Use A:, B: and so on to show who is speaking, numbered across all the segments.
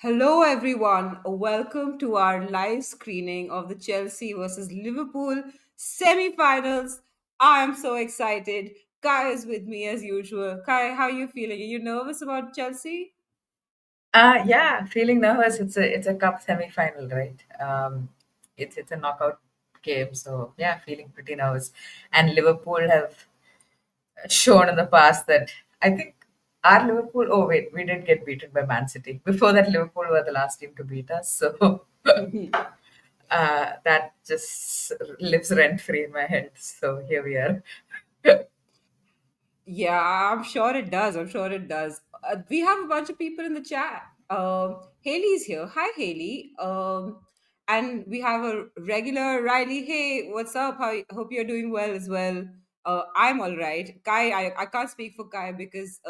A: Hello, everyone. Welcome to our live screening of the Chelsea versus Liverpool semifinals. I am so excited. Kai is with me as usual. Kai, how are you feeling? Are you nervous about Chelsea?
B: Yeah, feeling nervous. It's a cup semi-final, right? It's a knockout game, so yeah, feeling pretty nervous. And Liverpool have shown in the past that I think our Liverpool. Oh wait, we did get beaten by Man City. Before that, Liverpool were the last team to beat us. So that just lives rent free in my head. So here we are.
A: Yeah, I'm sure it does. I'm sure it does. We have a bunch of people in the chat. Haley's here. Hi, Haley. And we have a regular Riley. Hey, what's up? Hope you're doing well as well. I'm all right. Kai, I can't speak for Kai because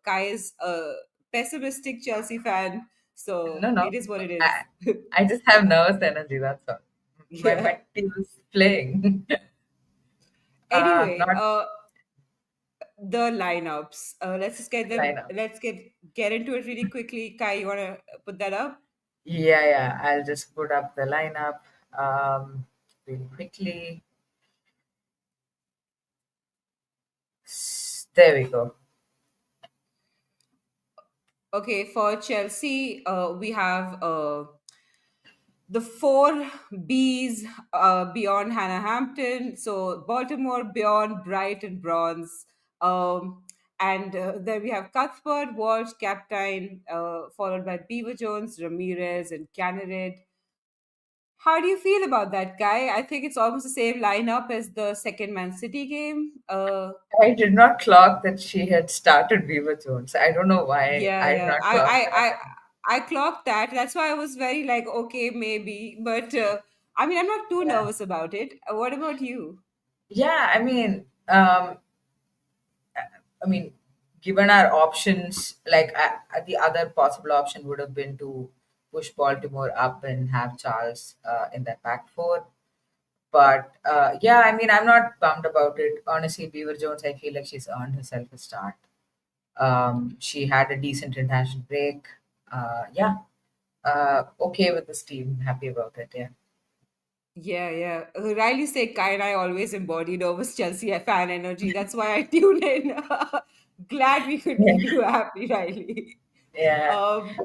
A: Kai is a pessimistic Chelsea fan. So
B: No,
A: it
B: no,
A: is what it
B: I
A: is.
B: I just have nervous energy. That's all. My
A: Yeah.
B: team is playing.
A: Anyway,
B: Not
A: the lineups. Let's just get them.
B: lineup.
A: Let's get into it really quickly. Kai, you wanna put that up?
B: Yeah, yeah. I'll just put up the lineup really quickly. There we go.
A: Okay, for Chelsea, we have the four Bs beyond Hannah Hampton. So Baltimore, Beyond, Bright, and Bronze. And then we have Cuthbert, Walsh, Captain, followed by Beaver Jones, Ramirez, and Canarid. How do you feel about that guy? I think it's almost the same lineup as the second Man City game.
B: I did not clock that she had started Beaver Jones. I don't know why
A: Yeah,
B: I did
A: yeah.
B: not clock that.
A: I clocked that. That's why I was very like, okay, maybe. But I mean, I'm not too
B: Yeah,
A: nervous about it. What about you?
B: yeah. I mean, given our options, like the other possible option would have been to push Baltimore up and have Charles in that back four. But yeah, I mean, I'm not bummed about it. Honestly, Beaver Jones, I feel like she's earned herself a start. She had a decent international break. Yeah, okay with this team. Happy about it. Yeah.
A: Yeah, yeah. Riley said Kai and I always embody nervous Chelsea fan energy. That's why I tune in. Glad we could
B: Yeah.
A: keep you happy, Riley.
B: Yeah.
A: Um,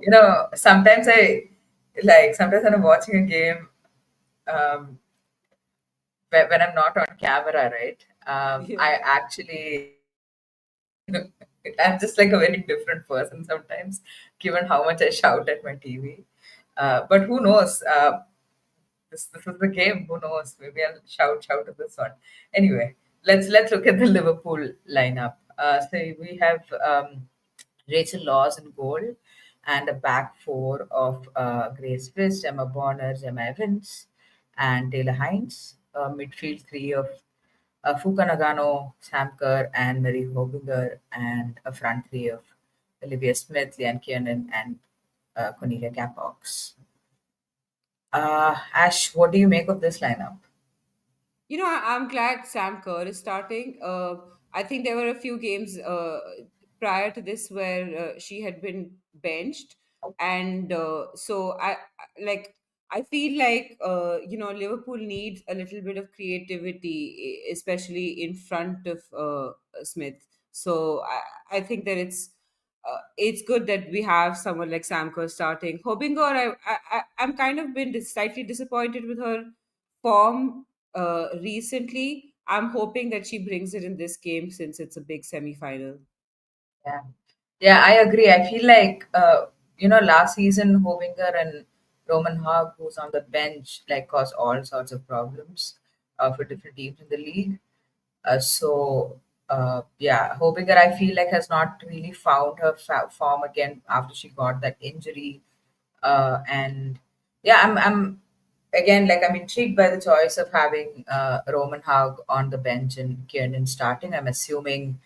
B: Sometimes sometimes when I'm watching a game, um, when I'm not on camera, right?
A: yeah.
B: I actually, I'm just like a very different person sometimes, given how much I shout at my TV. But who knows? This is the game. Who knows? Maybe I'll shout at this one. Anyway, let's look at the Liverpool lineup. So we have Rachel Laws in goal, and a back four of Grace Fist, Emma Bonner, Gemma Evans, and Taylor Hines. Midfield three of Fuka Nagano, Sam Kerr, and Marie Hobinger, and a front three of Olivia Smith, Leanne Kiernan, and Cornelia Capox. Ash, what do you make of this lineup?
A: I'm glad Sam Kerr is starting. I think there were a few games prior to this where she had been benched, and like I feel like Liverpool needs a little bit of creativity, especially in front of Smith. So I think that it's good that we have someone like Sam Kerr starting. Hobinger, I'm kind of been slightly disappointed with her form recently. I'm hoping that she brings it in this game since it's a big semi-final.
B: Yeah. Yeah, I agree. I feel like last season Hovinger and Roman Hogg, who's on the bench, like caused all sorts of problems for different teams in the league. Yeah, Hovinger, I feel like has not really found her form again after she got that injury. And yeah, I'm again like I'm intrigued by the choice of having Roman Hogg on the bench and Kiernan starting. I'm assuming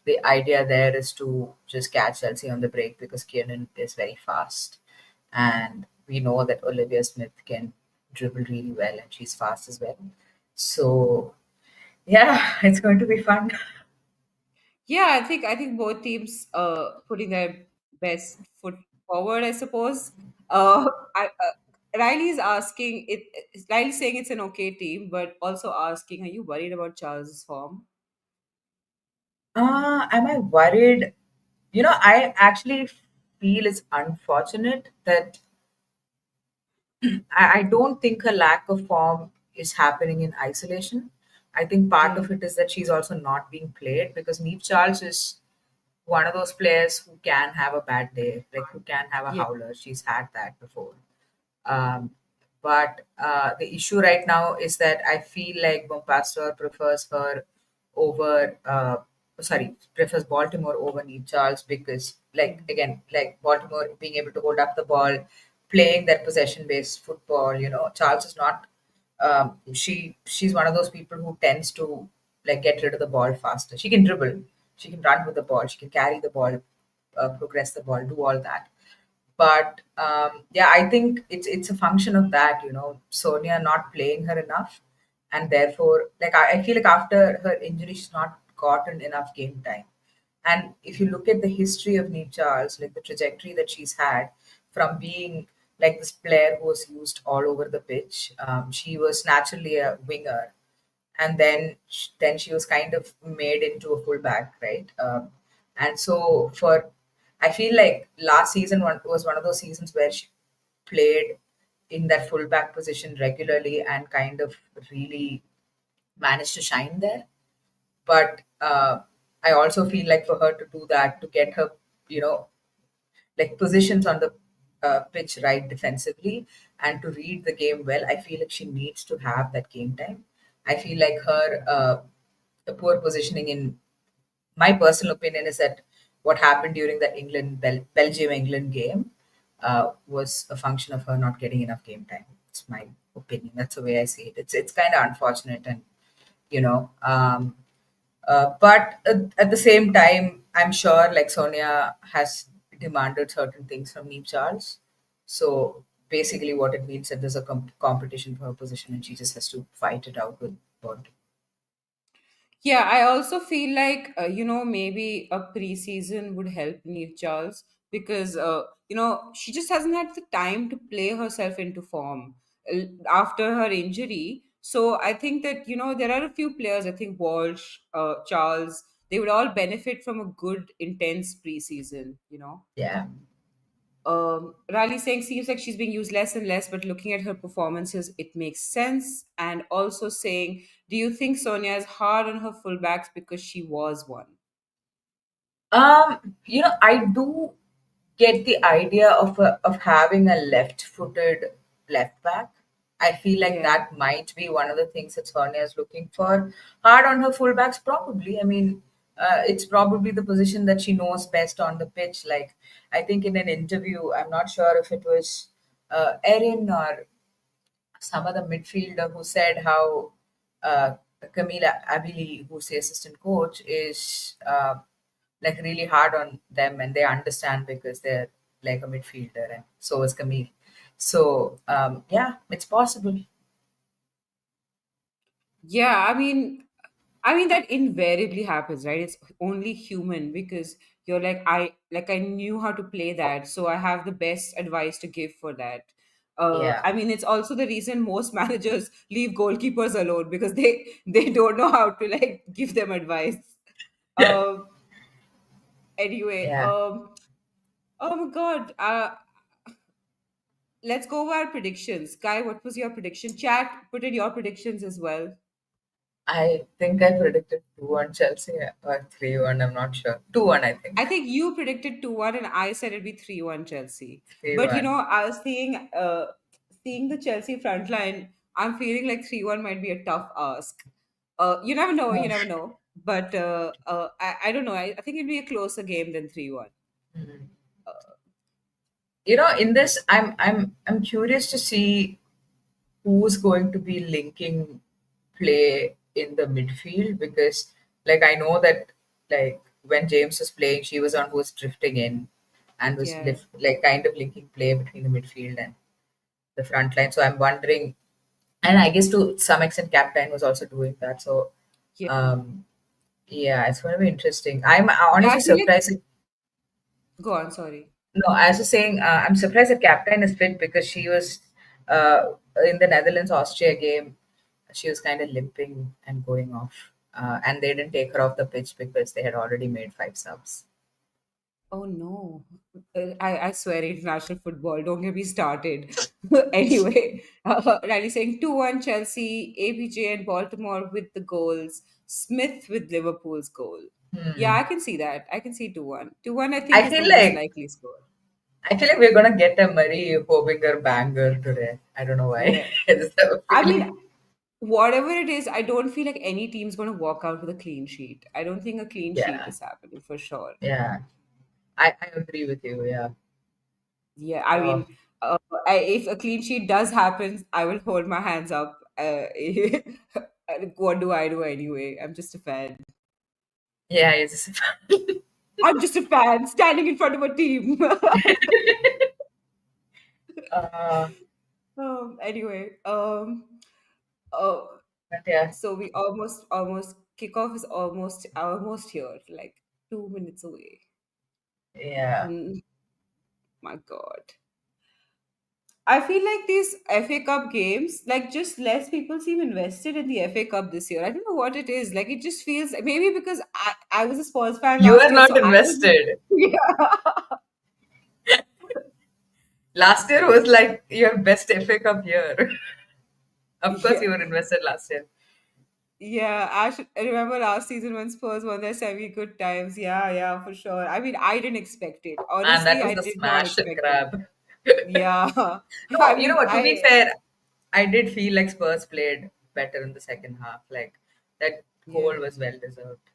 B: the idea there is to just catch Chelsea on the break because Kiernan is very fast, and we know that Olivia Smith can dribble really well and she's fast as well. So yeah, it's going to be fun.
A: Yeah, I think both teams putting their best foot forward, I suppose. Uh, Riley's asking it. Riley's saying it's an okay team, but also asking, are you worried about Charles's form?
B: Am I worried? I actually feel it's unfortunate that I don't think her lack of form is happening in isolation. I think part
A: Yeah,
B: of it is that she's also not being played because Neve Charles is one of those players who can have a bad day, like who can have a
A: yeah,
B: howler. She's had that before. Um, but the issue right now is that I feel like Bompastor prefers her over, prefers Baltimore over Neil Charles because, like,
A: mhm.
B: again, like Baltimore being able to hold up the ball, playing that possession based football, Charles is not. She's one of those people who tends to like get rid of the ball faster. She can dribble, she can run with the ball, she can carry the ball, progress the ball, do all that. But yeah, I think it's a function of that, Sonia not playing her enough, and therefore, like I feel like after her injury, she's not gotten enough game time. And if you look at the history of Neve Charles, like the trajectory that she's had from being like this player who was used all over the pitch, she was naturally a winger, and then she was kind of made into a fullback, right? And so for I feel like last season was one of those seasons where she played in that fullback position regularly and kind of really managed to shine there. But I also feel like for her to do that, to get her, you know, like positions on the pitch right defensively and to read the game well, I feel like she needs to have that game time. I feel like her the poor positioning, in my personal opinion, is that what happened during that Belgium England game was a function of her not getting enough game time. It's my opinion. That's the way I see it. It's kind of unfortunate, and you know. But at the same time, I'm sure like Sonia has demanded certain things from Neve Charles. So basically, what it means that there's a competition for her position, and she just has to fight it out with Bond.
A: Yeah, I also feel like maybe a preseason would help Neve Charles because she just hasn't had the time to play herself into form after her injury. So I think that there are a few players. I think Walsh, Charles, they would all benefit from a good intense preseason.
B: Yeah.
A: Riley saying seems like she's being used less and less, but looking at her performances, it makes sense. And also saying, do you think Sonia is hard on her fullbacks because she was one?
B: I do get the idea of having a left-footed left back. I feel like
A: Yeah.
B: that might be one of the things that Sonia is looking for. Hard on her fullbacks, probably. I mean, it's probably the position that she knows best on the pitch. Like, I think in an interview, I'm not sure if it was Erin or some other midfielder who said how Camila Abili, who's the assistant coach, is like really hard on them, and they understand because they're like a midfielder, and so is Camille. So yeah, it's possible.
A: Yeah, I mean that invariably happens, right? It's only human because you're I knew how to play that, so I have the best advice to give for that.
B: Yeah,
A: I mean, it's also the reason most managers leave goalkeepers alone because they don't know how to like give them advice. Um, anyway,
B: yeah.
A: oh my God, let's go over our predictions. Guy, what was your prediction? Chat, put in your predictions as well.
B: I think I predicted 2-1 Chelsea or 3-1. I'm not sure. 2-1, I think.
A: I think you predicted 2-1 and I said it'd be 3-1 Chelsea. But
B: 3-1.
A: I was seeing the Chelsea front line, I'm feeling like 3-1 might be a tough ask. You never know, you never know. But I don't know. I think it'd be a closer game than 3-1.
B: Mhm. In this, I'm curious to see who's going to be linking play in the midfield because like I know that like when James was playing, she was on who was drifting in and was
A: Yeah.
B: like kind of linking play between the midfield and the front line. So I'm wondering, and I guess to some extent Captain was also doing that. So
A: Yeah.
B: um yeah, it's going to be interesting. I'm
A: Yeah, I
B: honestly
A: feel like
B: surprised.
A: go on, sorry.
B: No, I was just saying, I'm surprised the captain is fit because she was uh, in the Netherlands Austria game. She was kind of limping and going off, and they didn't take her off the pitch because they had already made five subs.
A: Oh no. I swear international football. Don't get me started. Anyway, Riley saying 2-1 Chelsea, ABJ and Baltimore with the goals, Smith with Liverpool's goal. Yeah,
B: Hmm.
A: I can see that. I can see 2-1. 2-1 I think
B: I
A: is the
B: feel
A: most
B: like
A: likely score.
B: I feel like we're gonna get a Murray Hobinger banger today. I don't know why.
A: Yeah.
B: I just have a
A: I mean,
B: feeling.
A: whatever it is, I don't feel like any team's going to walk out with a clean sheet. I don't think a clean sheet
B: Yeah,
A: is happening for sure.
B: yeah. I agree with you. Yeah.
A: Yeah, I
B: Oh,
A: mean, if a clean sheet does happen, I will hold my hands up. What do I do anyway? I'm just a fan.
B: yeah. It's
A: I'm just a fan standing in front of a team.
B: uh,
A: Anyway, oh,
B: but yeah,
A: so we almost kickoff is almost here, like 2 minutes away.
B: yeah.
A: Mm, my God. I feel like these FA Cup games, like just less people seem invested in the FA Cup this year. I don't know what it is. Like it just feels maybe because I was a Spurs fan
B: You
A: last
B: are
A: year,
B: not
A: so I was
B: invested.
A: yeah.
B: Last year was like your best FA Cup year. Of course,
A: Yeah.
B: you were invested last year,
A: Yeah, I remember last season when Spurs won their semi good times. Yeah, yeah, for sure. I mean, I didn't expect it.
B: and that
A: Honestly,
B: was
A: I
B: the
A: did not
B: smash and
A: expect it.
B: grab.
A: Yeah. I
B: No, you know
A: mean,
B: what? To be
A: I
B: fair, I did feel like Spurs played better in the second half. Like that
A: yeah.
B: goal was well deserved.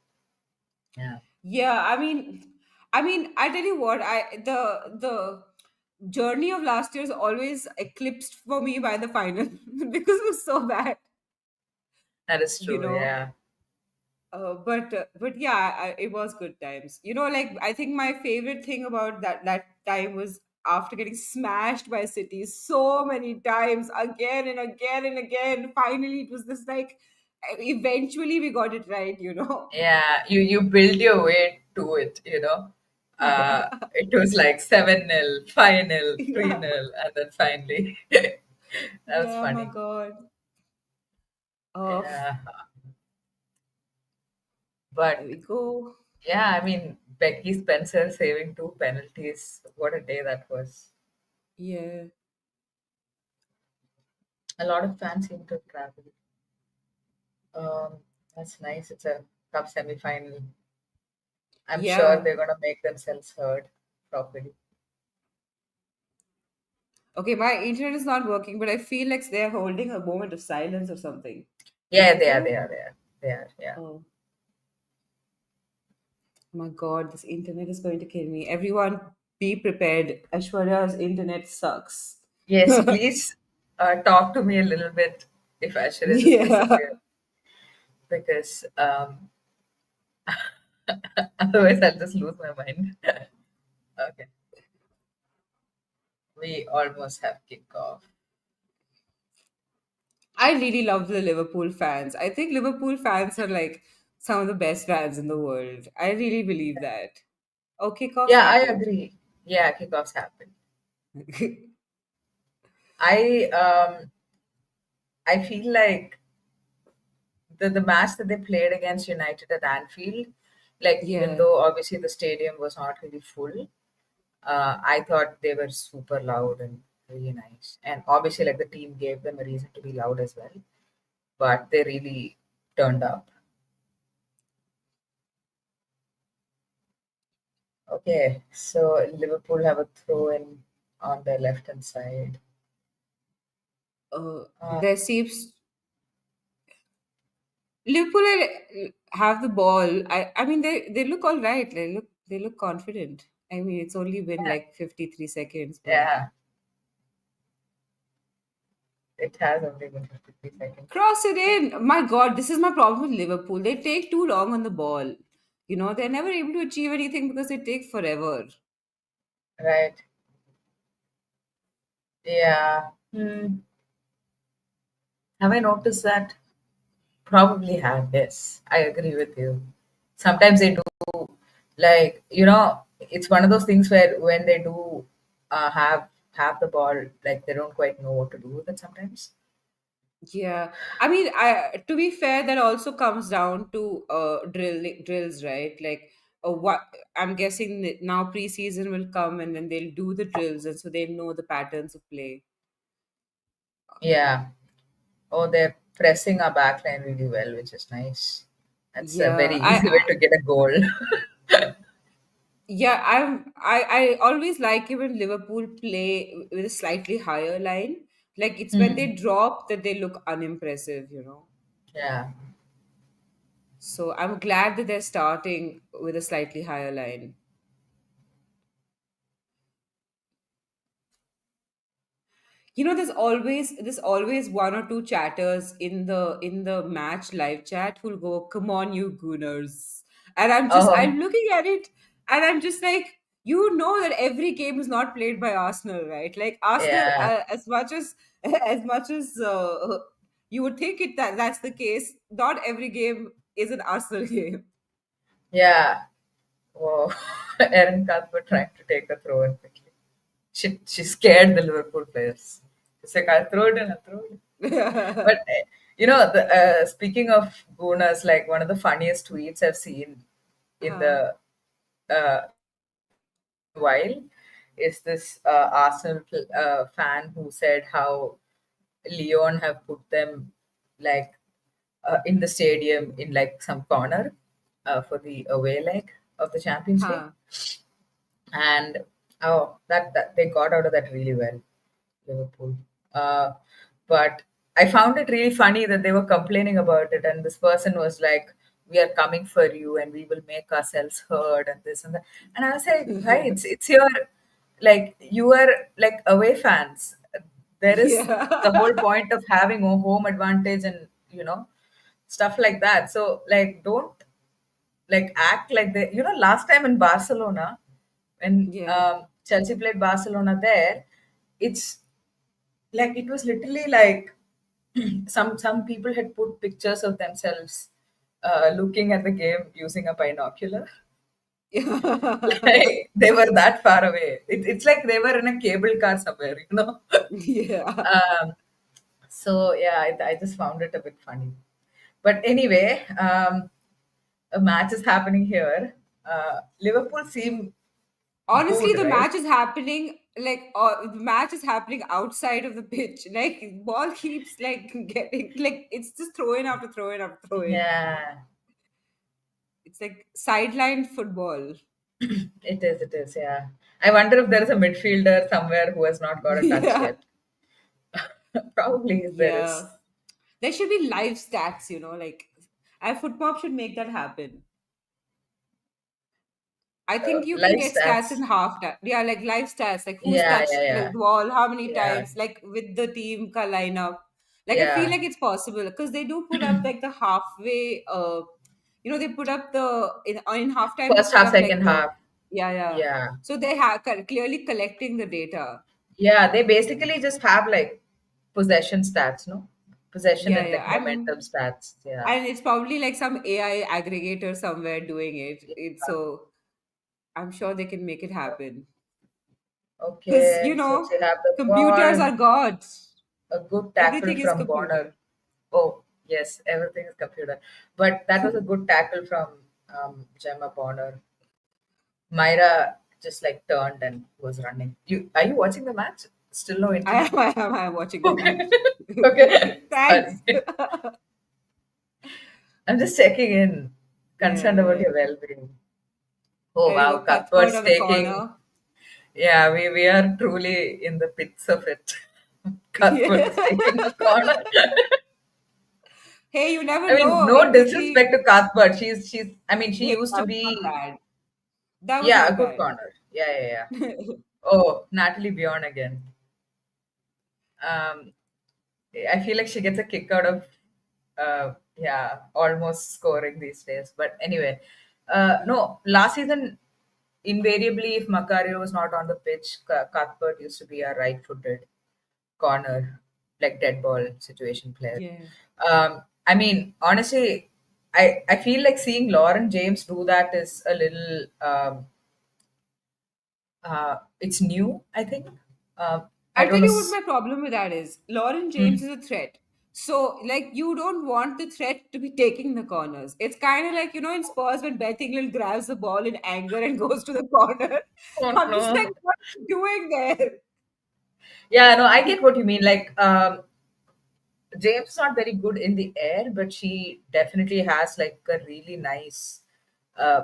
B: Yeah,
A: Yeah, I mean, I tell you what, the journey of last year is always eclipsed for me by the final because it was so bad,
B: that is
A: you
B: true.
A: know.
B: Yeah.
A: But yeah, it was good times. Like I think my favorite thing about that time was after getting smashed by City so many times, again and again and again. Finally, it was this like eventually we got it right.
B: Yeah, you build your way to it, you know. It was like 7-0, 5-0,
A: Yeah,
B: 3-0, and then finally that was
A: yeah, my
B: funny.
A: God. Uh,
B: Yeah.
A: there
B: But
A: we go.
B: yeah, I mean Becky Spencer saving two penalties. What a day that was.
A: Yeah.
B: A lot of fans seem to travel. Um, that's nice. It's a cup semi-final. I'm sure
A: Yeah.
B: they're gonna make themselves heard properly.
A: Okay, my internet is not working, but I feel like they're holding a moment of silence or something.
B: Yeah,
A: Is
B: they are,
A: there?
B: they are, they are. They are, yeah.
A: Oh my God, this internet is going to kill me. Everyone, be prepared. Ashwarya's internet sucks.
B: Yes, please talk to me a little bit if Ashura just
A: Yeah.
B: disappeared because otherwise I'll just lose my mind. Okay, we almost have kickoff.
A: I really love the Liverpool fans. I think Liverpool fans are like some of the best fans in the world. I really believe that. Oh, kickoffs
B: Yeah, I
A: happened.
B: agree. Yeah, kickoffs happen. I feel like the match that they played against United at Anfield, like even
A: Yeah.
B: though obviously the stadium was not really full, I thought they were super loud and really nice. And obviously, like the team gave them a reason to be loud as well. But they really turned up. Okay, so Liverpool have a throw in on their left hand side. Uh,
A: There seems Liverpool have the ball. I mean they look all right. They look confident. I mean it's only been
B: yeah,
A: like 53 seconds, but
B: yeah, it has only been 53 seconds.
A: cross it in. My God, this is my problem with Liverpool. They take too long on the ball. They're never able to achieve anything because they take forever.
B: Right. Yeah. Hmm. Have I noticed that? Probably have, yes. I agree with you. Sometimes they do, like, you know. it's one of those things where when they do have the ball, like they don't quite know what to do with it sometimes.
A: Yeah, I mean, I to be fair, that also comes down to drills, right? Like, what I'm guessing that now preseason will come and then they'll do the drills, and so they'll know the patterns of play.
B: Yeah. Oh, they're pressing our backline really well, which is nice. That's a very
A: Yeah,
B: easy way to get a goal.
A: I always like it when Liverpool play with a slightly higher line. Like it's when
B: Hmm.
A: they drop that they look unimpressive, you know.
B: Yeah.
A: So I'm glad that they're starting with a slightly higher line. You know, there's always one or two chatters in the match live chat who'll go, "Come on, you gooners," and
B: Oh,
A: I'm looking at it, and I'm just like, you know that every game is not played by Arsenal, right? Like Arsenal,
B: yeah.
A: as much as as much as you would think that's the case, not every game is an Arsenal game.
B: Yeah. Whoa. Erin Cuthbert trying to take the throw in quickly. She scared the Liverpool players. She's like, I'll throw it in, I'll throw it in. But speaking of gooners, like one of the funniest tweets I've seen in
A: uh,
B: the while is this Arsenal fan who said how Leon have put them like in the stadium in like some corner for the away leg of the Champions League,
A: huh.
B: and that they got out of that really well, Liverpool. Uh, but I found it really funny that they were complaining about it, and this person was like, "We are coming for you, and we will make ourselves heard, and this and that." And I was like, "Right, it's your like you are like away fans. There is the whole
A: Yeah.
B: point of having a home advantage, and stuff like that. So like, don't like act like they. Last time in Barcelona, when
A: Yeah.
B: Chelsea played Barcelona there, it's like it was literally like some people had put pictures of themselves looking at the game using a binocular. Like they were that far away. It's like they were in a cable car somewhere.
A: Yeah.
B: Um, so yeah, I just found it a bit funny. But anyway, a match is happening here. Liverpool seem
A: Honestly,
B: good,
A: the
B: right?
A: match is happening the match is happening outside of the pitch. Like ball keeps like getting like it's just throw in after throw in after throw in.
B: Yeah,
A: It's like sideline football.
B: it is. It is. Yeah. I wonder if there is a midfielder somewhere who has not got a touch
A: Yeah.
B: yet. Probably there is.
A: Yeah. There should be live stats, like I football should make that happen. I think you can
B: Live
A: get stats in
B: stats.
A: half time. Yeah, like live stats, like who's
B: Yeah,
A: touched
B: yeah,
A: the
B: yeah,
A: wall, how many
B: yeah,
A: times, like with the team ka lineup. Like I feel
B: yeah.
A: like it's possible because they do put up like the halfway. They put up in halftime. They
B: First
A: put
B: half,
A: up like
B: second
A: the
B: half.
A: yeah, yeah.
B: Yeah,
A: So they have clearly collecting the data.
B: yeah. They basically just have like possession stats, no? Possession
A: Yeah,
B: and like
A: yeah.
B: momentum stats. Yeah.
A: And it's probably like some AI aggregator somewhere doing it. So I'm sure they can make it happen. Because,
B: Okay, so she have the
A: computers
B: ball.
A: are gods.
B: A good tackle
A: Everything is
B: from Bonner.
A: computer.
B: Oh, yes, everything is computer. But that was a good tackle from Gemma Bonner. Myra just like turned and was running. Are you watching the match? Still no
A: I
B: internet?
A: am, I am, I am watching the
B: Okay.
A: match.
B: Okay.
A: Thanks.
B: Sorry. I'm just checking in,
A: Yeah,
B: concerned about
A: yeah.
B: your well-being. Oh
A: There you
B: wow,
A: go. Cuthbert
B: Cuthbert's
A: on the
B: taking.
A: corner.
B: Yeah, we are truly in the pits of it. Cuthbert is taking a
A: Yeah.
B: corner.
A: Hey, you never
B: I mean,
A: know.
B: no
A: Italy.
B: disrespect to Cuthbert. She's. I mean, she
A: Hey,
B: used
A: that
B: to
A: was not
B: be.
A: bad. That was
B: Yeah, a
A: not
B: good
A: bad.
B: corner. Yeah, yeah, yeah. Oh, Natalie Bjorn again. Um, I feel like she gets a kick out of, yeah, almost scoring these days. But anyway, no, last season, invariably, if Macario was not on the pitch, Cuthbert used to be a right-footed corner, like dead ball situation player.
A: Yeah.
B: I mean, honestly, I feel like seeing Lauren James do that is a little. It's new, I think. I
A: I'll
B: don't
A: tell
B: know.
A: you what my problem with that is. Lauren James
B: Hmm.
A: is a threat. So, like, you don't want the threat to be taking the corners. It's kind of like, in Spurs when Beth England grabs the ball in anger and goes to the corner.
B: Oh
A: I'm just like,
B: no.
A: what are you doing there?
B: Yeah, no, I get what you mean. Like, James is not very good in the air, but she definitely has like a really nice. Uh,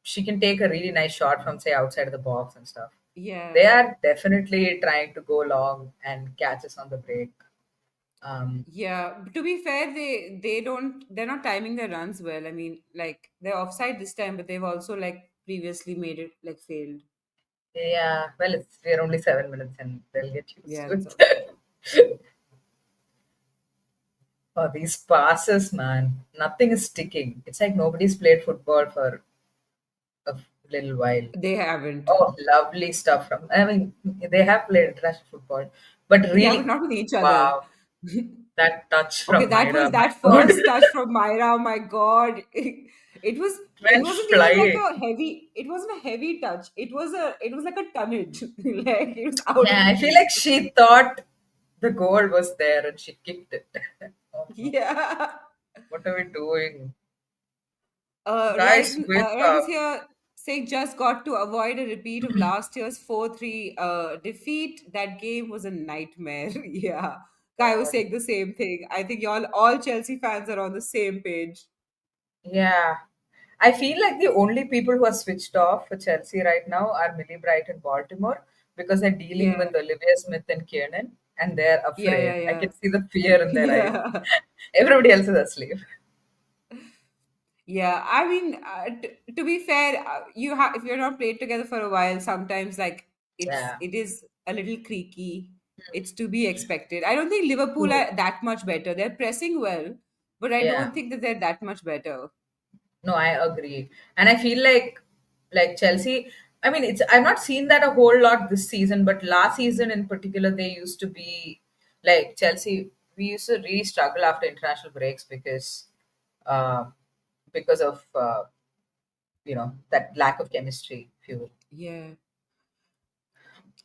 B: she can take a really nice shot from say outside of the box and stuff. They
A: Yeah.
B: are definitely trying to go long and catch us on the break. Um,
A: Yeah. To be fair, they're not timing their runs well. I mean, like they're offside this time, but they've also like previously made it like failed.
B: yeah, well, we're only 7 minutes and they'll get used
A: Yeah,
B: to
A: that's all.
B: it. Oh, these passes, man, nothing is sticking. It's like nobody's played football for a little while.
A: They haven't.
B: Oh, lovely stuff from. I mean, they have played international football, but
A: Yeah, but
B: really,
A: not with each other.
B: wow, that touch
A: Okay,
B: from
A: that was
B: Myra, my
A: that
B: God,
A: first touch from Myra. Oh my God, it
B: went
A: wasn't even like
B: flying.
A: a heavy. It wasn't a heavy touch. It was like a tonnage. Like it was out of
B: Yeah,
A: the
B: I feel
A: blue.
B: like she thought the goal was there and she kicked it. Oh no,
A: Yeah.
B: what are we doing, guys?
A: Ryan,
B: Wake
A: Ryan is
B: up!
A: here saying just got to avoid a repeat of last year's 4-3 defeat. That game was a nightmare. Yeah. Guy was
B: God.
A: saying the same thing. I think y'all, all Chelsea fans are on the same page.
B: Yeah, I feel like the only people who are switched off for Chelsea right now are Millie Bright and Baltimore because they're dealing
A: Yeah.
B: with Olivia Smith and Kiernan and they're
A: Yeah,
B: afraid.
A: yeah,
B: I
A: yeah.
B: can see the fear in their eyes.
A: Yeah.
B: Everybody else is asleep.
A: Yeah. I mean, to be fair, you have if you're not played together for a while, sometimes like
B: Yeah.
A: it is a little creaky. It's to be expected. I don't think Liverpool
B: True.
A: are that much better. They're pressing well, but I
B: Yeah.
A: don't think that they're that much better.
B: No, I agree. And I feel like Chelsea, I mean it's I've not seen that a whole lot this season, but last season in particular they used to be like Chelsea we used to really struggle after international breaks uh, because of that lack of chemistry fuel.
A: Yeah.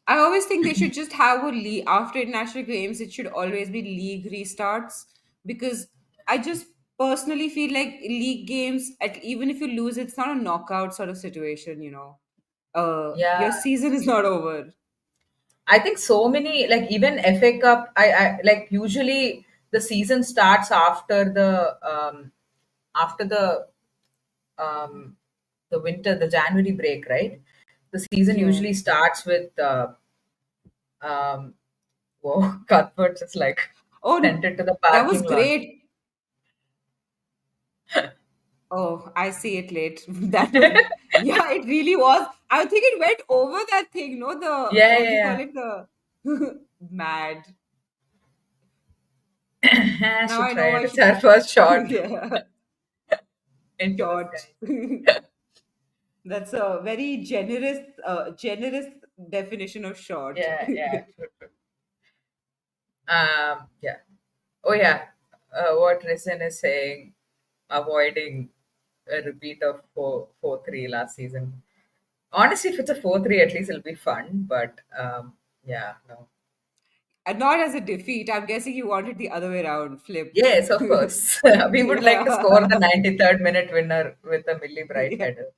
A: I always think they should just have a league after international games. It should always be league restarts because I just personally feel like league games, even if you lose, it's not a knockout sort of situation.
B: Yeah,
A: Your season is not over.
B: I think so many like even FA Cup. I like usually the season starts after um, the winter, the January break, right? The season
A: Yeah.
B: usually starts with whoa, Cuthbert just like sent
A: Oh,
B: it to the
A: that was
B: parking lot.
A: great. Oh, I see it late. That was, yeah, it really was. I think it went over that thing. No,
B: Yeah,
A: what do you call
B: yeah,
A: it? The mad.
B: yeah.
A: Now
B: She
A: I know
B: tried.
A: why
B: It's
A: she.
B: her first shot
A: Yeah.
B: into the
A: Short.
B: sky.
A: That's a very generous definition of short.
B: Yeah, yeah, true, true. Yeah. Oh, yeah. What Risen is saying, avoiding a repeat of 4-3 last season. Honestly, if it's a 4-3, at least it'll be fun. But yeah, no.
A: And not as a defeat. I'm guessing you want it the other way around, flipped.
B: Yes, of course. We would like to score the
A: Yeah.
B: 93rd minute winner with a Millie Bright
A: Yeah.
B: header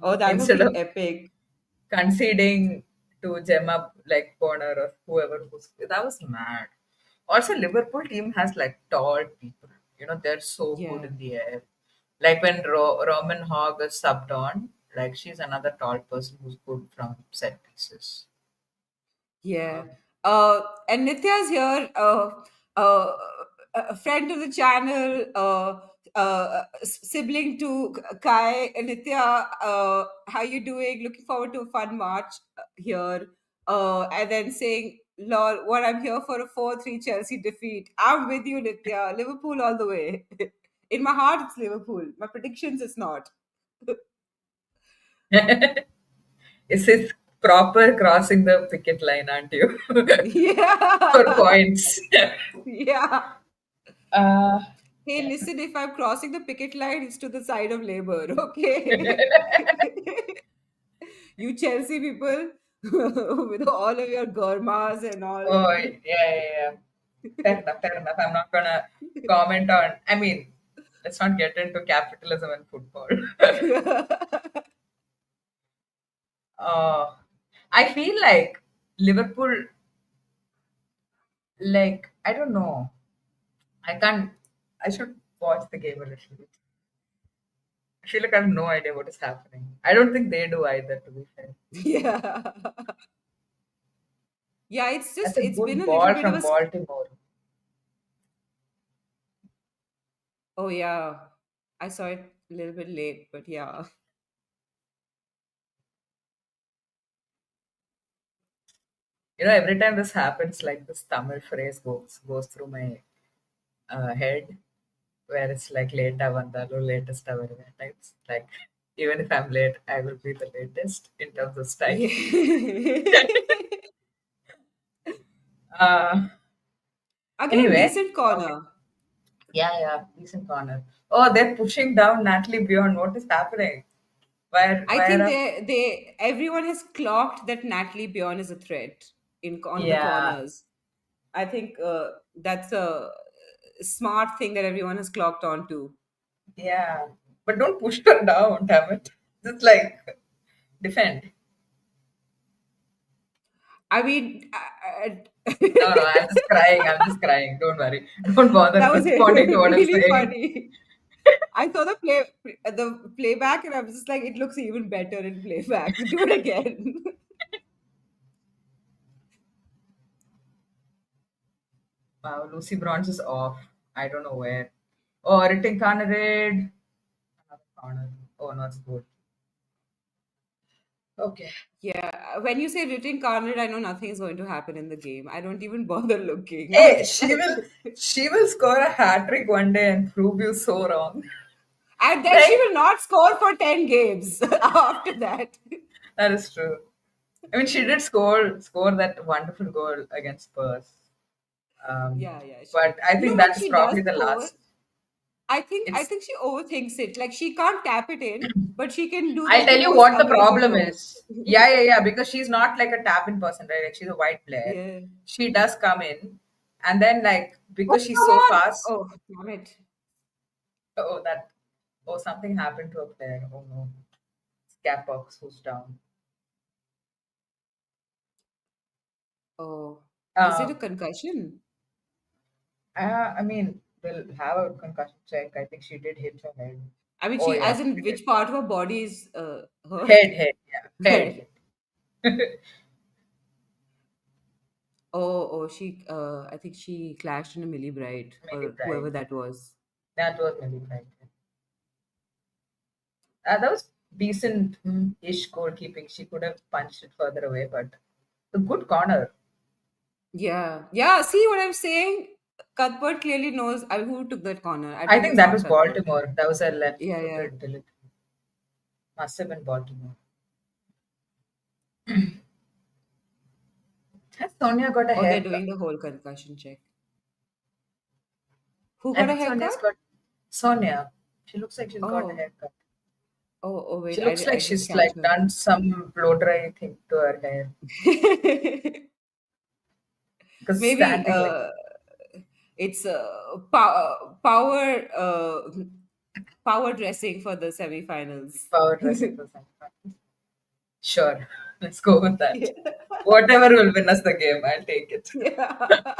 A: Oh, that would
B: instead
A: be
B: of
A: epic.
B: conceding to Gemma like corner or whoever who's that was mad. Also, Liverpool team has like tall people. They're so good
A: Yeah.
B: in the air. Like when Roman Hogg is subbed on, like she's another tall person who's good from set pieces.
A: Yeah.
B: Um,
A: And Nitya's here, uh, a friend of the channel, sibling to Kai. Nitya, how you doing? Looking forward to a fun March here. And then saying, lol, what I'm here for a 4-3 Chelsea defeat. I'm with you, Nitya. Liverpool all the way. In my heart, it's Liverpool. My predictions, it's not.
B: Is this proper crossing the picket line, aren't you? For
A: Yeah.
B: points.
A: Yeah.
B: uh,
A: Hey,
B: yeah.
A: listen, if I'm crossing the picket line, it's to the side of labor, okay? You Chelsea people with all of your gurmas and all.
B: Oh, yeah, yeah, yeah. Fair enough, fair enough. I'm not gonna comment on. I mean, let's not get into capitalism and football. uh, I feel like Liverpool, like, I don't know. I can't. I should watch the game a little bit. I feel like I have no idea what is happening. I don't think they do either, to be fair.
A: Yeah. Yeah, it's just
B: That's a
A: it's been
B: good
A: a little
B: ball
A: bit of a
B: from Baltimore.
A: oh yeah. I saw it a little bit late, but yeah.
B: Every time this happens, like this Tamil phrase goes through my head, where it's like late vandalu, latest varga types. Like even if I'm late, I will be the latest in terms of style.
A: Yeah.
B: Uh,
A: Again,
B: anyway,
A: decent
B: okay.
A: corner.
B: Yeah, yeah, decent corner. Oh, they're pushing down Natalie Beyond. What is happening?
A: I
B: Wire
A: think
B: up.
A: they everyone has clocked that Natalie Bjorn is a threat in on the
B: Yeah,
A: corners. I think that's a smart thing that everyone has clocked on to.
B: yeah. But don't push her down, damn it. Just like defend.
A: I mean,
B: No, no, I'm just crying. I'm just crying. Don't worry. Don't bother
A: that was
B: responding to what I'm
A: really
B: saying.
A: funny. I saw the playback and I was just like, it looks even better in playback. Do it again.
B: Wow, Lucy Bronze is off. I don't know where. Oh, Written Corner Red. Another corner. Oh, no, it's good. Okay.
A: Yeah, when you say written Carnage, I know nothing is going to happen in the game. I don't even bother looking.
B: Hey, she will score a hat trick one day and prove you so wrong.
A: And then she
B: Right?
A: will not score for 10 games after that.
B: That is true. I mean, she did score that wonderful goal against Spurs.
A: Yeah, yeah, she
B: But
A: did.
B: I
A: You know,
B: think
A: when
B: that is
A: she does
B: probably the
A: score,
B: last.
A: I
B: It's
A: think she overthinks it. Like she can't tap it in, but she can do
B: I'll
A: like
B: tell
A: the
B: you
A: most
B: what the
A: amazing
B: problem
A: throw.
B: is. Yeah, yeah, yeah. Because she's not like a tap-in person, right? Like she's a white player.
A: Yeah.
B: She does come in, and then like
A: Oh,
B: because she's
A: come
B: so
A: on!
B: fast.
A: Oh, damn it.
B: Oh, something happened to a player. Oh no, Cap box who's down.
A: Oh, is it a
B: Um,
A: concussion?
B: I mean, we'll have a concussion check. I think she did hit her head.
A: I mean,
B: Oh
A: she,
B: yeah,
A: as in
B: she did.
A: which part of her body is hurt?
B: Head, yeah,
A: Head.
B: head.
A: Oh, I think she clashed in a Millie Bright
B: Maybe
A: or whoever
B: pride.
A: that was.
B: That was maybe pride. That was decent-ish goalkeeping. She could have punched it further away, but a good corner.
A: Yeah, yeah. See what I'm saying? Cuthbert clearly knows who took that corner. I
B: I
A: think
B: think
A: it's
B: that
A: not
B: was
A: Cuthbert.
B: Baltimore. That was a
A: Yeah, yeah,
B: left-footed delivery. Must have been Baltimore. Has Sonia got a
A: or they're
B: haircut?
A: doing the whole concussion check. Who
B: I
A: got a
B: think Sonia's
A: haircut?
B: got Sonia. She looks like she's got a
A: Oh,
B: haircut.
A: oh, wait,
B: She looks like
A: I didn't
B: she's
A: catch
B: like
A: her.
B: done some blow dry thing to her hair because
A: Maybe
B: standing like
A: it's power dressing for the semifinals.
B: power dressing for some. Sure, let's go with that.
A: Yeah.
B: Whatever will win us the game, I'll take it.
A: Yeah.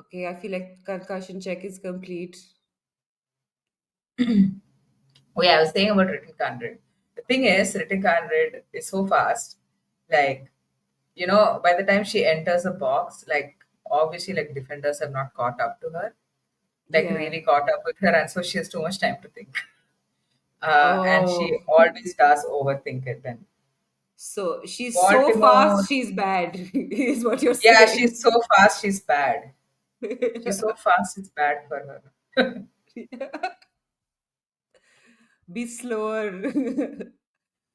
A: Okay, I feel like concussion check is complete.
B: Oh yeah, I was saying about Written Conrad. The thing is, Written Conrad is so fast. Like, by the time she enters a box, like obviously like defenders have not caught up to her. Like
A: Yeah.
B: really caught up with her, and so she has too much time to think. And she
A: Oh,
B: always does overthink it. And
A: so she's so
B: Baltimore,
A: fast, she's bad, is what you're
B: yeah,
A: saying.
B: she's so fast, she's bad. She's so fast, it's bad for her.
A: Be slower.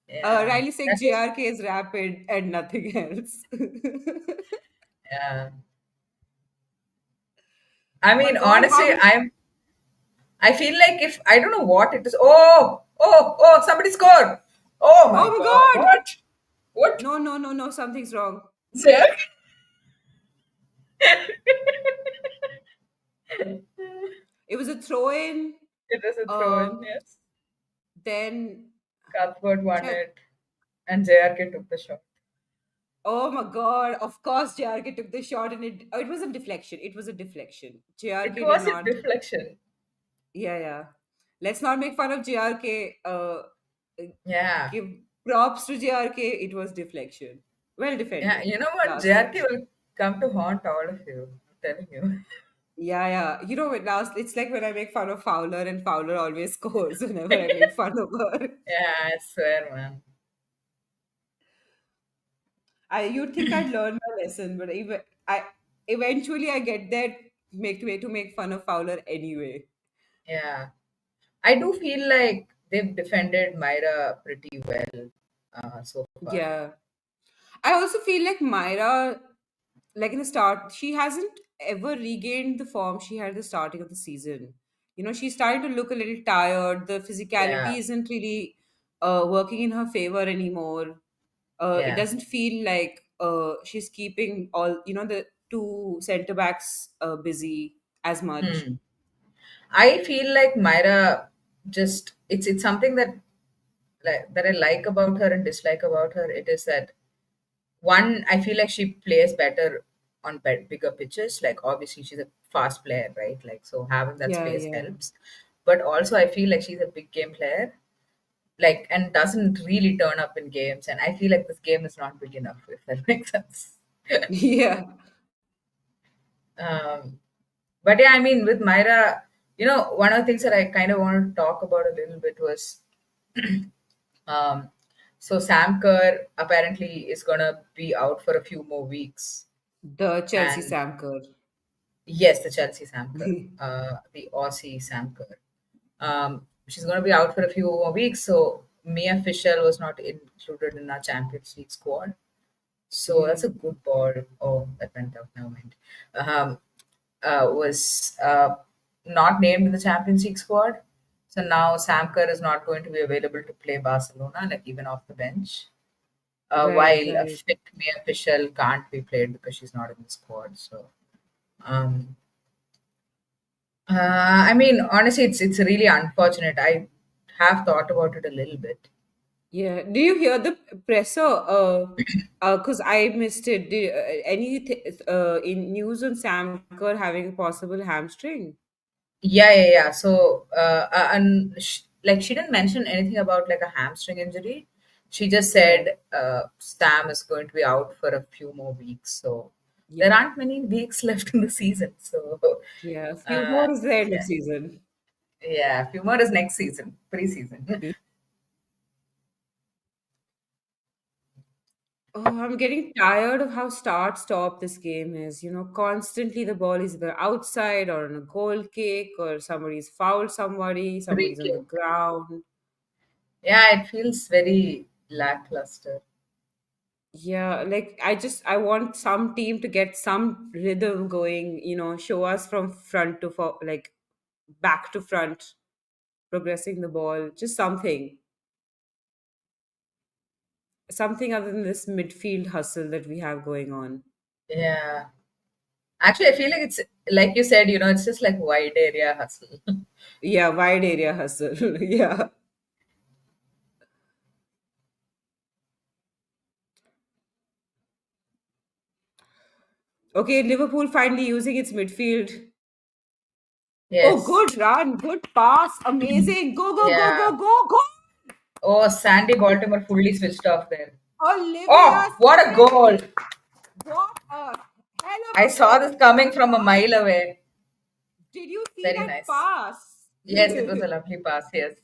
B: Yeah,
A: Riley saying
B: that was,
A: GRK is rapid and nothing else.
B: yeah. I mean,
A: But God,
B: honestly, I feel like if I don't know what it is. Oh, Oh, somebody scored. Oh
A: Oh
B: my God.
A: my God!
B: What? What?
A: No, no, no, no, something's wrong.
B: Jack?
A: It was a throw in.
B: It was a throw in,
A: Um,
B: yes.
A: then
B: Cuthbert won
A: check.
B: it, and JRK took the shot.
A: Oh my God! Of course, JRK took the shot, and it was a deflection. It was a deflection.
B: It
A: JRK did
B: was a
A: not.
B: deflection.
A: Yeah, yeah. Let's not make fun of JRK. Uh,
B: Yeah.
A: give props to JRK. It was deflection. Well
B: Yeah.
A: defended.
B: You know what?
A: Last
B: JRK
A: touch.
B: will come to haunt all of you. I'm telling you.
A: Yeah, yeah. You know what? Last, it's like when I make fun of Fowler, and Fowler always scores whenever I make fun of her.
B: Yeah, I swear, man.
A: You'd think I'd learn my lesson, but I eventually I get that make way to make fun of Fowler anyway.
B: Yeah. I do feel like they've defended Myra pretty well so far.
A: Yeah. I also feel like Myra, like in the start, she hasn't ever regained the form she had at the starting of the season. You know, she's starting to look a little tired. The physicality
B: Yeah.
A: isn't really working in her favor anymore. It
B: Yeah.
A: doesn't feel like she's keeping all, the two center backs busy as much.
B: Hmm. I feel like Myra just it's something that I like about her and dislike about her. It is that one, I feel like she plays better on bigger pitches. Like obviously she's a fast player, right? Like so having that
A: Yeah,
B: space
A: yeah.
B: helps. But also I feel like she's a big game player, like and doesn't really turn up in games. And I feel like this game is not big enough, if that makes sense.
A: Yeah.
B: Um, but yeah, I mean, with Myra, one of the things that I kind of wanted to talk about a little bit was um, so Sam Kerr apparently is gonna be out for a few more weeks,
A: The Chelsea
B: and
A: Sam Kerr.
B: yes, the Chelsea Sam Kerr, the Aussie Sam Kerr. She's gonna be out for a few more weeks, so Mia Fischel was not included in our Champions League squad. So
A: Yeah.
B: that's a good ball. Oh, that went out. Never mind. Um, was not named in the Champions League squad. So now Sam Kerr is not going to be available to play Barcelona, like even off the bench.
A: Right,
B: While a
A: right.
B: fit Mia Fischel can't be played because she's not in the squad. So, um, I mean, honestly, it's really unfortunate. I have thought about it a little bit.
A: Yeah. Do you hear the presser? Because I missed it. Any in news on Sam Kerr having a possible hamstring?
B: Yeah, yeah, yeah. So, and like she didn't mention anything about like a hamstring injury. She just
A: Yeah.
B: said Sam is going to be out for a few more weeks. So there
A: Yeah.
B: aren't many weeks left in the season. So,
A: Yeah. A few
B: uh,
A: more is the end of
B: yeah,
A: season.
B: yeah. A few more is next season, pre-season.
A: Oh, I'm getting tired of how start stop this game is. You know, constantly the ball is either outside or on a goal kick, or somebody's fouled
B: Free
A: somebody's on the
B: kick.
A: ground.
B: Yeah, it feels very lackluster.
A: Yeah, like I want some team to get some rhythm going, show us from front to like back to front, progressing the ball, just something other than this midfield hustle that we have going on.
B: Yeah. Actually, I feel like it's like you said, it's just like wide area hustle.
A: Yeah, wide area hustle. Yeah. Okay, Liverpool finally using its midfield. Oh,
B: Yes.
A: good run, good pass, amazing. Go, go, go,
B: Yeah.
A: go, go, go.
B: Oh, Sandy Baltimore fully switched off there.
A: Olivia
B: Oh, what a goal!
A: Smith. What a hell
B: I
A: of a
B: saw
A: goal.
B: this coming from a mile away.
A: Did you see
B: Very
A: that
B: nice.
A: pass?
B: Yes, it was a lovely pass. Yes.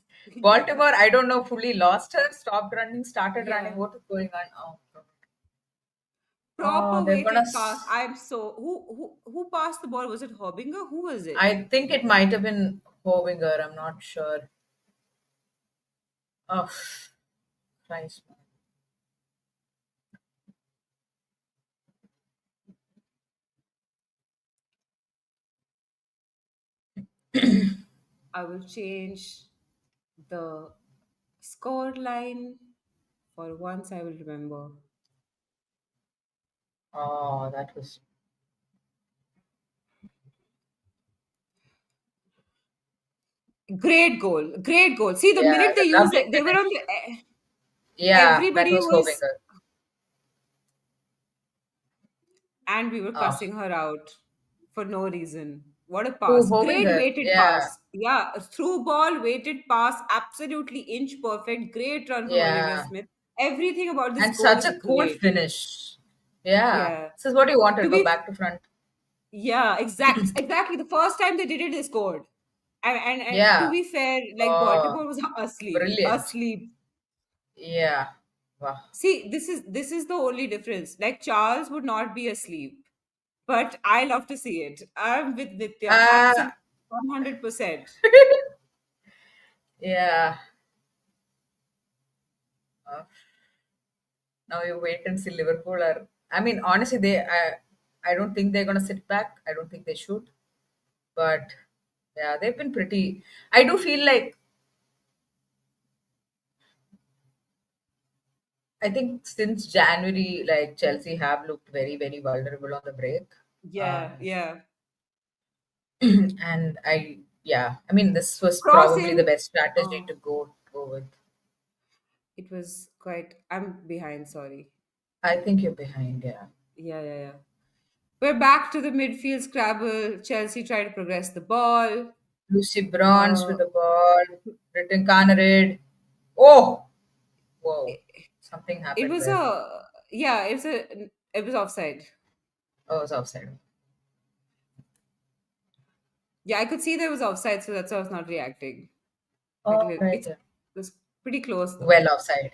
B: Baltimore, I don't know, fully lost her, stopped running, started running.
A: Yeah.
B: What is going on? Oh,
A: Proper
B: they're gonna.
A: weighted pass. I'm so who passed the ball? Was it Hobbinger? Who was it?
B: I think it might have been Hovinger. I'm not sure. Oh, Christ.
A: I will change the Score line. For once, I will remember.
B: Oh, that was
A: Great goal. Great goal. See, the
B: yeah,
A: minute they
B: the
A: used
B: lovely
A: it, they were on
B: finish.
A: the.
B: Yeah, that
A: Everybody
B: was hoping
A: was,
B: good.
A: and we were
B: Oh,
A: cussing her out for no reason. What a
B: who
A: pass.
B: hoping
A: Great
B: her?
A: weighted
B: Yeah,
A: pass. Yeah, a through ball, weighted pass, absolutely inch perfect. Great run from Olivia
B: yeah,
A: Smith. Everything about this
B: and
A: goal
B: such
A: is
B: a cool
A: great.
B: finish. Yeah,
A: Yeah.
B: this is what you
A: To
B: wanted. Go
A: be,
B: back to front.
A: yeah, exactly. The first time they did it, they scored. And to
B: Yeah.
A: be fair, like
B: Oh,
A: Baltimore was asleep.
B: brilliant.
A: Asleep.
B: Yeah. Wow.
A: See, this is the only difference. Like Charles would not be asleep, but I love to see it. I'm with Nitya,
B: Uh,
A: absolutely 100%.
B: yeah. Uh, Now you wait and see Liverpool are. I mean, honestly, I don't think they're gonna sit back. I don't think they should. But yeah, they've been pretty. I do feel like I think since January, like Chelsea have looked very, very vulnerable on the break.
A: Yeah,
B: Um,
A: yeah.
B: and yeah, I mean, this was probably the
A: Crossing.
B: best strategy
A: Oh,
B: to go with.
A: it was quite. I'm behind. Sorry.
B: I think you're behind. Yeah.
A: Yeah, yeah, yeah. We're back to the midfield scrabble. Chelsea tried to progress the ball.
B: Lucy Bronze with
A: Uh,
B: the ball. Written Carnered. Oh, whoa. Something
A: it
B: happened
A: was
B: there.
A: a yeah. It was offside.
B: Oh, it was offside.
A: Yeah, I could see there was offside, so that's why I was not reacting. Like
B: Oh, right.
A: it
B: Yeah.
A: was pretty close though.
B: Well offside.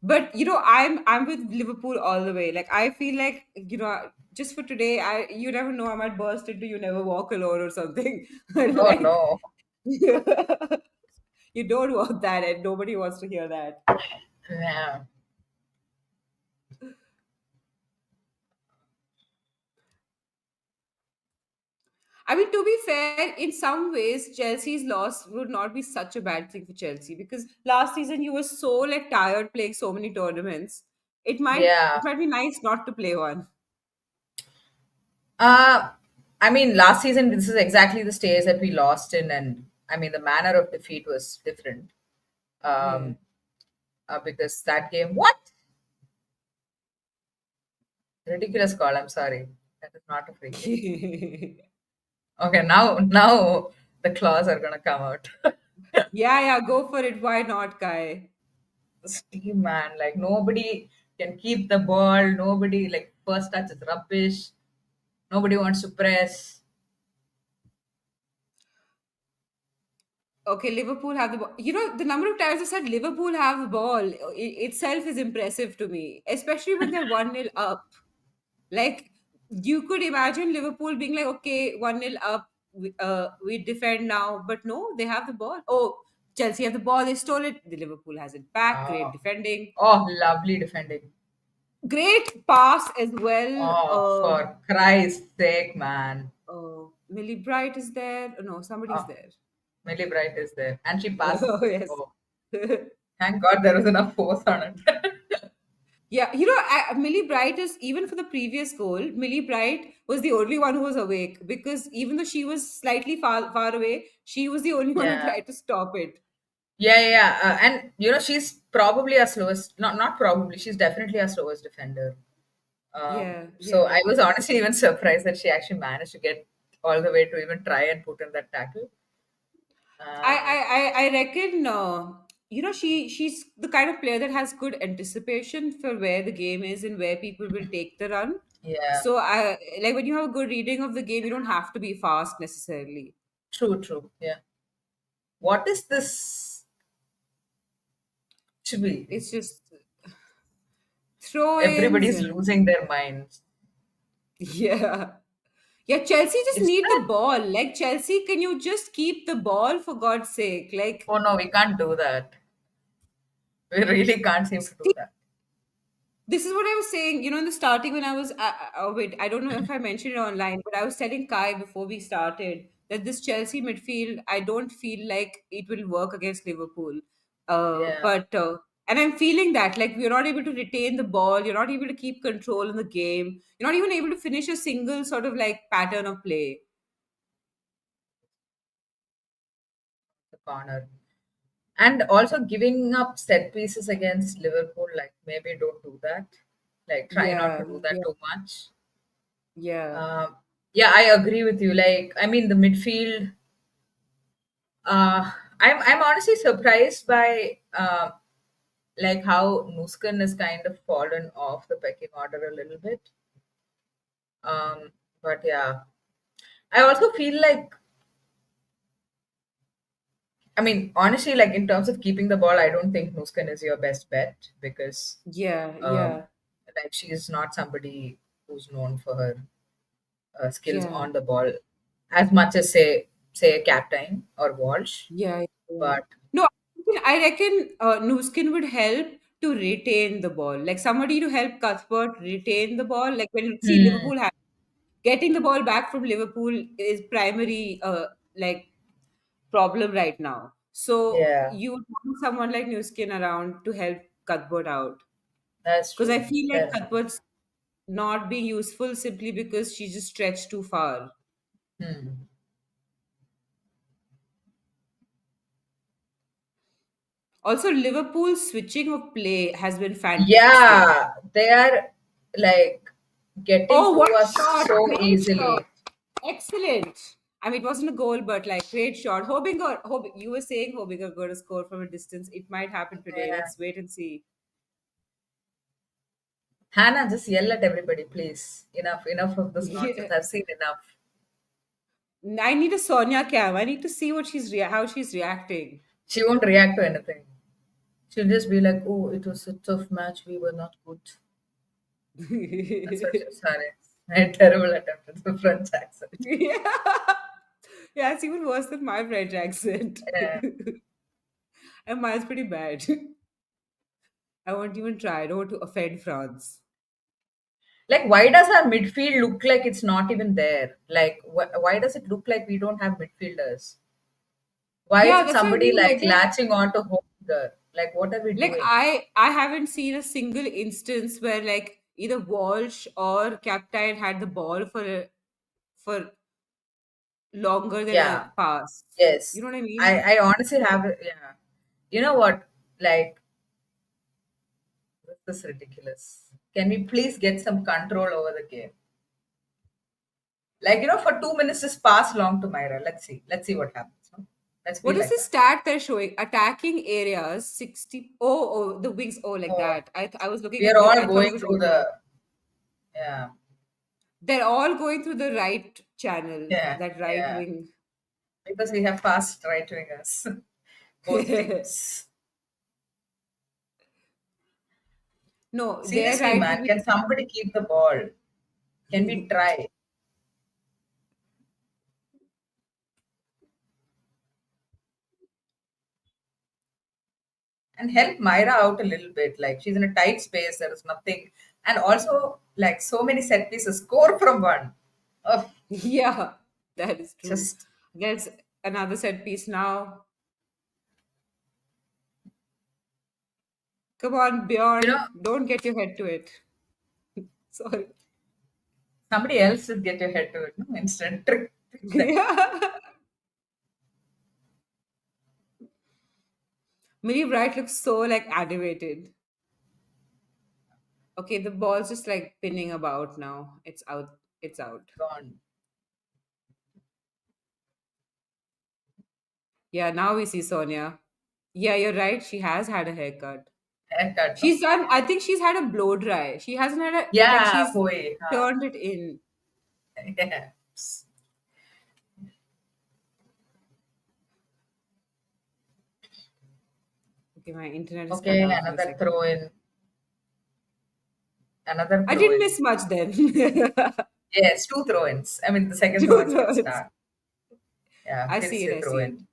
A: But I'm with Liverpool all the way. Like I feel like just for today, I you never know, I might burst into "You Never Walk Alone" or something.
B: Oh
A: Like
B: no.
A: you don't want that, and nobody wants to hear that.
B: Yeah.
A: I mean, to be fair, in some ways, Chelsea's loss would not be such a bad thing for Chelsea because last season you were so like tired playing so many tournaments. It might
B: Yeah.
A: it might be nice not to play one.
B: Uh, I mean, last season, this is exactly the stage that we lost in, and I mean, the manner of defeat was different.
A: Yeah.
B: Um, because that game, what? Ridiculous call. I'm sorry. That is not a free kick. Okay, now the claws are gonna come out.
A: Yeah, yeah, go for it. Why not, Kai?
B: This team, man, like nobody can keep the ball. Nobody like first touch is rubbish. Nobody wants to press.
A: Okay, Liverpool have the ball. The number of times I said Liverpool have the ball itself is impressive to me, especially when they're 1-0 up. Like, you could imagine Liverpool being like, okay, 1-0 up, we defend now. But no, they have the ball. Oh, Chelsea have the ball, they stole it. The Liverpool has it back. Great
B: Oh,
A: defending.
B: oh, lovely defending.
A: Great pass as well.
B: Oh, for Christ's sake, man.
A: Millie Bright is there. Oh, no, somebody's
B: Oh,
A: there.
B: Millie Bright is there, and she passed.
A: Oh, yes.
B: Oh, thank God there was enough force on it.
A: Yeah, Millie Bright is even for the previous goal. Millie Bright was the only one who was awake because even though she was slightly far away, she was the only one who
B: Yeah,
A: tried to stop it.
B: yeah, yeah, yeah. And she's probably our slowest. Not probably. She's definitely our slowest defender.
A: Yeah,
B: So
A: yeah.
B: I was honestly even surprised that she actually managed to get all the way to even try and put in that tackle.
A: I
B: Um,
A: I I I reckon she's the kind of player that has good anticipation for where the game is and where people will take the run.
B: yeah,
A: So I like when you have a good reading of the game, you don't have to be fast necessarily.
B: true, true. Yeah. What is this? Should be
A: It's just throw-ins
B: everybody's
A: and
B: losing their minds.
A: yeah. Yeah, Chelsea just
B: Is
A: need
B: that?
A: the ball. Like Chelsea, can you just keep the ball for God's sake? Like,
B: Oh no, we can't do that. We really can't seem to do
A: see,
B: that.
A: this is what I was saying. In the starting when I was, wait, I don't know if I mentioned it online, but I was telling Kai before we started that this Chelsea midfield, I don't feel like it will work against Liverpool.
B: Yeah,
A: But and I'm feeling that like we're not able to retain the ball, you're not able to keep control in the game, you're not even able to finish a single sort of like pattern of play.
B: the corner. And also giving up set pieces against Liverpool, like maybe don't do that. Like try not to
A: Yeah,
B: do that
A: yeah,
B: too much.
A: yeah,
B: Um, yeah, I agree with you. Like, I mean, the midfield. I'm honestly surprised by like how Nuskan has kind of fallen off the pecking order a little bit. But yeah, I also feel like, I mean, honestly, like in terms of keeping the ball, I don't think Nuskan is your best bet because
A: yeah,
B: um,
A: yeah,
B: like she is not somebody who's known for her skills
A: yeah,
B: on the ball as much as say a captain or Walsh.
A: yeah, yeah.
B: But
A: No, I reckon Nuskin would help to retain the ball, like somebody to help Cuthbert retain the ball. Like when see
B: hmm,
A: Liverpool have getting the ball back from Liverpool is primary like problem right now. So
B: yeah,
A: you would want someone like Nuskin around to help Cuthbert out
B: that's
A: because I
B: true.
A: feel like
B: Fair enough.
A: Cuthbert's not being useful simply because she just stretched too far.
B: Hmm.
A: Also, Liverpool's switching of play has been fantastic.
B: Yeah, they are like getting
A: Oh, what
B: through
A: a
B: us
A: shot!
B: so
A: Great shot!
B: easily.
A: Excellent. I mean, it wasn't a goal, but like great shot. You were saying Hobinger going to score from a distance. It might happen today.
B: Yeah.
A: Let's wait and see.
B: Hannah, just yell at everybody, please. Enough, enough of this nonsense.
A: Yeah.
B: I've seen enough.
A: I need a Sonia cam. I need to see what how she's reacting.
B: She won't react to anything. She'll just be like, "Oh, it was a tough match. We were not good." That's what she'll say. A terrible attempt at the French accent.
A: Yeah. Yeah, it's even worse than my French accent.
B: Yeah.
A: And mine's pretty bad. I won't even try. I don't want to offend France.
B: Like, why does our midfield look like it's not even there? Like, why does it look like we don't have midfielders? Why is
A: Yeah,
B: it
A: that's what I
B: somebody
A: mean.
B: like latching on to Holger? Like, what are we
A: Like
B: doing?
A: I haven't seen a single instance where like either Walsh or Captain had the ball for longer than
B: Yeah,
A: a pass. You
B: yes.
A: know what I mean?
B: I honestly have, yeah. You know what? Like, this is ridiculous. Can we please get some control over the game? Like, for 2 minutes, just pass long to Myra. Let's see. Let's see what happens. No? Let's be
A: What is
B: like
A: the
B: that.
A: stat they're showing? Attacking areas 60. Oh, the wings. Oh, like
B: Oh,
A: that. I was looking
B: we
A: at
B: are
A: the.
B: all
A: I thought it
B: going
A: was
B: through
A: over.
B: yeah,
A: They're all going through the right channel.
B: yeah,
A: That right
B: yeah.
A: wing.
B: Because we have fast right wingers, both teams.
A: No, their
B: Seriously,
A: right
B: man,
A: wing.
B: can somebody keep the ball? Can we try and help Myra out a little bit? Like she's in a tight space, there is nothing, and also like so many set pieces. Score from one. Oh,
A: Yeah, that is true.
B: just
A: There's another set piece now. Come on,
B: you know,
A: Bjorn. Don't get your head to it. Sorry.
B: somebody else should get your head to it. No? Instant trick them.
A: Yeah. Millie Bright looks so like animated. Okay, the ball's just like pinning about now. It's out. It's out.
B: Gone.
A: Yeah, now we see Sonia. Yeah, you're right. She has had a haircut.
B: Haircut, no?
A: She's done, I think she's had a blow dry. She hasn't had like
B: Yeah,
A: she's
B: boy.
A: turned it in.
B: Yeah.
A: Okay, my internet is cut
B: Okay,
A: out for a
B: another
A: second.
B: throw in. Another
A: I
B: throw
A: didn't
B: in.
A: miss much then.
B: Yes, two throw ins. I mean, the second
A: Two
B: one can
A: thirds.
B: start. Yeah,
A: I
B: fifth
A: see it. I
B: throw
A: see it.
B: in.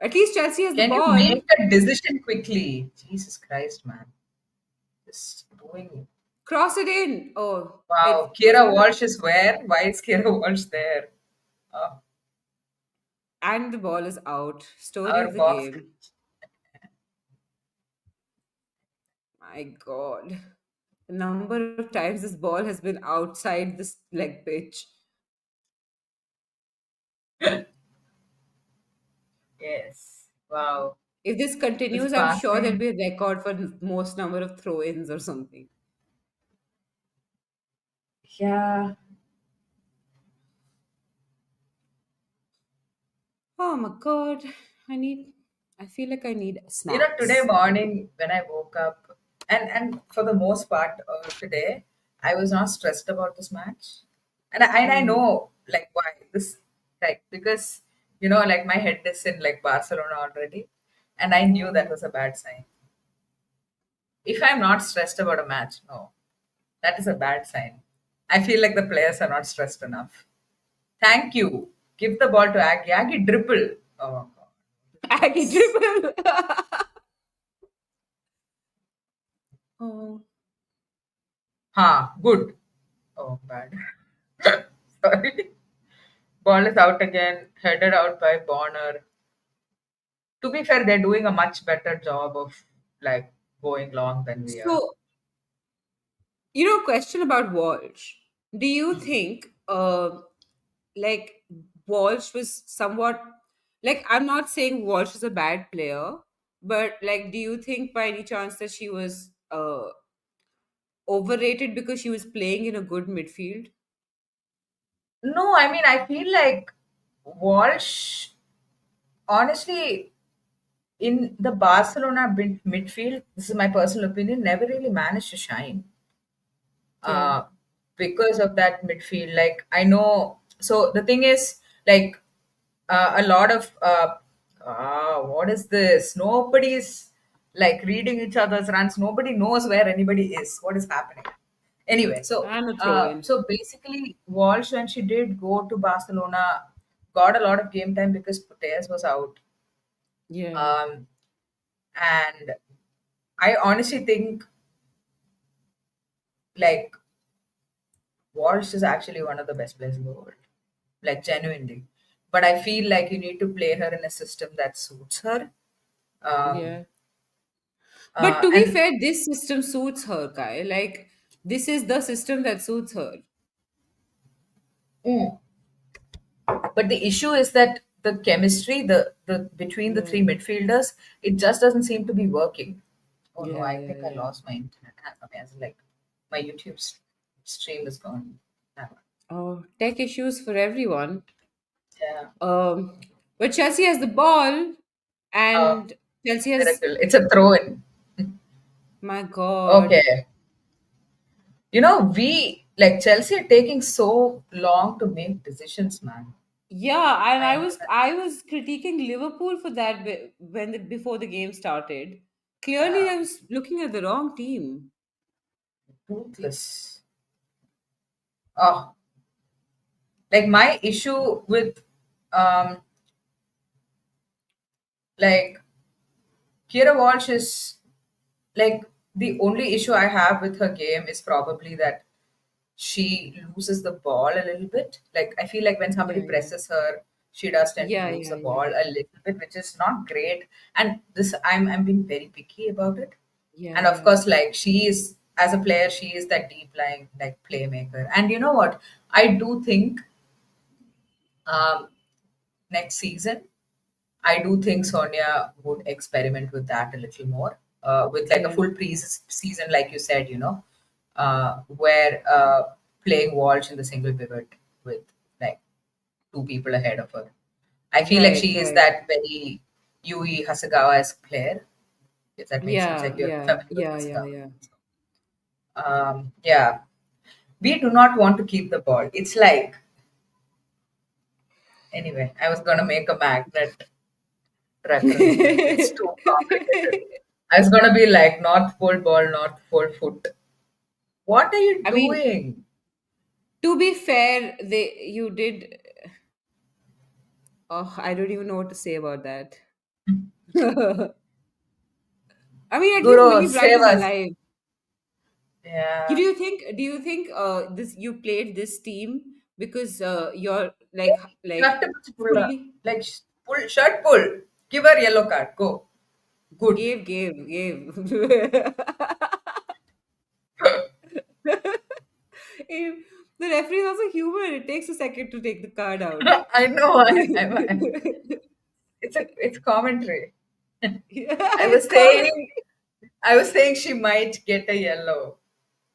A: At least Chelsea has the
B: Can you
A: ball.
B: make a decision quickly? Jesus Christ, man. Just doing.
A: Cross it in. Oh,
B: Wow,
A: it's
B: Kira
A: not a.
B: Walsh is where? Why is Kira Walsh there? Oh,
A: And the ball is out. Story
B: our
A: of the
B: box.
A: game. My God. The number of times this ball has been outside this leg pitch.
B: Yes. Wow.
A: If this
B: This
A: continues, I'm sure there'll
B: passing.
A: be a record for most number of throw-ins or something.
B: Yeah.
A: Oh my God. I need, I feel like I need
B: Today
A: snacks.
B: morning when I woke up, and for the most part today, I was not stressed about this match, and I
A: Hmm.
B: know like why this, like because like my head is in like Barcelona already, and I knew that
A: Hmm.
B: was a bad sign. If I'm not stressed about a match, no, that is a bad sign. I feel like the players are not stressed enough. Thank you. Give the ball to Aggie. Aggie dribble. Oh God.
A: Aggie
B: This.
A: dribble. Oh.
B: Ha, good. Oh, bad. Sorry. Ball is out again, headed out by Bonner. To be fair, they're doing a much better job of like going long than we are.
A: So, question about Walsh. Do you think, like, Walsh was somewhat, like, I'm not saying Walsh is a bad player, but, like, do you think by any chance that she was overrated because she was playing in a good midfield?
B: No, I mean I feel like Walsh honestly in the Barcelona midfield, this is my personal opinion, never really managed to shine.
A: Yeah.
B: uh, because of that midfield. Like I know, so the thing is, like a lot of what is this? Nobody's like reading each other's runs. Nobody knows where anybody is. What is happening? Anyway, so
A: And a throw in.
B: so basically, Walsh when she did go to Barcelona, got a lot of game time because Putellas was out,
A: Yeah.
B: um, and I honestly think like Walsh is actually one of the best players in the world, like genuinely. But I feel like you need to play her in a system that suits her. Um,
A: Yeah. But to be
B: and
A: fair, this system suits her, Kai. Like, this is the system that suits her.
B: mm, but the issue is that the chemistry, the between the three
A: Yeah.
B: midfielders, it just doesn't seem to be working. Oh no,
A: Yeah,
B: I
A: yeah,
B: think I
A: yeah.
B: lost my internet. I mean, as in, like my YouTube stream is gone. Ah,
A: Oh, tech issues for everyone.
B: yeah.
A: Um, but Chelsea has the ball,
B: Oh,
A: and Chelsea has,
B: miracle! It's a throw in.
A: my God.
B: Okay. We like Chelsea are taking so long to make decisions, man.
A: Yeah, and
B: I
A: I
B: know
A: was
B: that.
A: I was critiquing Liverpool for that before the game started. Clearly,
B: Yeah,
A: I was looking at the wrong team.
B: ruthless. Oh, like my issue with um like Kira Walsh is like the only issue I have with her game is probably that she loses the ball a little bit. Like I feel like when somebody
A: Yeah, yeah,
B: presses her, she does tend to
A: yeah,
B: lose
A: yeah,
B: the
A: yeah,
B: ball a little bit, which is not great. And this I'm being very picky about it.
A: yeah,
B: And of
A: yeah.
B: course, like she is as a player, she is that deep lying like playmaker. And you know what? I do think um, next season I do think Sonia would experiment with that a little more, with like a
A: Yeah.
B: full pre-season, like you said, where playing Walsh in the single pivot with like two people ahead of her. I feel like
A: Right,
B: she is
A: right.
B: that very Yui Hasagawa-esque player, if that makes sense.
A: Yeah,
B: Like you're
A: yeah,
B: familiar with
A: yeah, yeah,
B: Hasagawa.
A: yeah.
B: Yeah, we do not want to keep the ball. It's like, anyway, I was going to make a magnet reference, but it's too complicated. I was gonna be like North Pole ball, North Pole foot. What are you
A: I mean,
B: doing?
A: to be fair, you did. Oh, I don't even know what to say about that. I mean, at least
B: Guru,
A: Millie Bright
B: save
A: is
B: us.
A: alive.
B: Yeah.
A: Do you think this you played this team because you're like
B: Shut pull up.
A: fully
B: Like pull shirt pull. Give her yellow card. Go. Good.
A: gave If the referee is also human. It takes a second to take the card out.
B: I know. It's commentary.
A: Yeah,
B: I
A: it's
B: was
A: common.
B: saying I was saying she might get a yellow.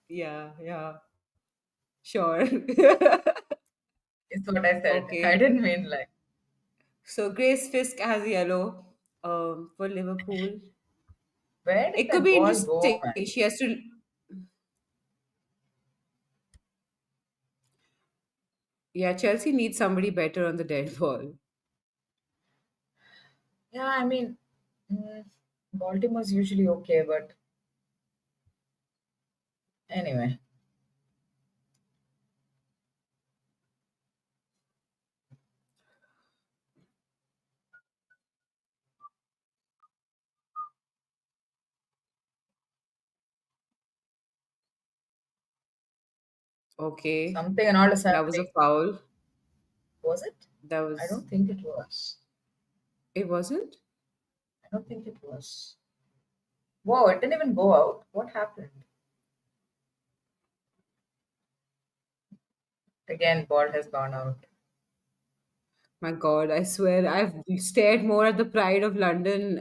A: Yeah, yeah, sure.
B: Is what I said. I
A: Okay.
B: didn't mean like.
A: So Grace Fisk has a yellow for Liverpool.
B: Where did
A: It could
B: that
A: be
B: ball go,
A: interesting.
B: man?
A: She has to. Yeah, Chelsea needs somebody better on the dead ball.
B: Yeah, I mean, mm, Baltimore's usually okay, but anyway,
A: Okay,
B: something and all is
A: that was a
B: happening.
A: foul.
B: Was it?
A: That
B: I
A: was.
B: don't think it was.
A: It wasn't.
B: I don't think it was. Whoa, it didn't even go out. What happened? Again, ball has gone out.
A: My God, I swear I've stared more at the Pride of London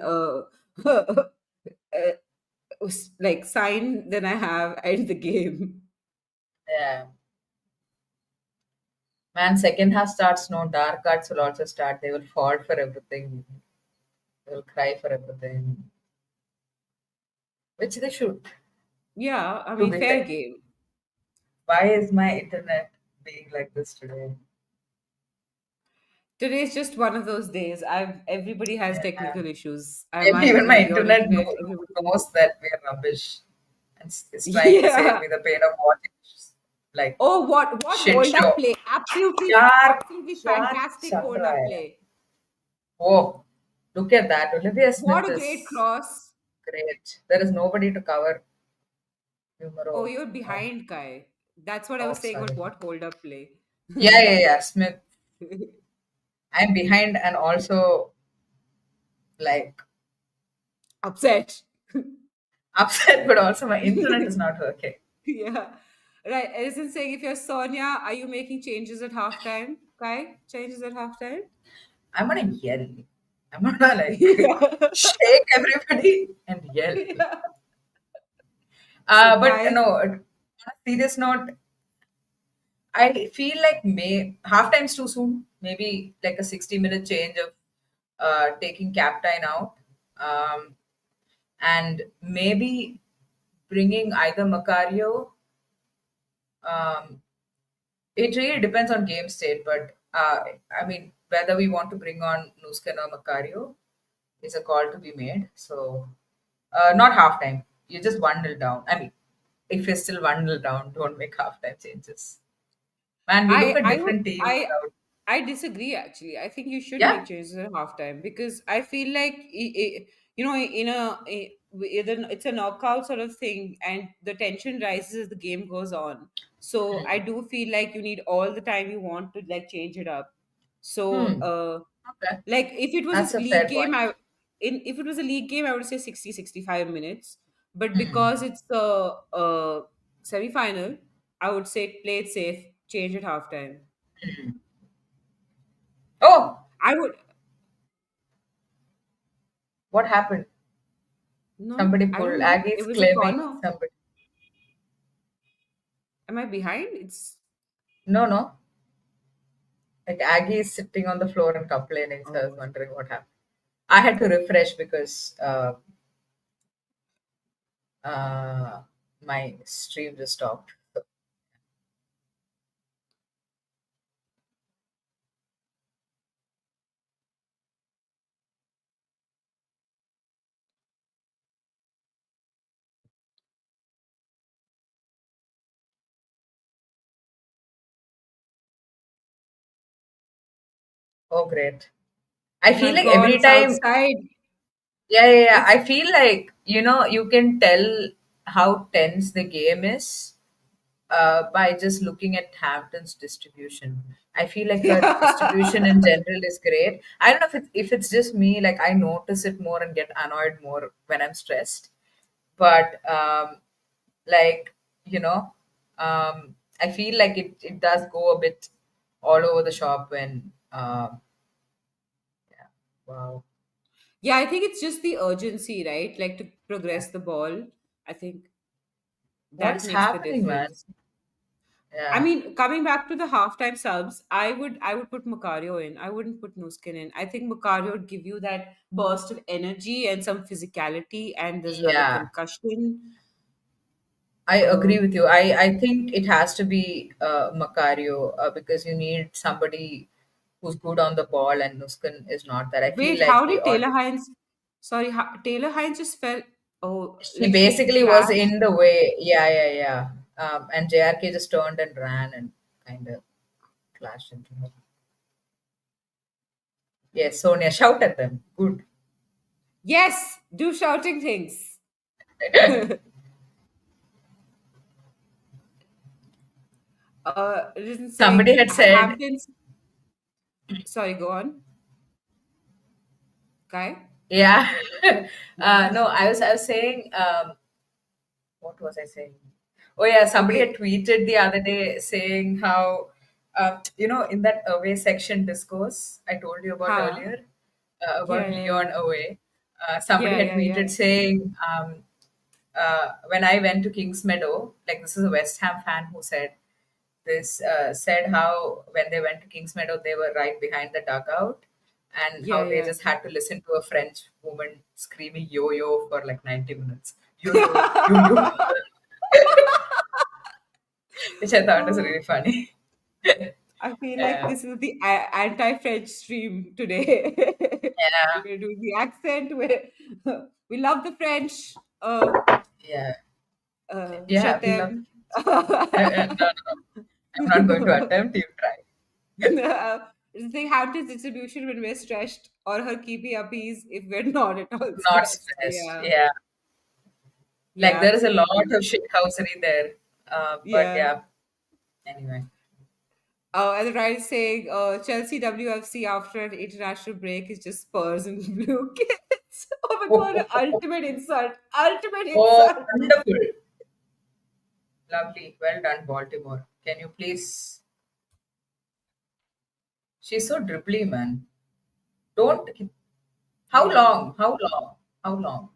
A: like sign than I have at the game.
B: Yeah. Man, second half starts, no dark arts will also start. They will fall for everything. They will cry for everything. Which they should,
A: Yeah, I
B: to
A: mean,
B: be
A: fair
B: fair.
A: game.
B: Why is my internet being like this today?
A: Today's just one of those days. Everybody has
B: Yeah.
A: technical issues.
B: Maybe
A: Mine
B: even
A: as
B: my
A: well. Your
B: internet
A: internet, everybody.
B: knows that we are rubbish and is trying to save
A: Yeah.
B: me the pain of watching like
A: Oh, what
B: shit
A: hold up
B: show.
A: play? Absolutely,
B: Yaar,
A: absolutely
B: क्या
A: fantastic
B: चल
A: hold
B: रहा
A: up
B: है?
A: play.
B: Whoa, look at that. Olivia
A: What
B: Smith
A: a great
B: is
A: cross.
B: great. There is nobody to cover
A: Oh,
B: numero.
A: you're
B: No.
A: behind, Kai. That's what I
B: Oh,
A: was saying about
B: sorry.
A: what hold up play.
B: Yeah, yeah, yeah. Smith. I'm behind and also like
A: Upset.
B: upset, but also my internet is not working.
A: Yeah. Right. Edison saying, if you're Sonia, are you making changes at halftime? Kai, changes at halftime?
B: I'm gonna yell. I'm gonna like
A: Yeah.
B: shake everybody and yell.
A: Yeah. So,
B: But
A: Kai,
B: no, on a serious note, I feel like May half time's too soon. Maybe like a 60-minute change of taking captain out, and maybe bringing either Macario. Um, it really depends on game state, but I mean whether we want to bring on Nusken or Macario is a call to be made. So not half time. You're just 1-0 down. I mean, if you're still 1-0 down, don't make half time changes. Man, we look at
A: I would
B: different teams out.
A: I disagree actually. I think you should
B: Yeah.
A: make changes at halftime because I feel like in either it's a knockout sort of thing and the tension rises as the game goes on. So I do feel like you need all the time you want to like change it up. So
B: Hmm. Okay.
A: like if it was
B: That's
A: a
B: a fair
A: league game,
B: point.
A: if it was a league game, I would say 60-65 minutes. But
B: Hmm.
A: because it's a semi-final, I would say play it safe, change at halftime.
B: Oh,
A: I would
B: what happened?
A: no,
B: Somebody
A: I
B: pulled.
A: don't know. It
B: Aggie's
A: was a
B: claiming
A: corner.
B: somebody.
A: Am I behind? It's
B: No, no. Like Aggie is sitting on the floor and complaining. So I was
A: oh,
B: wondering what happened. I had to refresh because uh, my stream just stopped. So, oh, great. I
A: my
B: feel like
A: God,
B: every
A: it's
B: time,
A: outside.
B: yeah, yeah, yeah.
A: It's
B: I feel like, you can tell. how tense the game is by just looking at Hampton's distribution. I feel like her distribution in general is great. I don't know if it's just me, like I notice it more and get annoyed more when I'm stressed. But like, you know, I feel like it does go a bit all over the shop when, yeah, wow.
A: Yeah, I think it's just the urgency, right? Like to progress the ball. I think
B: What
A: that
B: is
A: makes the
B: happening, man?
A: difference. I
B: Yeah,
A: mean, coming back to the halftime subs, I would put Macario in. I wouldn't put Nuskin in. I think Macario would give you that burst of energy and some physicality, and there's another
B: yeah.
A: concussion.
B: I
A: Uh,
B: agree with you. I think it has to be Macario because you need somebody who's good on the ball, and Nuskan is not that. I feel
A: Wait,
B: like
A: how
B: they
A: did
B: all.
A: Taylor Hines? Sorry, Taylor Hines just fell. Oh,
B: She
A: like she
B: basically was
A: crashed.
B: in the way. Yeah, yeah, yeah. And JRK just turned and ran and kind of clashed into her. Yes, Sonia, shout at them. Good.
A: Yes, do shouting things. It isn't
B: Somebody
A: saying
B: had said,
A: Hamptons. Sorry, go on, Kai.
B: yeah. No, I was saying, what was I saying? Oh yeah, somebody had
A: Okay.
B: tweeted the other day saying how, in that away section discourse I told you about
A: Huh?
B: earlier,
A: Yeah,
B: about
A: yeah,
B: Leon
A: yeah.
B: away. Somebody
A: Yeah,
B: had
A: yeah,
B: tweeted
A: yeah.
B: saying, when I went to Kings Meadow, like this is a West Ham fan who said this, said how when they went to Kings Meadow, they were right behind the dugout, and
A: Yeah,
B: how they
A: yeah.
B: just had to listen to a French woman screaming yo yo for like 90 minutes. Yo yo, yo yo. Which I thought was
A: Oh,
B: really funny.
A: I feel like
B: Yeah,
A: this is the anti-French stream today.
B: yeah,
A: We're gonna do the accent. We love the French.
B: yeah,
A: Je
B: yeah. We love the
A: t'aime.
B: kids. No, no, I'm not going to attempt. You try.
A: The Hampton's distribution when we're stressed, or her keepy uppies if we're not at all
B: Not
A: stressed.
B: stressed.
A: Yeah,
B: Yeah, like
A: yeah,
B: there is a lot
A: absolutely.
B: of shithousery there. But
A: Yeah.
B: yeah. Anyway.
A: And the right is saying Chelsea WFC after an international break is just Spurs and blue kids. Oh my god, ultimate insult. Ultimate
B: Oh,
A: insult.
B: wonderful. Lovely. Well done, Baltimore. Can you please? She's so dribbly, man. Don't. How
A: Yeah.
B: long? How long? How long?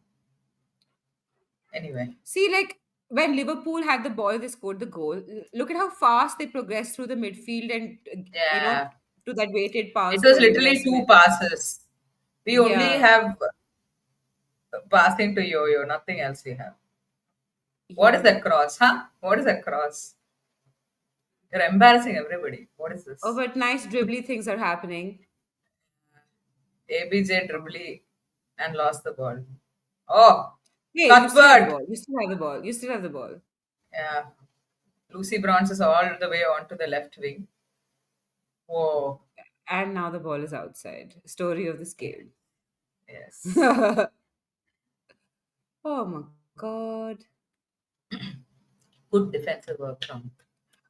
B: Anyway.
A: See, like when Liverpool had the ball, they scored the goal. Look at how fast they progressed through the midfield and,
B: Yeah.
A: to that weighted
B: It
A: pass to
B: was
A: Olivia
B: literally two
A: Smith.
B: passes. We only
A: Yeah.
B: have passing to yo-yo, nothing else we have. What is
A: Yeah.
B: that cross, huh? What is that cross? You're embarrassing everybody. What is
A: Oh,
B: this?
A: but nice dribbly things are happening.
B: ABJ
A: Oh.
B: dribbly and lost the ball. Oh,
A: Hey, you still have the
B: Cuthbert.
A: ball. You still have the ball. You still have the ball.
B: Yeah. Lucy Bronze is all the way onto the left wing. Whoa.
A: And now the ball is outside. Story of this
B: Yeah.
A: game.
B: Yes.
A: Oh my God.
B: Good defensive work from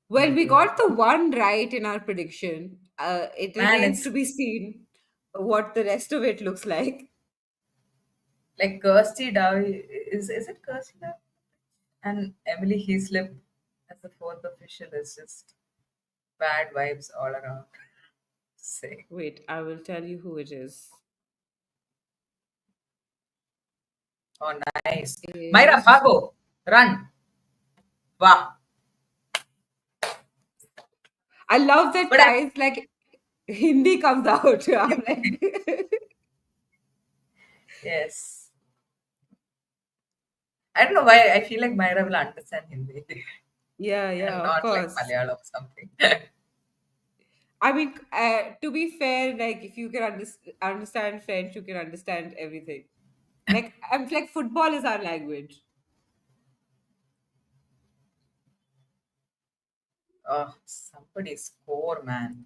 A: Well, we
B: Liverpool as
A: got the
B: well.
A: one right in our prediction. It
B: Man,
A: remains to
B: it's
A: be seen what the rest of it looks like.
B: like Kirsty Dowie. Is it Kirsty Dowie? And Emily Heaslip as the fourth official is just bad vibes all around. Say,
A: Wait, I will tell you who it is.
B: oh, nice. Myra,
A: Is
B: Pago, run. Wow.
A: I love that
B: But I,
A: guys like Hindi comes out. I'm like,
B: yes. I don't know why I feel like Myra will understand Hindi
A: yeah,
B: and
A: yeah, of
B: not like
A: course.
B: Malayalam or something.
A: I mean, to be fair, like if you can understand French, you can understand everything. Like I'm like football is our language.
B: Oh, somebody score, man.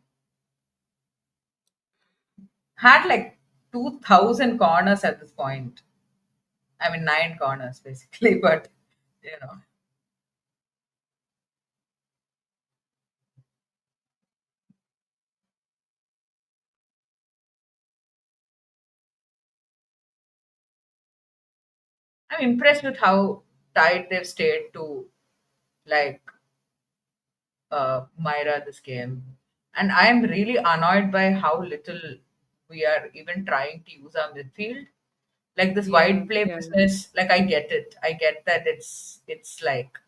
B: Had like 2,000 corners at this point. I mean, nine corners basically, but You know, I'm impressed with how tight they've stayed to like Myra this game, and I'm really annoyed by how little we are even trying to use our midfield. Like this
A: Yeah,
B: wide play
A: yeah.
B: business, like I get it. I get that it's like,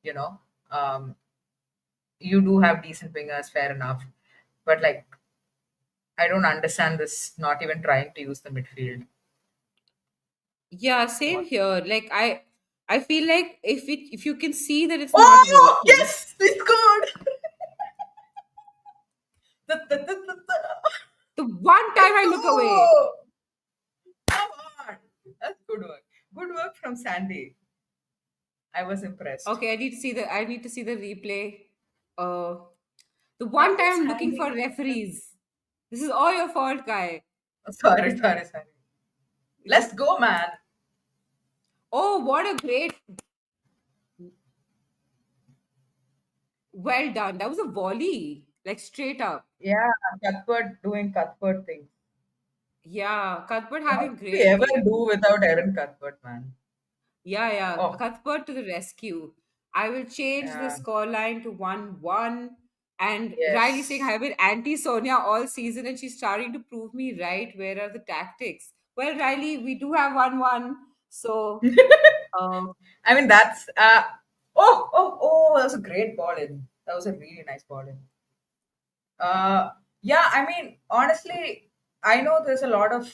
B: you know, um, you do have decent wingers, fair enough, but like I don't understand this. Not even trying to use the midfield.
A: Yeah, same
B: What?
A: here. Like I feel like if you can see that it's not
B: Oh
A: working,
B: yes, they scored.
A: the one time
B: Let's
A: I look away.
B: go! Come on, that's good work. Good work from Sandy. I was impressed.
A: Okay, I need to see the replay. Uh the
B: How
A: one
B: did
A: time I'm looking
B: Sandy
A: for
B: get that?
A: referees. This is all your fault, guy.
B: Oh, sorry, sorry, sorry. Let's go, man.
A: Oh, what a great, well done. That was a volley, like straight up.
B: Yeah, Cuthbert doing Cuthbert things.
A: Yeah, Cuthbert
B: What
A: having
B: could we
A: great
B: ever
A: game.
B: do without Aaron Cuthbert, man?
A: Yeah, yeah.
B: Oh,
A: Cuthbert to the rescue. I will change the
B: yeah.
A: scoreline to 1-1. And Riley saying,
B: Yes.
A: I've been anti Sonia all season and she's starting to prove me right. Where are the tactics? Well, Riley, we do have 1-1. So, uh,
B: I mean, that's. Oh, that was a great ball in. That was a really nice ball in. Uh, yeah, I mean, honestly, I know there's a lot of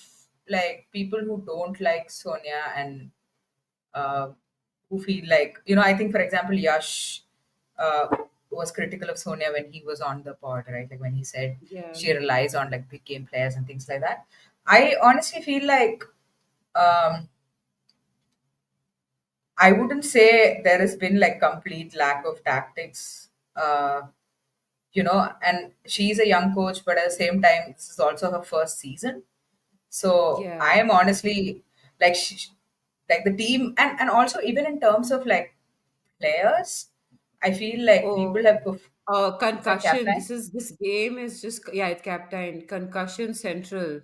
B: like people who don't like Sonia and uh, who feel like, I think, for example, Yash uh, was critical of Sonia when he was on the pod, right? Like when he said
A: yeah.
B: she relies on like big game players and things like that. I honestly feel like um, I wouldn't say there has been like complete lack of tactics. And she's a young coach, but at the same time, this is also her first season. So I
A: Yeah.
B: am honestly like, like the team, and also even in terms of like players, I feel like people
A: Oh,
B: have is that
A: concussion.
B: captain?
A: This game is just, yeah, it's captain. Concussion central,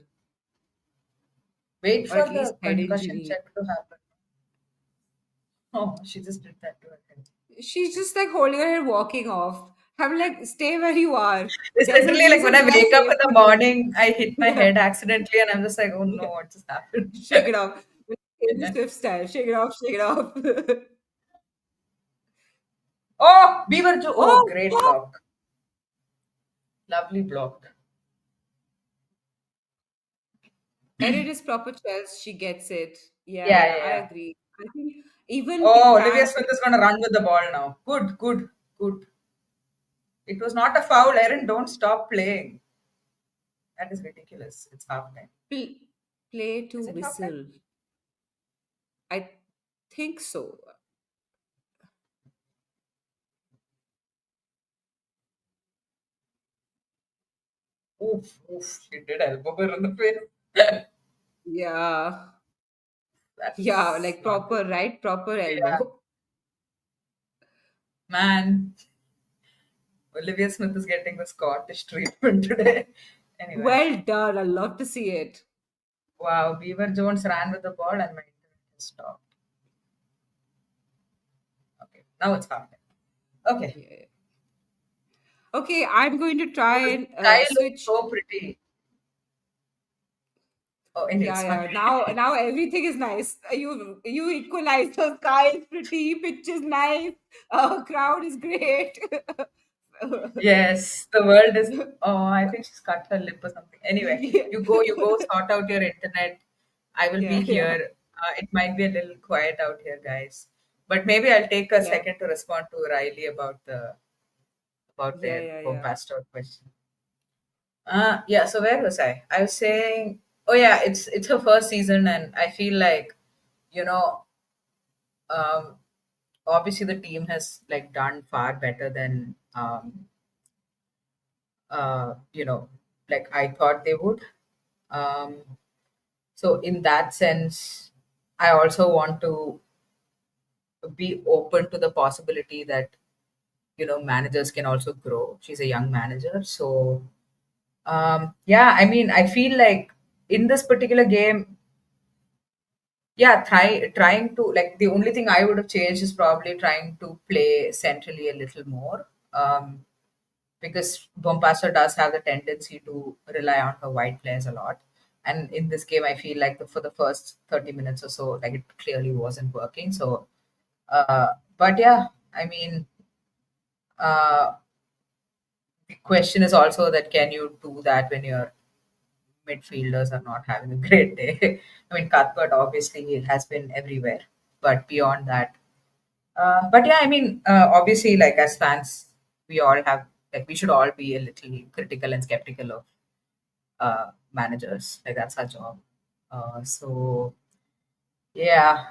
B: Wait
A: or
B: for
A: at least
B: the
A: head
B: concussion
A: injury.
B: check to happen. Oh, she just did that to her head.
A: She's just like holding her head, walking off. I'm like, stay where you are.
B: It's
A: There's a
B: literally like when
A: reason
B: I
A: they are
B: wake up in the
A: safety pins.
B: morning, I hit my
A: Yeah,
B: head accidentally, and I'm just like, oh no,
A: yeah.
B: what just happened?
A: Shake it off. Taylor Swift style. Shake it off, shake it off.
B: Oh, Beaver Joe. Oh,
A: Oh,
B: great
A: oh!
B: block. Lovely block.
A: Erin is proper Chelsea. She gets it. Yeah,
B: Yeah,
A: yeah,
B: yeah,
A: I
B: yeah.
A: agree. I think even in
B: Oh, Olivia
A: camp,
B: Smith is going to run with the ball now. Good, good, good. It was not a foul. Erin, don't stop playing. That is ridiculous. It's half time.
A: pl- play to
B: Is it half time?
A: whistle. I think so.
B: Oof, oof. She did elbow her in the face.
A: Yeah. Yeah,
B: That's
A: like
B: not good.
A: proper, right? Proper
B: Yeah,
A: elbow.
B: man. Olivia Smith is getting the Scottish treatment today. Anyway,
A: Well done. I love to see it.
B: wow. Beaver Jones ran with the ball and my internet has stopped. Okay, now it's half time. Okay.
A: Yeah. Okay, I'm going to try and
B: Sky looks
A: switch.
B: so pretty. Oh,
A: Yeah,
B: anyways, my
A: yeah. Now everything is nice. You equalize the sky is pretty, pitch is nice, crowd is great.
B: yes, the world is. Oh, I think she's cut her lip or something. Anyway,
A: Yeah,
B: you go, sort out your internet. I will be
A: yeah, yeah,
B: here. It might be a little quiet out here, guys. But maybe I'll take a
A: yeah,
B: second to respond to Riley about
A: yeah,
B: their
A: yeah,
B: home
A: yeah.
B: passed out question. Yeah. So where was I? I was saying, oh yeah, it's her first season, and I feel like, you know, um, obviously the team has like done far better than like I thought they would. Um, so in that sense, I also want to be open to the possibility that managers can also grow. She's a young manager, so yeah. I mean, I feel like in this particular game, yeah, trying to, like, the only thing I would have changed is probably trying to play centrally a little more. Because Bompastor does have the tendency to rely on her wide players a lot. And in this game, I feel like for the first 30 minutes or so, like, it clearly wasn't working. So, but yeah, I mean, uh, the question is also that can you do that when your midfielders are not having a great day? I mean, Cuthbert obviously has been everywhere, but beyond that, but yeah, I mean, obviously, like, as fans, we all have, like, we should all be a little critical and skeptical of managers. Like, that's our job. So yeah.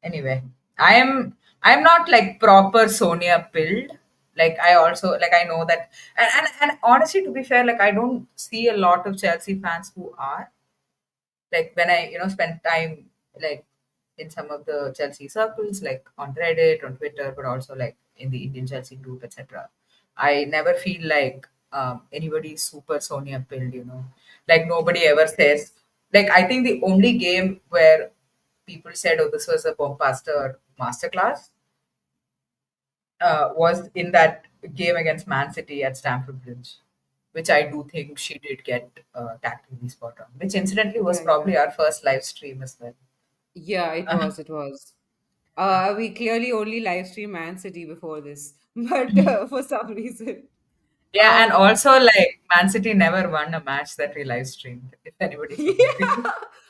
B: Anyway, I'm not like proper Sonia build. Like, I also, like, I know that, and honestly, to be fair, like, I don't see a lot of Chelsea fans who are, like, when I spend time, like, in some of the Chelsea circles, like on Reddit, on Twitter, but also like in the Indian Chelsea group, etc. I never feel like anybody is super Sonia pilled, like, nobody ever says, like, I think the only game where people said, oh, this was a bombastic masterclass, was in that game against Man City at Stamford Bridge, which I do think she did get tactically spot on, which incidentally was
A: Yeah, yeah.
B: probably our first live stream as well.
A: Yeah, it
B: Uh,
A: was. It was. We clearly only live stream Man City before this, but for some reason.
B: yeah, and
A: Um,
B: also, like, Man City never won a match that we live streamed, if anybody's wondering.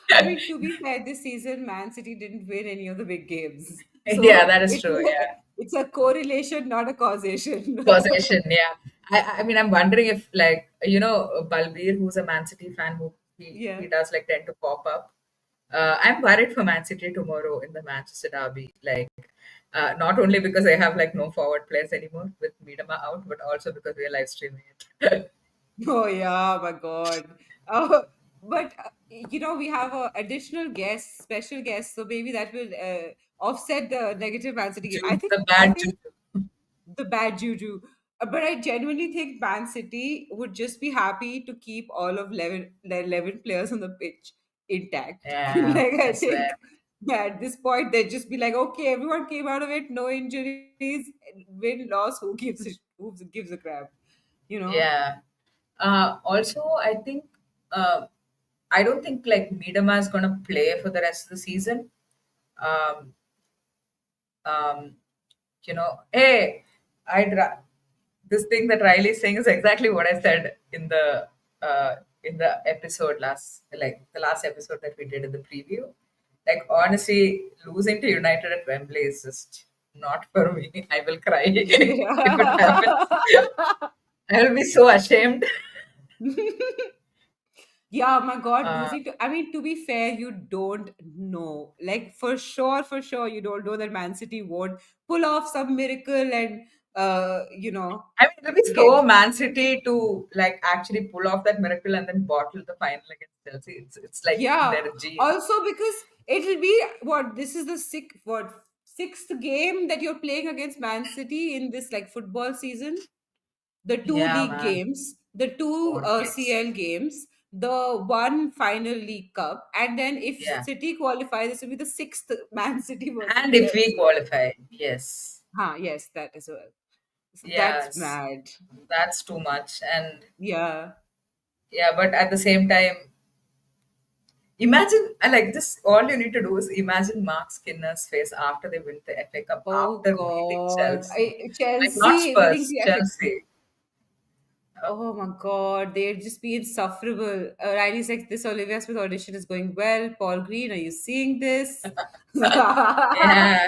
A: yeah. I mean, to be fair, this season Man City didn't win any of the big games,
B: Yeah,
A: so
B: that is true. Yeah.
A: it's a correlation, not a causation.
B: Possession, yeah. I mean, I'm wondering if, like, Balbir, who's a Man City fan, who he
A: Yeah.
B: does, like, tend to pop up. I'm worried for Man City tomorrow in the Manchester derby. Like, not only because I have, like, no forward players anymore with Miedema out, but also because we are live streaming it.
A: Oh yeah, my God. Uh, but we have a additional guest, special guest, so maybe that will offset the negative Man City game.
B: The
A: I
B: bad
A: think
B: juju.
A: the bad juju. But I genuinely think Man City would just be happy to keep all of 11, their 11 players on the pitch intact.
B: Yeah,
A: Like,
B: I
A: I
B: swear.
A: think at this point, they'd just be like, okay, everyone came out of it, no injuries, win, loss, who gives a crap, you know?
B: Yeah. Also, I think, uh, I don't think, like, Miedema is gonna play for the rest of the season. Um, um, hey, this thing that Riley is saying is exactly what I said uh, in the episode like the last episode that we did in the preview. Like, honestly, losing to United at Wembley is just not for me. I will cry if it happens.
A: Yeah.
B: I will be so ashamed.
A: Yeah, my God,
B: Uh,
A: losing to, I mean, to be fair, you don't know. Like, for sure, you don't know that Man City won't pull off some miracle and,
B: I mean, it'll be
A: get.
B: so Man City to, like, actually pull off that miracle and then bottle the final against Chelsea. It's like in
A: Yeah.
B: their genes.
A: Also, because it'll be what this is the sixth game that you're playing against Man City in this like football season. The two
B: Yeah,
A: league
B: man.
A: games, the two
B: Always.
A: CL games, the one final League Cup, and then if
B: Yeah.
A: City qualify, this will be the sixth Man City versus
B: And if we
A: Chelsea.
B: qualify, yes.
A: Yes, that as well. So that's
B: Yes.
A: mad.
B: That's too much. And
A: Yeah.
B: yeah, but at the same time, imagine, like, just all you need to do is imagine Mark Skinner's face after they win the FA Cup,
A: Oh
B: after beating
A: God.
B: Chelsea. Like, not
A: Chelsea winning
B: Spurs,
A: the FA.
B: Chelsea. Uh,
A: Oh my God, they'd just be insufferable. Riley's like, this Olivia Smith audition is going well. Paul Green, are you seeing this?
B: yeah.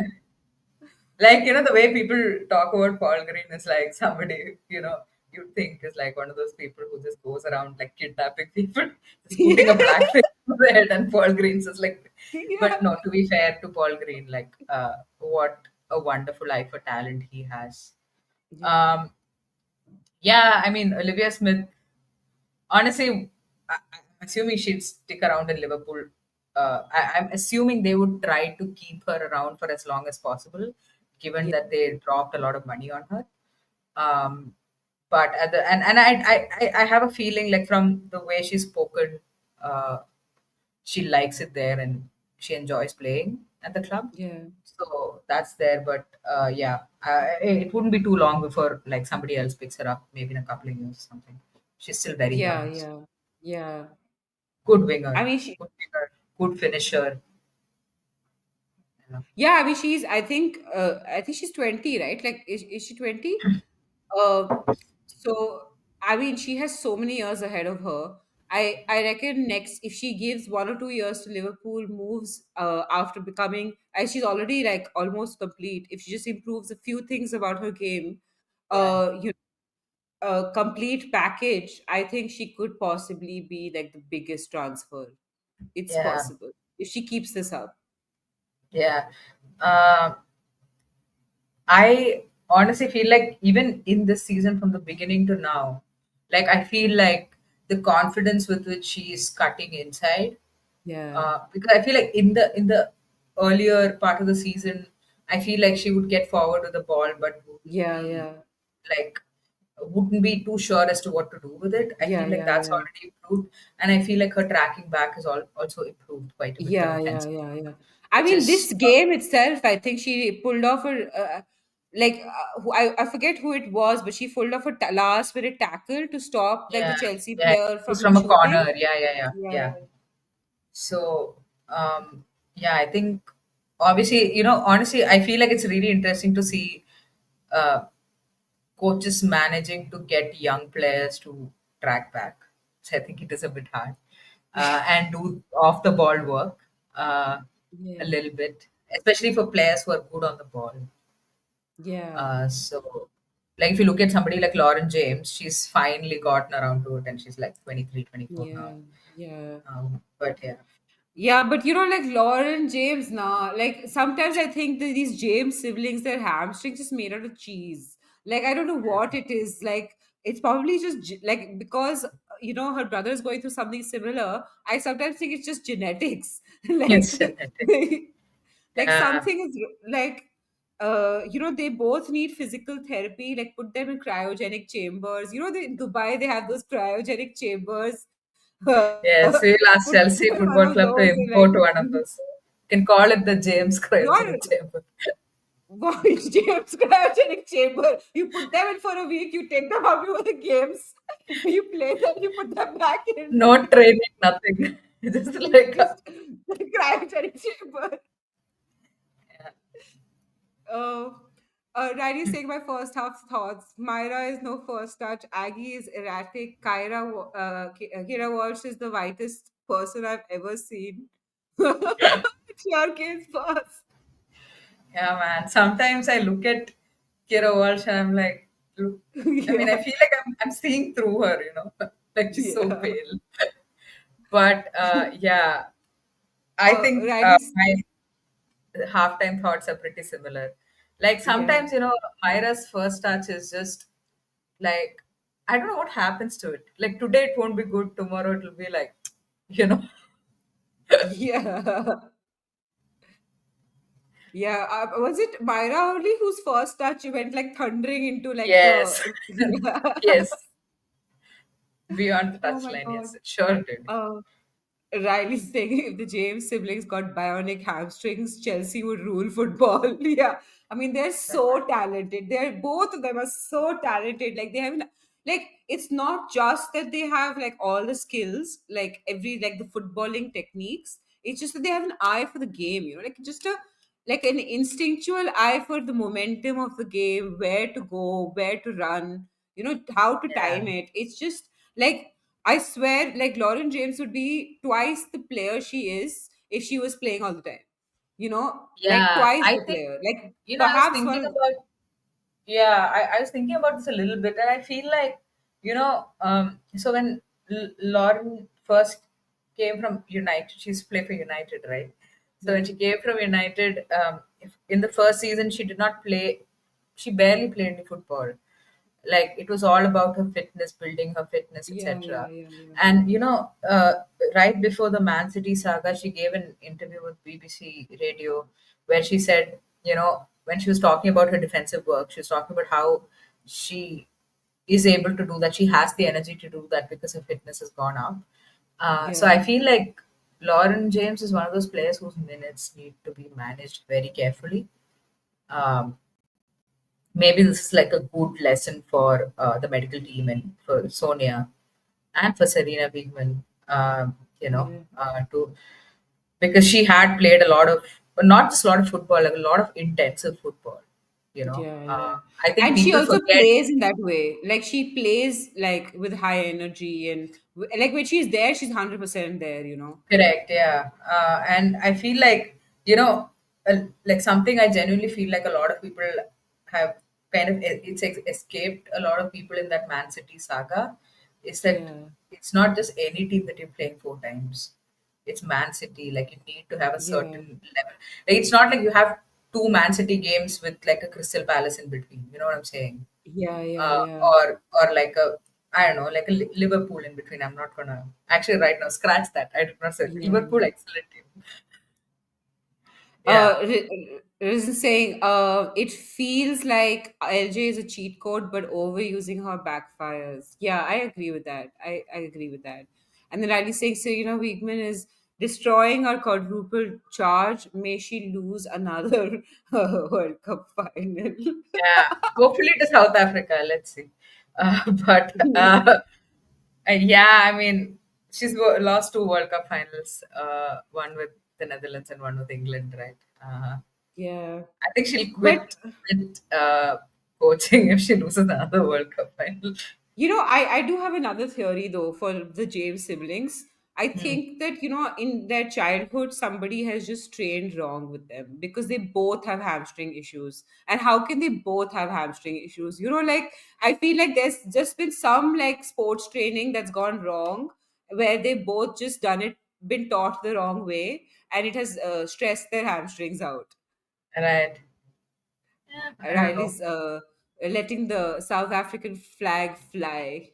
B: Like, the way people talk about Paul Green is like somebody, you'd think is like one of those people who just goes around, like, kidnapping people, just putting a
A: Yeah.
B: black face on their head, and Paul Green's just like,
A: Yeah.
B: but no, to be fair to Paul Green, like, what a wonderful eye for talent he has.
A: Yeah.
B: Um, yeah, I mean, Olivia Smith, honestly, I'm assuming she'd stick around in Liverpool. I'm assuming they would try to keep her around for as long as possible, given
A: Yeah,
B: that they dropped a lot of money on her. Um, but at the and I have a feeling like from the way she's spoken, uh, she likes it there and she enjoys playing at the club.
A: yeah,
B: So that's there. But yeah, it wouldn't be too long before like somebody else picks her up, maybe in a couple of years or something. She's still very
A: yeah,
B: young. So
A: yeah, yeah.
B: good
A: I
B: winger,
A: mean,
B: good finisher. Yeah.
A: yeah, I mean, I think she's 20, right? Like, is she 20? So I mean, she has so many years ahead of her. I reckon next, if she gives 1 or 2 years to Liverpool, moves after becoming, and she's already like almost complete. If she just improves a few things about her game,
B: Yeah.
A: you a complete package, I think she could possibly be like the biggest transfer. It's
B: Yeah.
A: possible if she keeps this up.
B: Yeah. Um, I honestly feel like even in this season from the beginning to now, like I feel like the confidence with which she is cutting inside,
A: Yeah,
B: because I feel like in the earlier part of the season, I feel like she would get forward with the ball, but would
A: yeah,
B: be
A: yeah,
B: like wouldn't be too sure as to what to do with it. I
A: yeah,
B: feel like
A: yeah,
B: that's
A: yeah.
B: already improved, and I feel like her tracking back has also improved quite a bit. Her
A: Yeah, yeah,
B: defense,
A: yeah, yeah. I
B: which
A: mean,
B: is
A: this game itself, I think she pulled off a I forget who it was, but she pulled off a last minute tackle to stop like the
B: yeah,
A: Chelsea
B: yeah.
A: player
B: It was
A: from
B: from a
A: shooting.
B: corner. Yeah, yeah, yeah,
A: Yeah,
B: yeah. So, yeah, I think obviously, honestly, I feel like it's really interesting to see uh, coaches managing to get young players to track back. So I think it is a bit hard and do off the ball work a
A: yeah,
B: little bit, especially for players who are good on the ball.
A: yeah,
B: So, like if you look at somebody like Lauren James, she's finally gotten around to it, and she's like 23, 24 now.
A: yeah, yeah.
B: But yeah,
A: Yeah, but like Lauren James now, like sometimes I think that these James siblings, their hamstrings just made out of cheese. Like I don't know what it is. Like it's probably just like because her brother is going through something similar. I sometimes think it's just genetics.
B: it's
A: like
B: genetic.
A: like
B: Yeah.
A: something is like they both need physical therapy. Like put them in cryogenic chambers. In Dubai they have those cryogenic chambers.
B: Yes, we'll
A: Put
B: ask
A: them
B: Chelsea
A: in one
B: Football
A: of
B: Club to
A: those and like
B: import one of those. Can call it the James
A: not
B: Cryogenic Chamber.
A: voice James cryogenic chamber. You put them in for a week, you take them out of the games, you play them, you put them back in.
B: No training, nothing. Just like
A: Just cryogenic chamber.
B: yeah.
A: Riley saying my first half thoughts. Myra is no first touch. Aggie is erratic. Kira Walsh is the whitest person I've ever seen. Sure case first.
B: Yeah, man. Sometimes I look at Kira Walsh and I'm like, look, I mean, I
A: Yeah,
B: feel like I'm seeing through her, like she's so
A: yeah.
B: pale. But yeah, I think
A: Riley's,
B: my halftime thoughts are pretty similar. Like
A: yeah.
B: sometimes, Myra's first touch is just like, I don't know what happens to it. Like today it won't be good, tomorrow it'll be like, you know,
A: Yeah. Yeah. Was it Myra only whose first touch went like thundering into like
B: yes,
A: the. Yeah.
B: yes, beyond the
A: Oh my
B: touchline,
A: God.
B: yes, it sure did.
A: Uh, Riley's saying if the James siblings got bionic hamstrings, Chelsea would rule football. Yeah. I mean, they're so talented. They're both of them are so talented. Like they have like it's not just that they have like all the skills, like every like the footballing techniques. It's just that they have an eye for the game, like just a like an instinctual eye for the momentum of the game, where to go, where to run, how to
B: Yeah,
A: time it. It's just like I swear, like Lauren James would be twice the player she is if she was playing all the time. Like
B: yeah.
A: twice
B: I
A: the
B: think
A: player. Like
B: I was
A: perhaps
B: thinking
A: one of
B: about I was thinking about this a little bit, and I feel like so when Lauren first came from United, she's played for United, right? So when
A: yeah,
B: she came from United, in the first season, she did not play. She barely played any football. Like it was all about her fitness, building her fitness,
A: Yeah,
B: etc.
A: yeah, yeah, yeah.
B: And right before the Man City saga, she gave an interview with BBC Radio where she said, when she was talking about her defensive work, she was talking about how she is able to do that. She has the energy to do that because her fitness has gone up. So
A: Yeah,
B: I feel like Lauren James is one of those players whose minutes need to be managed very carefully. Um, Maybe this is like a good lesson for the medical team and for Sonia and for Serena Wigman,
A: yeah,
B: to because she had played a lot of, but not just a lot of football, like a lot of intensive football.
A: yeah, yeah.
B: I think
A: And she
B: people
A: also
B: forget.
A: plays in that way. Like she plays like with high energy and like when she's there, she's 100% there, you know.
B: Correct, yeah. And I feel like, like something I genuinely feel like a lot of people have kind of, escaped a lot of people in that Man City saga. Is that
A: Yeah,
B: it's not just any team that you're playing four times. It's Man City. Like you need to have a
A: yeah,
B: certain level. Like it's not like you have two Man City games with like a Crystal Palace in between. You know what I'm saying?
A: yeah, yeah, yeah,
B: Or like a, I don't know, like a Liverpool in between. I'm not gonna actually right now scratch that. I did not say
A: yeah.
B: Liverpool, excellent team. Yeah,
A: Riz is saying, it feels like LJ is a cheat code, but overusing her backfires. Yeah, I agree with that. I agree with that. And then Riley saying Serena Wiegman is destroying our quadruple charge. May she lose another World Cup final.
B: yeah. Hopefully to South Africa. Let's see. But yeah, I mean, she's lost two World Cup finals. One with the Netherlands and one with England, right?
A: Yeah.
B: I think she'll
A: But
B: quit coaching if she loses another World Cup final.
A: you know, I do have another theory though for the James siblings. I
B: Hmm.
A: think that, you know, in their childhood, somebody has just trained wrong with them because they both have hamstring issues. And how can they both have hamstring issues? You know, like, I feel like there's just been some like sports training that's gone wrong where they both just been taught the wrong way, and it has stressed their hamstrings out.
B: Right. Yeah, I don't know.
A: Riley's letting the South African flag fly.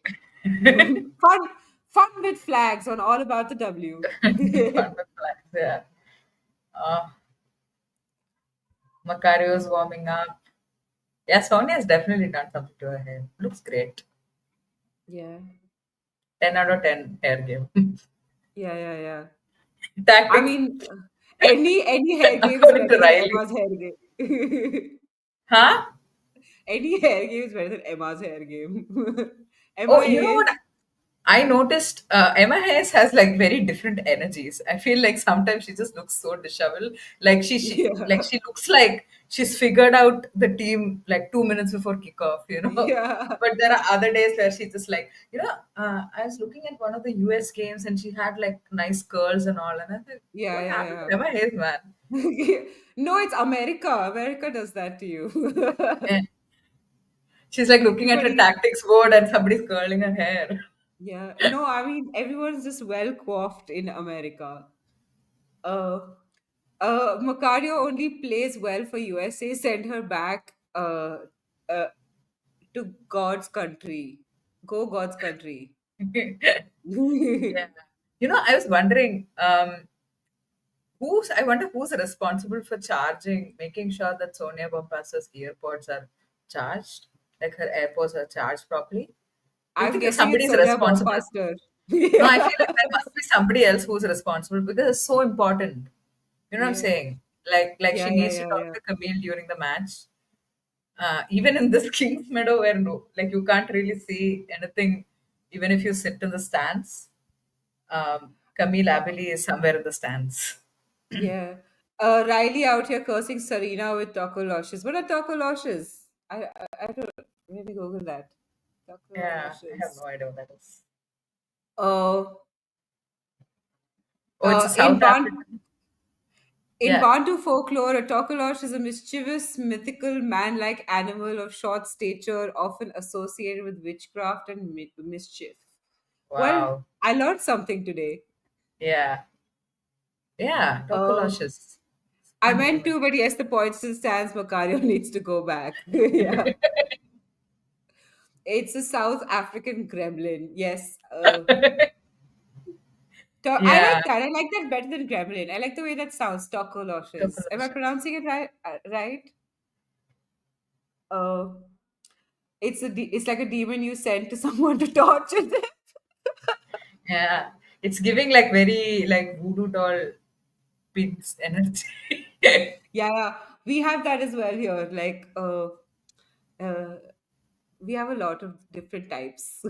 A: fun, fun with flags on All About the W.
B: Fun with flags, yeah. Uh, Macario's
A: Oh,
B: warming up. Yeah, Sonia's definitely done something to her hair. Looks great.
A: yeah,
B: 10 out of 10 hair game.
A: yeah, yeah, yeah. I
B: Tactics,
A: mean, any hair game is
B: according to
A: better than
B: Riley.
A: Emma's hair game.
B: Huh?
A: Any hair game is better than Emma's hair game. Emma
B: Oh, you know what?
A: is,
B: I noticed Emma Hayes has like very different energies. I feel like sometimes she just looks so disheveled. Like
A: yeah,
B: she looks like she's figured out the team like 2 minutes before kickoff,
A: yeah,
B: But there are other days where she's just like, I was looking at one of the US games and she had like nice curls and all, and I thought,
A: yeah,
B: what happened
A: yeah,
B: to Emma Hayes, man?
A: yeah. No, it's America. America does that to you.
B: Eh, she's like looking at her
A: Everybody,
B: tactics board and somebody's curling her hair.
A: yeah. No, I mean everyone's just well coiffed in America. Uh, Macario only plays well for USA. Send her back uh, to God's country. Go God's country.
B: Yeah. I was wondering, I wonder who's responsible for charging, making sure that Sonia Bompasa's earpods are charged, like her AirPods are charged properly. Do you
A: I'm
B: think if
A: guessing
B: somebody
A: it's
B: is
A: Sonia
B: responsible?
A: Bombastor.
B: No, I feel like
A: Yeah.
B: there must be somebody else who's responsible because it's so important. You know what I'm
A: Yeah.
B: saying? Like she
A: Yeah, yeah,
B: needs to
A: yeah,
B: talk
A: yeah.
B: to Camille during the match. Even in this Kings Meadow, where no, like you can't really see anything, even if you sit in the stands. Camille Abeli is somewhere in the stands.
A: Yeah. Riley out here cursing Serena with taco lashes. What are taco lashes? I don't really Google that. Taco
B: Yeah, I have
A: lashes.
B: no idea what that is.
A: Uh,
B: Oh, it's a
A: in
B: South African. Yeah.
A: Bantu folklore, a tokolosh is a mischievous, mythical, man-like animal of short stature, often associated with witchcraft and mischief. Well,
B: Wow.
A: I learned something today.
B: Yeah. Yeah.
A: Uh,
B: Tokoloshes.
A: I
B: Fun
A: meant
B: name.
A: to, but yes, the point still stands. Macario needs to go back. Yeah. It's a South African gremlin. Yes. I
B: Yeah,
A: like that. I like that better than gremlin. I like the way that sounds. Takoloshes. Am I
B: tuberculosis.
A: pronouncing it right? Right? Uh, it's like a demon you send to someone to torture them.
B: Yeah, it's giving like very like voodoo doll pins energy.
A: Yeah, yeah. We have that as well here. Uh, we have a lot of different types.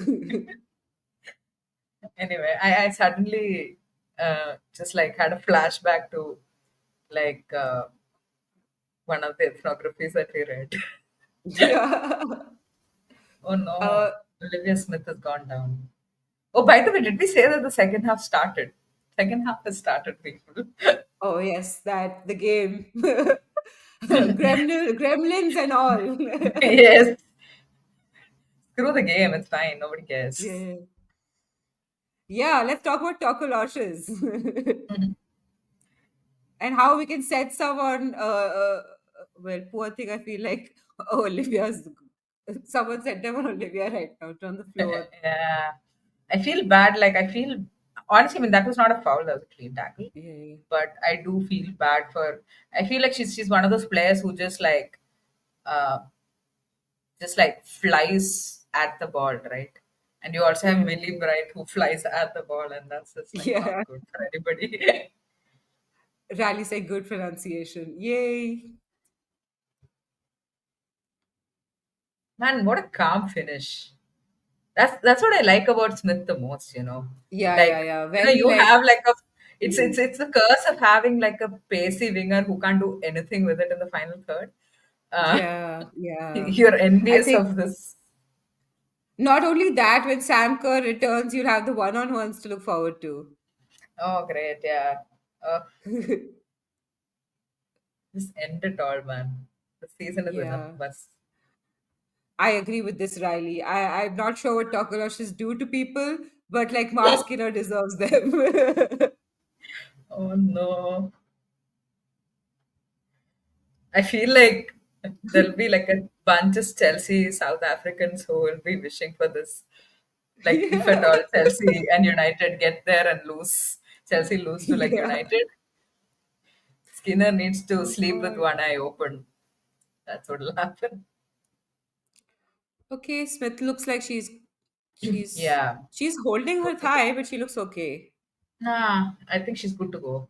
B: Anyway, I suddenly just like had a flashback to like one of the ethnographies that we read.
A: Yeah.
B: Oh
A: Uh,
B: no, Olivia Smith has gone down. Oh, by the way, did we say that the second half started? Second half has started, people.
A: oh yes, that the game. Gremlins and all.
B: Yes, screw the game. It's fine. Nobody cares.
A: Yeah. Yeah, let's talk about Tokoloshes
B: Mhm.
A: and how we can set someone. Well, poor thing. I feel like Olivia's. Someone set them on Olivia right now. It's on the floor.
B: Yeah, I feel bad. Like I feel honestly, I mean that was not a foul. That was a clean tackle.
A: Yeah,
B: But I do feel bad for. I feel like she's one of those players who uh, just like flies at the ball, right? And you also have
A: yeah,
B: Millie Bright who flies at the ball, and that's just like not
A: yeah.
B: good for anybody.
A: Rally said good pronunciation. Yay.
B: Man, what a calm finish. That's what I like about Smith the most, you know.
A: Yeah, yeah,
B: Like,
A: yeah.
B: you know,
A: Very
B: you
A: like.
B: have like a it's the curse of having like a pacey winger who can't do anything with it in the final third. Uh,
A: Yeah, yeah.
B: you're
A: I
B: envious
A: think
B: of this.
A: not only that, when Sam Kerr returns, you'll have the one-on-ones to look forward to.
B: Oh, great, yeah. Just end it all, man. The season is enough
A: Yeah.
B: of us.
A: I agree with this, Riley. I'm not sure what Tokoloshes do to people, but like Mark Skinner deserves them.
B: Oh no. I feel like there'll be like a bunch of Chelsea South Africans who will be wishing for this. Like if at
A: Yeah.
B: all Chelsea and United get there and lose, Chelsea lose to like
A: Yeah.
B: United, Skinner needs to
A: Oh
B: sleep with
A: God.
B: one eye open. That's what'll happen.
A: Okay, Smith looks like she's
B: Yeah.
A: she's holding
B: Good
A: her
B: to go.
A: thigh, but she looks okay.
B: Nah, I think she's good to go.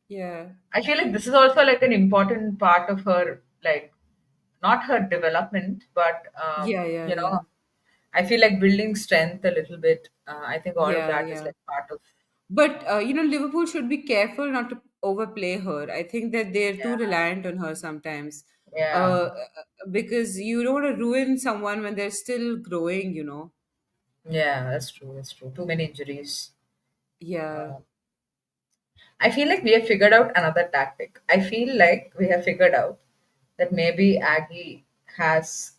A: Yeah.
B: I feel like this is also like an important part of her, like not her development, but
A: Yeah, yeah,
B: you
A: yeah.
B: know, I feel like building strength a little bit. I think all of
A: Yeah,
B: that is
A: yeah.
B: like part of.
A: But Liverpool should be careful not to overplay her. I think that they're too
B: Yeah,
A: reliant on her sometimes.
B: yeah,
A: Uh, because you don't want to ruin someone when they're still growing.
B: yeah. That's true. That's true. Too many injuries.
A: Yeah,
B: Uh, I feel like we have figured out another tactic. I feel like we have figured out that maybe Aggie has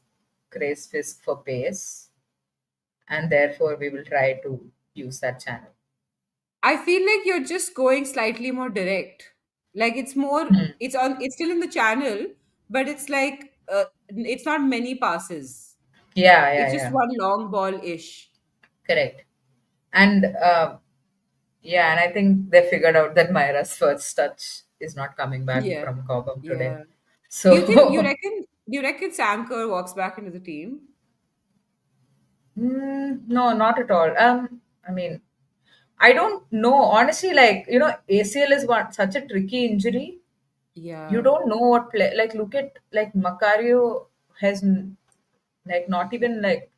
B: Grace Fisk for pace, and therefore we will try to use that channel.
A: I feel like you're just going slightly more direct. Like
B: Hmm.
A: it's still in the channel, but it's like it's not many passes.
B: Yeah,
A: It's
B: yeah,
A: just
B: yeah.
A: one long ball ish.
B: Correct. And yeah, and I think they figured out that Myra's first touch is not coming back
A: Yeah,
B: from Cobham today.
A: yeah. Do you think you
B: So,
A: reckon? Do you reckon Sam Kerr walks back into the team?
B: no, not at all. I mean, I don't know. Honestly, like, you know, ACL is one such a tricky injury. You
A: Yeah,
B: don't know what play. Like, look at, like, Macario has, like, not even, like,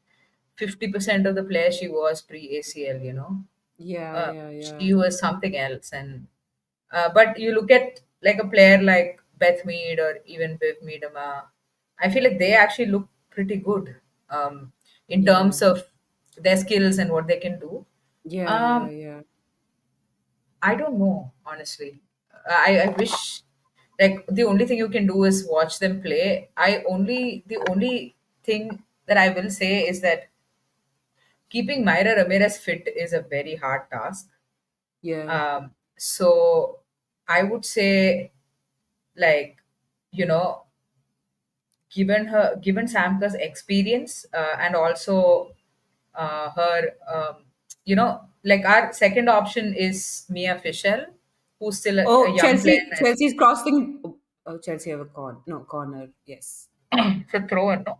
B: 50% of the player she was pre ACL, you know.
A: yeah, yeah, yeah,
B: She was something else. And but you look at like a player like Beth Mead or even Viv Miedema, I feel like they actually look pretty good in
A: yeah,
B: terms of their skills and what they can do.
A: yeah, yeah,
B: Um,
A: yeah,
B: I don't know, honestly. I wish like the only thing you can do is watch them play. The only thing that I will say is that keeping Myra Ramirez fit is a very hard task.
A: yeah,
B: So I would say like, you know, given Samka's experience, and also her, like our second option is Mia Fischel, who's still a
A: Oh,
B: young player.
A: Chelsea's crossing. Oh, Chelsea have a corner. Yes,
B: It's a throw, no?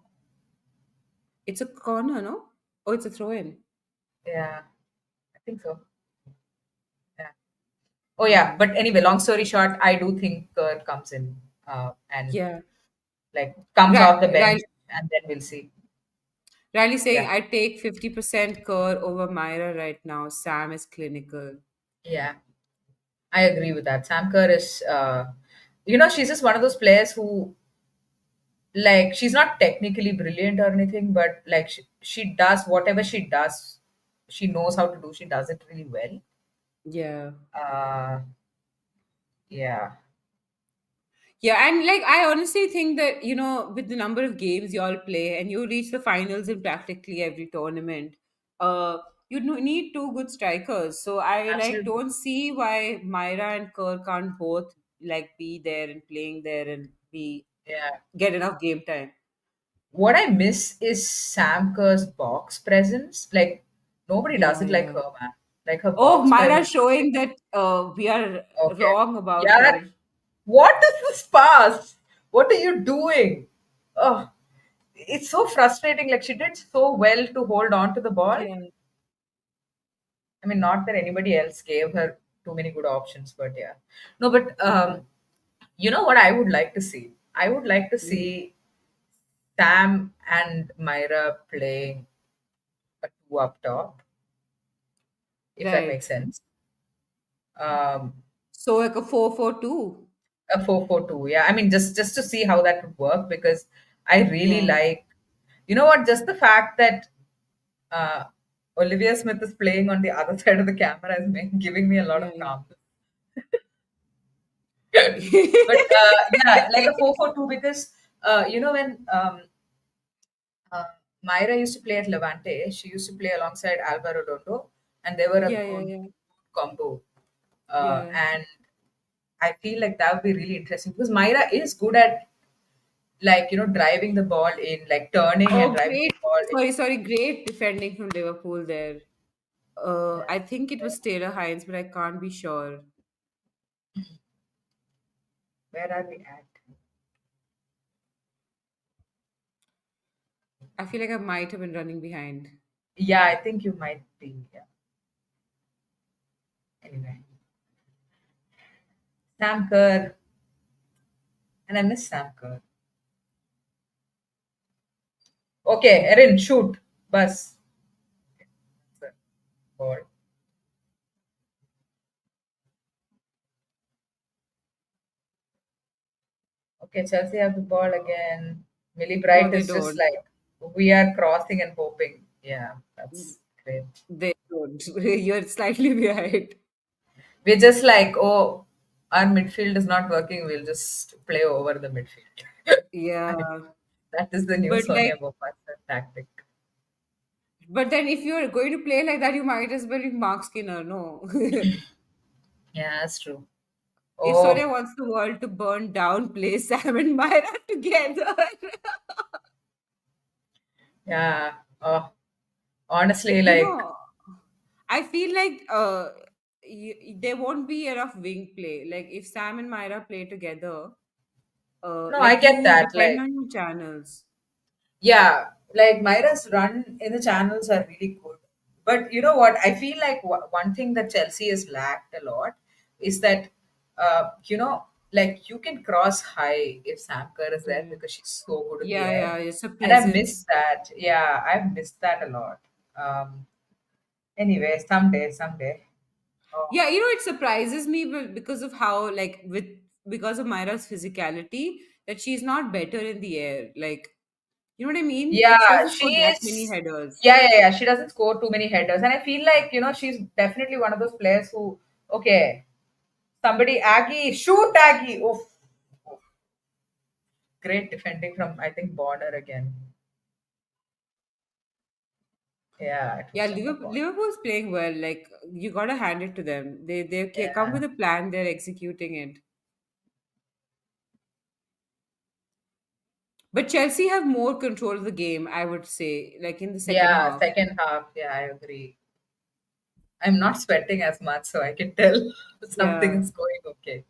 A: it's a corner. No, oh, it's a throw in.
B: Yeah, I think so. Yeah. Oh yeah,
A: Hmm.
B: but anyway, long story short, I do think Kerr comes in, and
A: Yeah,
B: like comes off the bench,
A: Riley,
B: and then we'll see.
A: Riley saying
B: Yeah,
A: I take 50% Kerr over Myra right now. Sam is clinical.
B: yeah, I agree with that. Sam Kerr is, she's just one of those players who, like, she's not technically brilliant or anything, but like she does whatever she does, she knows how to do. She does it really well.
A: Yeah.
B: Uh, yeah,
A: Yeah, and like I honestly think that, with the number of games you all play and you reach the finals in practically every tournament, uh, need two good strikers. So I like
B: absolutely.
A: don't see why Myra and Kerr can't both like be there and playing there and be
B: Yeah.
A: get enough game time.
B: What I miss is Sam Kerr's box presence. Like nobody does
A: Yeah,
B: it like
A: yeah.
B: her, man. Like her
A: Oh,
B: box
A: Myra
B: presence.
A: showing that we are
B: Okay.
A: wrong about
B: Yeah.
A: her.
B: What is this pass? What are you doing? Oh, it's so frustrating. Like she did so well to hold on to the ball.
A: Yeah.
B: I mean, not that anybody else gave her too many good options, but yeah. No, but you know what I would like to see? I would like to
A: Mhm.
B: see Sam and Myra playing a two up top, if that
A: Right.
B: makes sense. Um,
A: So like a 4-4-2.
B: a 4-4-2. Yeah, I mean, just to see how that would work, because I really
A: Yeah.
B: like, you know what, just the fact that uh, Olivia Smith is playing on the other side of the camera is giving me a lot
A: Yeah,
B: of
A: yeah.
B: calmness. But yeah, like a 4-4-2, because when uh, Myra used to play at Levante, she used to play alongside Alvaro Dondo, and they were a
A: Yeah, yeah,
B: good
A: yeah.
B: combo.
A: Yeah.
B: And I feel like that would be really interesting because Myra is good at, like, driving the ball in, like turning and
A: Oh,
B: driving the
A: great.
B: ball in.
A: Sorry. Great defending from Liverpool there.
B: Yeah.
A: I think it was Taylor Hines, but I can't be sure.
B: Where are we at?
A: I feel like I might have been running behind.
B: Yeah, I think you might be. Yeah. Anyway, Sam Kerr, and I miss Sam Kerr. Okay, Erin, shoot, bus. Ball. Okay, Chelsea have the ball again. Millie
A: No,
B: Bright
A: they
B: is just
A: don't.
B: like, we are crossing and hoping. Yeah, that's great.
A: They don't. You're slightly behind.
B: We're just like, oh, our midfield is not working. We'll just play over the midfield. I mean,
A: Yeah.
B: that is the new
A: But like,
B: Sonia Bopasa tactic.
A: but then if you're going to play like that, you might as well be Mark Skinner. No.
B: Yeah, that's true.
A: If Sonia
B: Oh,
A: wants the world to burn down, play Sam and Myra together.
B: yeah. Oh, honestly,
A: you
B: like,
A: know, I feel like there won't be enough wing play. Like if Sam and Myra play together,
B: no, I
A: like
B: get
A: you
B: that.
A: depend
B: Like,
A: on your channels.
B: yeah, like Myra's run in the channels are really good. But you know what? I feel like one thing that Chelsea has lacked a lot is that, like you can cross high if Sam Kerr is there
A: Yeah,
B: because she's so good in the
A: yeah,
B: air.
A: yeah. It's a
B: And I've missed
A: presence.
B: that. Yeah, I've missed that a lot. Anyway, someday. Oh,
A: Yeah, it surprises me because of how because of Myra's physicality that she's not better in the air. Like, you know what I mean? Like she
B: yeah,
A: doesn't
B: she
A: score that many
B: is.
A: headers.
B: Yeah. She doesn't score too many headers, and I feel like she's definitely one of those players who, okay, somebody Aggie, shoot Aggie. Oh, great defending from, I think, Border again. Yeah, it
A: Yeah,
B: was from a corner.
A: Liverpool's playing well. Like you gotta hand it to them. They come
B: Yeah,
A: with a plan. They're executing it. But Chelsea have more control of the game, I would say, like in the second
B: Yeah,
A: half.
B: second half. Yeah, I agree. I'm not sweating as much, so I can tell something
A: Yeah.
B: is going okay.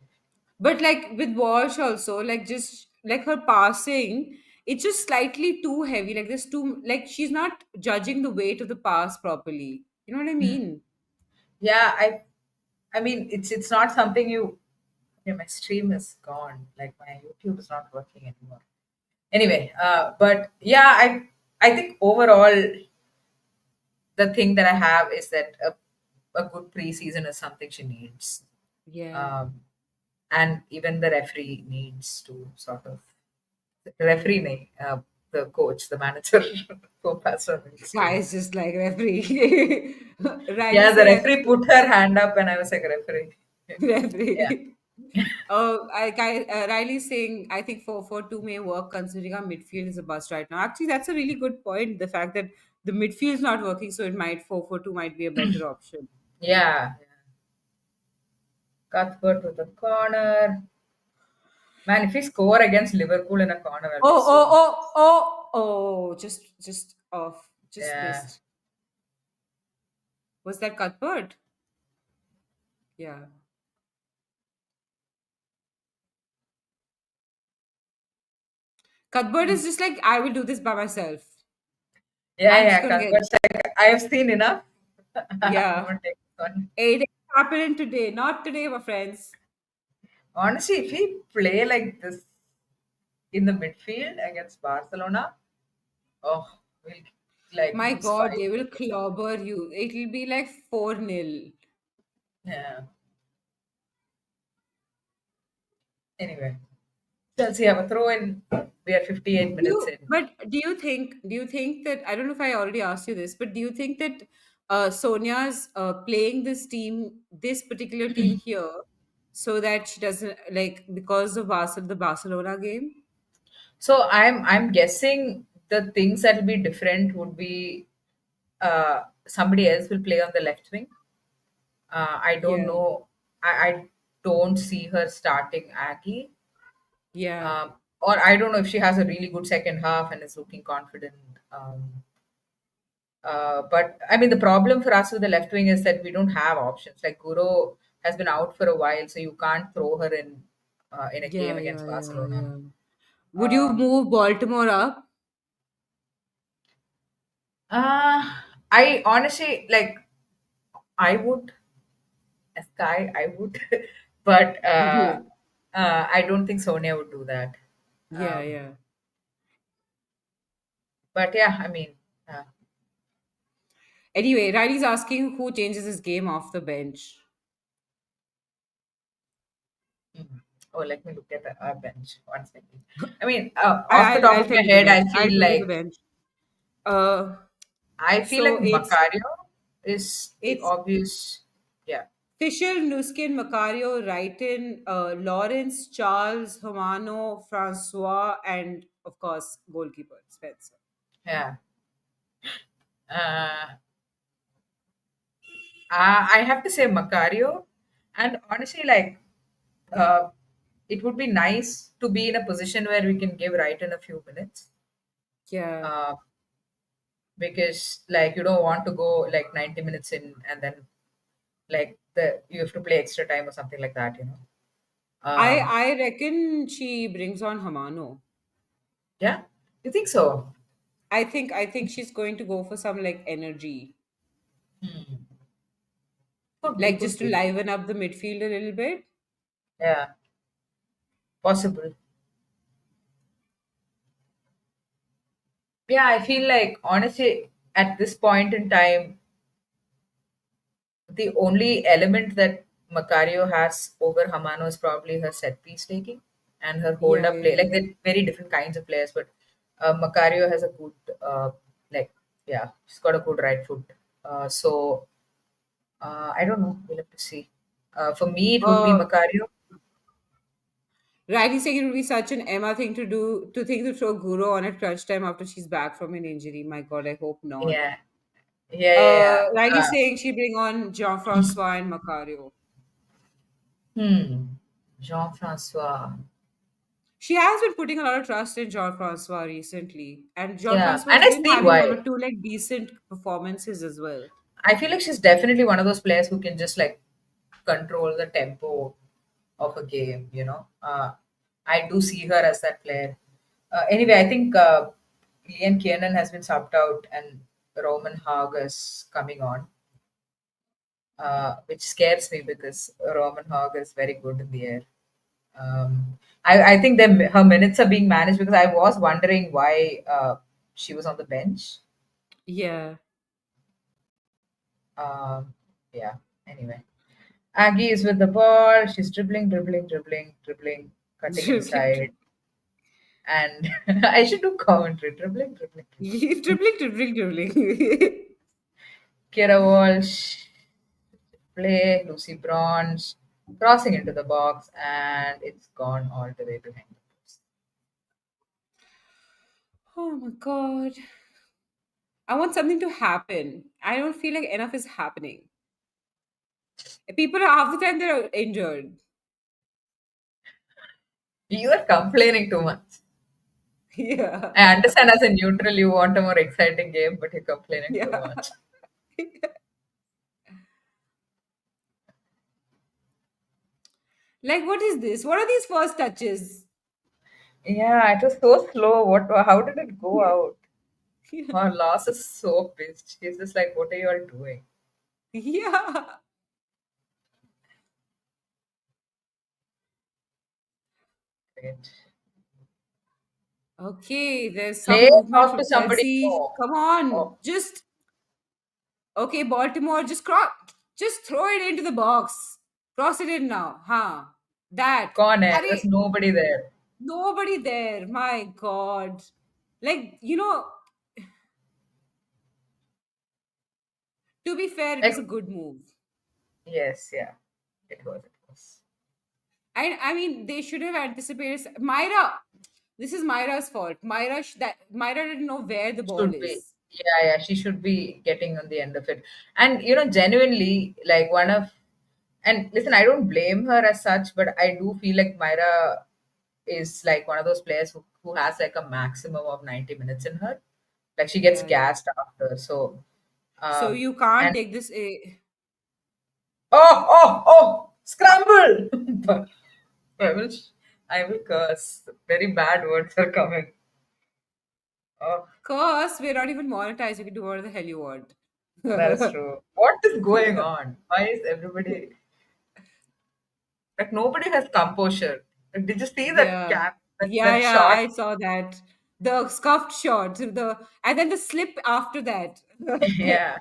A: But like with Walsh also, like just like her passing, it's just slightly too heavy. Like there's too like she's not judging the weight of the pass properly. You know what I
B: Hmm.
A: mean?
B: Yeah, I mean it's not something you. Okay, my stream is gone. Like my YouTube is not working anymore. Anyway, but yeah, I think overall the thing that I have is that a good preseason is something she needs,
A: Yeah.
B: um, and even the referee needs to sort of referee, the coach, the manager, professor needs
A: Guy
B: to.
A: is just like referee. Riley
B: Yeah, the
A: saying I think
B: referee put her hand up, and I was like referee. Yeah,
A: referee. Riley saying I think 4-4-2 may work considering our midfield is a bust right now. Actually, that's a really good point. The fact that the midfield is not working, so it might 4-4-2 might be a better option.
B: yeah. Cuthbert with a corner. Man, if we score against Liverpool in a corner, I'll be
A: Oh,
B: so.
A: just off, just
B: Yeah.
A: missed. Was that Cuthbert? Yeah. Cuthbert is just like, I will do this by myself.
B: Yeah,
A: I'm just
B: yeah,
A: gonna get,
B: Cuthbert's like, I have seen enough. I'm
A: yeah.
B: gonna take this one.
A: It ain't happening today. Not today, my friends.
B: Honestly, if we play like this in the midfield against Barcelona, oh, we'll like
A: My
B: lose
A: God,
B: five
A: they will
B: nil or something.
A: clobber you. It'll be like 4-0.
B: Yeah. Anyway, Chelsea have a throw in. We are 58 minutes in.
A: Do you think that I don't know if I already asked you this, but do you think that Sonia's playing this particular team here, so that she doesn't like because of the Barcelona game?
B: So I'm guessing the things that will be different would be somebody else will play on the left wing. I don't
A: Yeah,
B: know. I don't see her starting Aggie.
A: yeah,
B: Or I don't know if she has a really good second half and is looking confident. But I mean, the problem for us with the left wing is that we don't have options. Like Guru has been out for a while, so you can't throw her in a game
A: yeah,
B: against
A: yeah, yeah,
B: Barcelona.
A: yeah. Would you
B: Um,
A: move Baltimore up?
B: uh, I honestly like. I would Sky. I would, but I don't think Sonia would do that.
A: Yeah,
B: Um,
A: yeah.
B: but yeah, I mean, uh,
A: Anyway, Riley's asking who changes his game off the bench.
B: mhm. Oh, let me look at our bench. One second. I mean, off the
A: I,
B: top
A: I'll
B: of
A: tell
B: my
A: you the
B: head,
A: bench. I'll tell you the bench.
B: I feel like
A: So
B: Macario is the
A: it's
B: obvious. Yeah,
A: Fisher, Nuskin, Macario, Wrighton, Lawrence, Charles, Humano, Francois, and of course, goalkeeper Spencer.
B: yeah. Uh, I have to say Macario, and honestly, like, uh, it would be nice to be in a position where we can give right in a few minutes.
A: Yeah,
B: Uh, because like you don't want to go like 90 minutes in and then like the you have to play extra time or something like that, you know. Um,
A: I reckon she brings on Humano.
B: yeah, you think so?
A: I think she's going to go for some like energy,
B: Hmm. Could be,
A: like
B: could
A: just to
B: be.
A: liven up the midfield a little bit.
B: Yeah, possible. Yeah, I feel like honestly at this point in time, the only element that Macario has over Hamano is probably her set piece taking and her hold
A: Yeah,
B: up play.
A: yeah.
B: Like they're very different kinds of players, but Macario has a good like yeah, she's got a good right foot. So I don't know. We'll have to see. For me, it would be
A: Uh,
B: Macario.
A: Riley saying it would be such an Emma thing to do to think to throw Guru on at crunch time after she's back from an injury. My God, I hope not.
B: Yeah, yeah, yeah, yeah.
A: Riley saying she bring on Jean-Francois and Macario.
B: Hmm. Jean Francois.
A: She has been putting a lot of trust in Jean Francois recently, and Jean
B: Yeah,
A: Francois
B: and
A: has
B: I
A: been
B: see
A: having one
B: why.
A: or two like decent performances as well.
B: I feel like she's definitely one of those players who can just like control the tempo of a game. I do see her as that player. Anyway, I think Leon Kiernan has been subbed out and Roman Hag is coming on, which scares me because Roman Hag is very good in the air. I think her minutes are being managed because I was wondering why she was on the bench.
A: Yeah.
B: Um, yeah. Anyway, Aggie is with the ball. She's dribbling, dribbling, dribbling, dribbling, cutting
A: Dribbling,
B: inside, and I should do commentary. Dribbling, dribbling, dribbling.
A: dribbling, dribbling, dribbling.
B: Kira Walsh play. Lucy Bronze crossing into the box, and it's gone all the way behind the post.
A: Oh my god. I want something to happen. I don't feel like enough is happening. People are half the time they're injured.
B: You are complaining too much.
A: Yeah.
B: I understand as a neutral, you want a more exciting game, but you're complaining too
A: Yeah.
B: much.
A: Like, what is this? What are these first touches?
B: Yeah, it was so slow. What? How did it go
A: Yeah.
B: out?
A: Yeah.
B: Her loss is so pissed. She's just like, "What are you all doing?"
A: Yeah.
B: Great.
A: Okay, there's some
B: Play
A: movement
B: off to
A: from
B: somebody.
A: Chelsea.
B: Oh,
A: Come on.
B: oh,
A: Just okay, Baltimore, just cross, just throw it into the box. Cross it in now. Huh. That.
B: corner. There's
A: Arey,
B: nobody there.
A: nobody there. My God. Like, to be fair, it was
B: Like,
A: a good move.
B: yes, yeah, it was. It was.
A: I mean, they should have anticipated. Myra, this is Myra's fault. That Myra didn't know where the ball
B: Should be.
A: is.
B: Yeah, yeah. She should be getting on the end of it. And genuinely, like one of. And listen, I don't blame her as such, but I do feel like Myra is like one of those players who has like a maximum of 90 minutes in her. Like she gets
A: Yeah, yeah.
B: gassed after. So,
A: So you can't
B: and
A: take this.
B: scramble! But I will, I will curse. Very bad words are coming. Oh,
A: Cause we're not even monetized. You can do whatever the hell you want.
B: that is true. What is going on? Why is everybody like nobody has composure? Like, did you see that
A: Yeah.
B: cap,
A: Yeah,
B: that
A: yeah,
B: shot?
A: I saw that. The scuffed shot, and then the slip after that.
B: Yeah.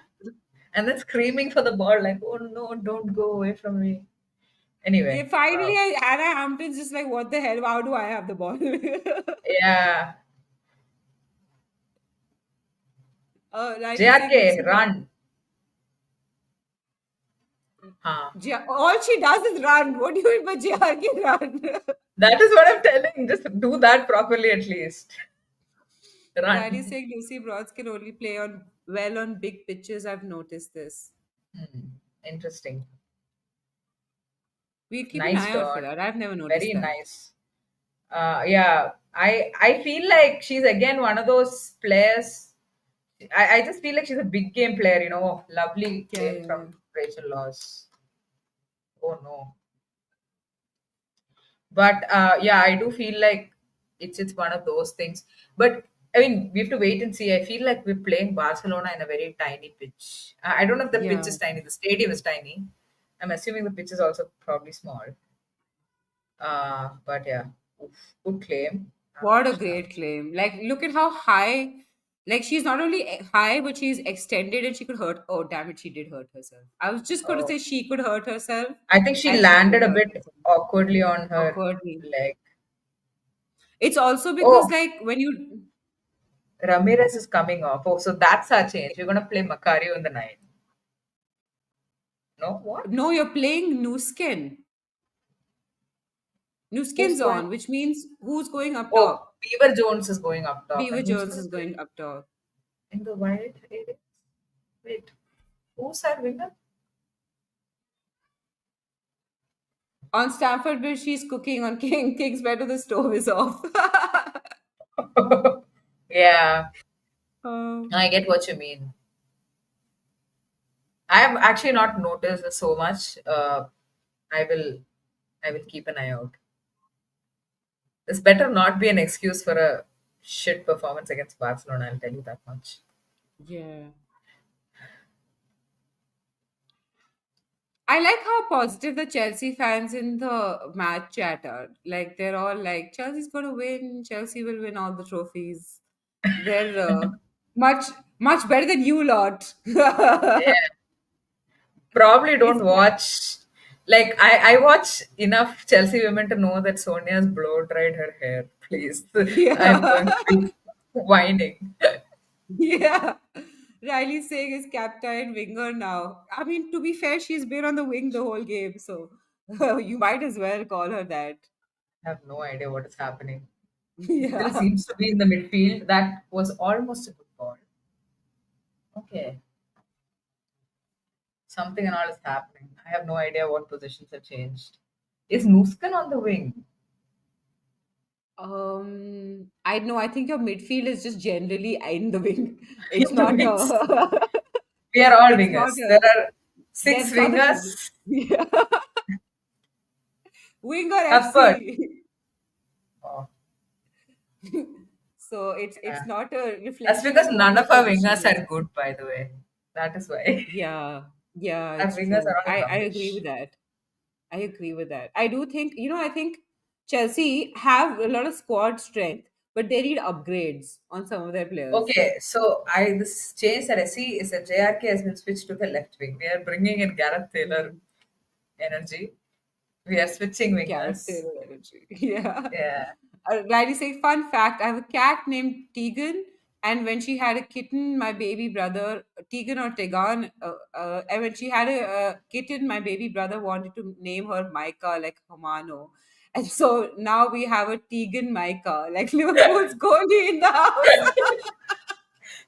B: And then screaming for the ball, like, oh no, don't go away from me.
A: Yeah,
B: Anyway,
A: finally, Hannah Hampton's just like, what the hell? How do I have the ball?
B: yeah.
A: Rightly saying
B: JRK,
A: Lucy Bronze.
B: run. Huh.
A: All she does is run. What do you mean by JRK run?
B: That is what I'm telling. Just do that properly at least.
A: Rightly
B: Run.
A: saying Lucy Bronze can only play on big pitches. I've noticed this.
B: Hmm. Interesting.
A: We'll keep an
B: Nice
A: eye out for
B: turn.
A: that. I've never noticed
B: Very
A: that.
B: nice. Yeah, I feel like she's again one of those players. I just feel like she's a big game player. Lovely
A: Yeah,
B: game
A: yeah, yeah.
B: from Rachel Laws. Oh no. But yeah, I do feel like it's one of those things. But I mean, we have to wait and see. I feel like we're playing Barcelona in a very tiny pitch. I don't know if the pitch
A: Yeah.
B: is tiny. The stadium is tiny. I'm assuming the pitch is also probably small. But yeah, oof, good claim.
A: What a
B: Sharp.
A: great claim. Like, look at how high, like, she's not only high, but she's extended and she could hurt. Oh, damn it, she did hurt herself. I was just going to
B: Oh,
A: say she could hurt herself,
B: I think she
A: and she
B: landed
A: did
B: a
A: hurt
B: bit
A: herself.
B: awkwardly on her
A: Awkwardly.
B: leg.
A: It's also because,
B: Oh,
A: like, when you,
B: Ramirez is coming off. Oh, so that's our change. We're gonna play Macario in the nine. No, what?
A: no, you're playing Nuskin.
B: Who's
A: Nuskin's
B: going?
A: on, which means who's going up
B: Oh,
A: top?
B: Beaver Jones is going up top,
A: Beaver
B: and who's
A: Jones
B: gonna
A: is
B: play
A: going up top.
B: in the wide area? Wait, who's our winger?
A: On Stamford Bridge, she's cooking. On King's Meadow, the stove is off.
B: Yeah,
A: um,
B: I get what you mean. I have actually not noticed this so much. I will, I will keep an eye out. This better not be an excuse for a shit performance against Barcelona. I'll tell you that much.
A: yeah. I like how positive the Chelsea fans in the match chat are. Like they're all like, Chelsea's gonna win. Chelsea will win all the trophies. They're much much better than you lot.
B: Yeah, probably
A: It's
B: don't watch. Like I watch enough Chelsea women to know that Sonia's blow dried her hair. Please, I'm
A: yeah.
B: going to be whining.
A: Yeah. Riley's saying is captain winger now. I mean, to be fair, she's been on the wing the whole game, so you might as well call her that.
B: I have no idea what is happening. It still
A: Yeah.
B: seems to be in the midfield. That was almost a good ball. Okay, something and all is happening. I have no idea what positions have changed. Is Nuskan on the wing?
A: I know. I think your midfield is just generally in the wing. It's
B: In the
A: not
B: wings.
A: a.
B: We are all
A: It's not
B: wingers. There
A: a.
B: are six
A: That's not the position.
B: wingers.
A: Yeah. Winger
B: Upward.
A: FC.
B: Oh,
A: So it's
B: yeah.
A: not a
B: That's
A: reflection
B: because
A: of what
B: none
A: your
B: of our
A: position
B: wingers
A: is.
B: are good, by the way. That is why.
A: Yeah. Yeah.
B: Our
A: It's
B: wingers
A: true.
B: are all
A: I agree with
B: rubbish.
A: that. I agree with that. I do think, I think Chelsea have a lot of squad strength, but they need upgrades on some of their players.
B: Okay, so I this change that I see is that JRK has been switched to the left wing. We are bringing in Gareth Taylor
A: Mm.
B: energy. We are switching
A: Gareth
B: wingers.
A: Taylor energy. Yeah.
B: Yeah.
A: Riley saying, fun fact, I have a cat named Tegan, and when she had a kitten, my baby brother, Tegan or Tegan, and when she had a kitten, my baby brother wanted to name her Micah, like Romano. And so now we have a Tegan Micah, like Liverpool's goalie in the house.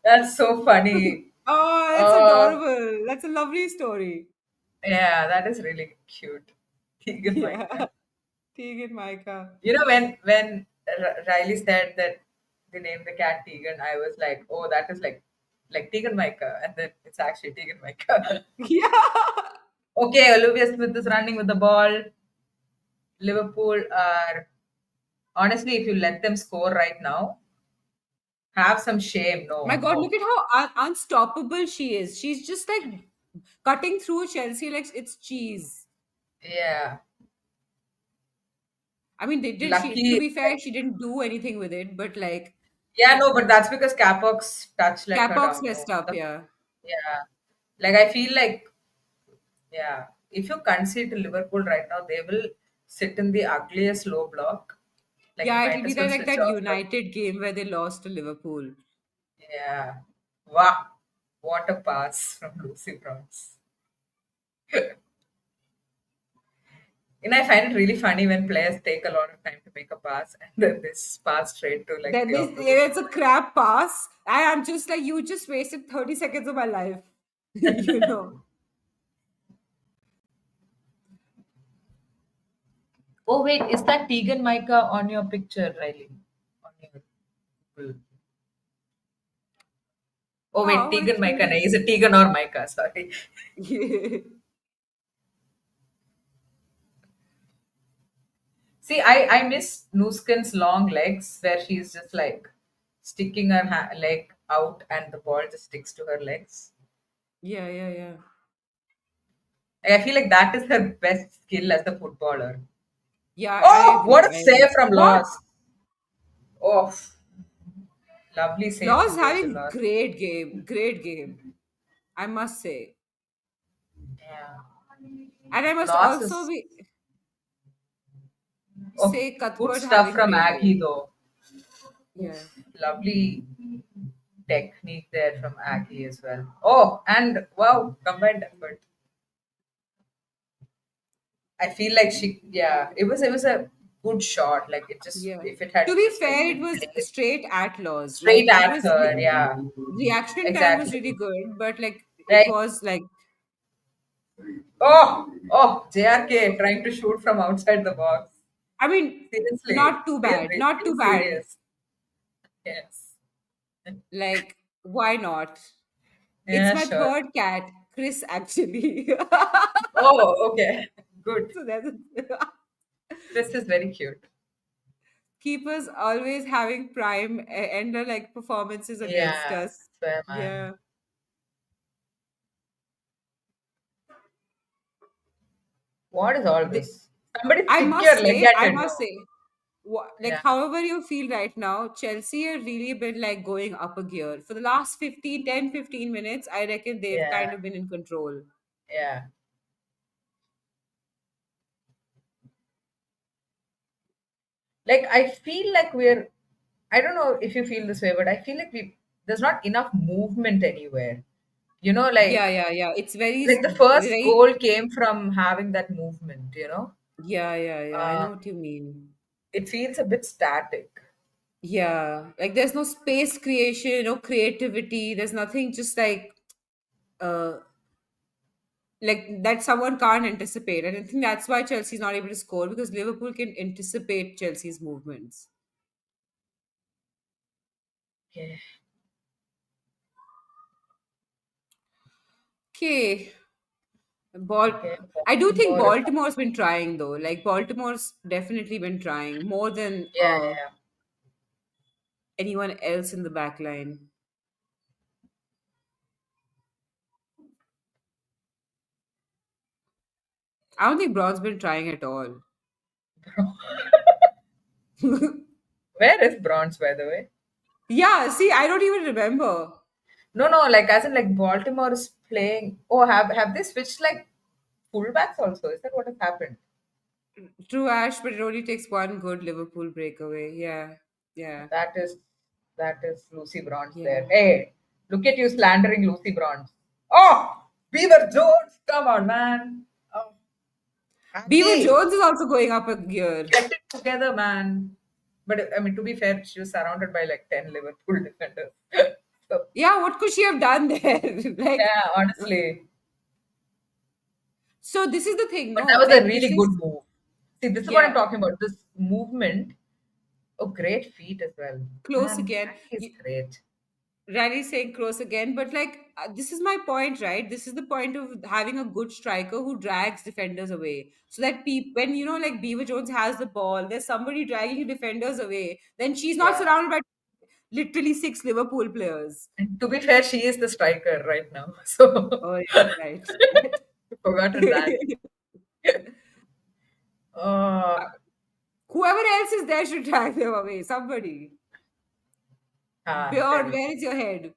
B: That's so funny.
A: Oh, that's
B: Uh,
A: adorable. That's a lovely story.
B: yeah, that is really cute. Tegan
A: Yeah.
B: Micah.
A: Tegan Micah.
B: You know, when Riley said that they named the cat Tegan, I was like, oh, that is like Tegan Micah, and then it's actually Tegan Micah.
A: Yeah.
B: Okay, Olivia Smith is running with the ball. Liverpool are honestly, if you let them score right now, have some shame.
A: My
B: No,
A: God,
B: no.
A: look at how unstoppable she is. She's just like cutting through Chelsea like it's cheese.
B: Yeah,
A: I mean, they did. She, to
B: lucky.
A: be fair, she didn't do anything with it, but like
B: Yeah, no, but that's because Capox touch let her
A: Capox
B: down.
A: messed
B: No,
A: up. Yeah,
B: yeah, like I feel like yeah, if you concede to Liverpool right now, they will sit in the ugliest low block. Like you
A: yeah. It'll
B: might
A: be
B: as well
A: like
B: switch
A: that
B: off.
A: United game where they lost to Liverpool.
B: Yeah, wow, what a pass from Lucy Bronze. And I find it really funny when players take a lot of time to make a pass and then this pass straight to like
A: Then
B: the
A: this
B: opposition.
A: it's a crap pass. I'm just like, you just wasted 30 seconds of my life. you know.
B: Oh wait, is that Tegan Micah on your picture, Riley? On your Google. Oh wait,
A: Oh,
B: Tegan
A: it's
B: Micah. No,
A: really.
B: is it Tegan or Micah? Sorry. See, I miss Nuskin's long legs where she's just like sticking her leg out and the ball just sticks to her legs.
A: Yeah, yeah, yeah.
B: Like, I feel like that is her best skill as a footballer.
A: Yeah, I
B: Oh, what
A: agree.
B: a
A: I agree.
B: save from
A: What?
B: Laws. Oh, lovely save
A: Law's
B: from Rachel
A: having
B: Laws.
A: great game. Great game. I must say.
B: Yeah.
A: And I must
B: Laws
A: also
B: is
A: be
B: oh,
A: say
B: good
A: Cuthbert
B: stuff
A: having
B: from
A: great
B: Aggie
A: game.
B: though.
A: Yeah.
B: Lovely technique there from Aggie as well. Oh, and wow, combined effort. I feel like yeah, it was a good shot. Like it just
A: Yeah.
B: if it had
A: To be
B: just like
A: fair, it
B: been
A: was
B: played
A: straight at Laws.
B: straight
A: Like it
B: at
A: was
B: her, yeah,
A: reaction time was
B: exactly.
A: really good, but like it
B: Like
A: was like
B: Oh, JRK trying to shoot from outside the box.
A: I mean,
B: Seriously,
A: not too
B: we are
A: bad. Not
B: being
A: too bad.
B: serious. Yes.
A: Like, why not? It's
B: Yeah,
A: my
B: sure.
A: third cat, Chris, actually.
B: Oh, okay. Good.
A: So that's
B: This is very cute.
A: keepers always having prime ender like performances against
B: Yeah,
A: us.
B: swear, man.
A: Yeah.
B: What is all
A: They,
B: this? Somebody stick your leg at
A: I
B: it,
A: must
B: no?
A: say, like
B: Yeah,
A: however you feel right now, Chelsea have really been like going up a gear. For the last 15 minutes, I reckon they've
B: yeah,
A: kind of been in control.
B: yeah. Like I feel like we're. I don't know if you feel this way, but I feel like there's not enough movement anywhere. You know,
A: Yeah, yeah, yeah. It's
B: like the first
A: very,
B: goal came from having that movement.
A: yeah, yeah, yeah. I
B: Uh,
A: know what you mean.
B: it feels a bit static.
A: Yeah, like there's no space creation, no creativity. There's nothing just uh like that someone can't anticipate. And I think that's why Chelsea's not able to score because Liverpool can anticipate Chelsea's movements.
B: Okay,
A: Okay, ball.
B: okay.
A: I do think
B: Baltimore is.
A: Baltimore's been trying though. Like Baltimore's definitely been trying more than
B: Yeah, yeah.
A: anyone else in the back line. I don't think Braun's been trying at all.
B: Where is Bronze, by the way?
A: Yeah, see, I don't even remember.
B: No, no, like as in like Baltimore is playing. Oh, have they switched like fullbacks also? Is that what has happened?
A: True, Ash, but it only takes one good Liverpool breakaway. Yeah, yeah,
B: That is that is Lucy Bronze there.
A: yeah.
B: Hey, look at you slandering Lucy Bronze. Oh, Beaver Jones, come on, man. Oh,
A: Beaver
B: Abby,
A: Jones is also going up a gear.
B: get it together, man. But I mean, to be fair, she was surrounded by like 10 Liverpool defenders. So
A: Yeah, what could she have done there? Like,
B: yeah, honestly,
A: so this is the thing,
B: but that
A: no?
B: was a
A: Like, this
B: really good
A: is,
B: move. See, this is what I'm
A: yeah,
B: talking about. This movement. Oh, great feet as well.
A: close
B: Man,
A: again.
B: Jackie is great.
A: Riley's saying close again, but like, this is my point, right? This is the point of having a good striker who drags defenders away. So that when, like Beaver Jones has the ball, there's somebody dragging defenders away, then she's not
B: Yeah.
A: surrounded by literally six Liverpool players.
B: And to be fair, she is the striker right now. So
A: Oh, yeah, right.
B: I've forgotten that. Uh,
A: Whoever else is there should drag them away. Somebody. Bjorn,
B: fair.
A: where is your head?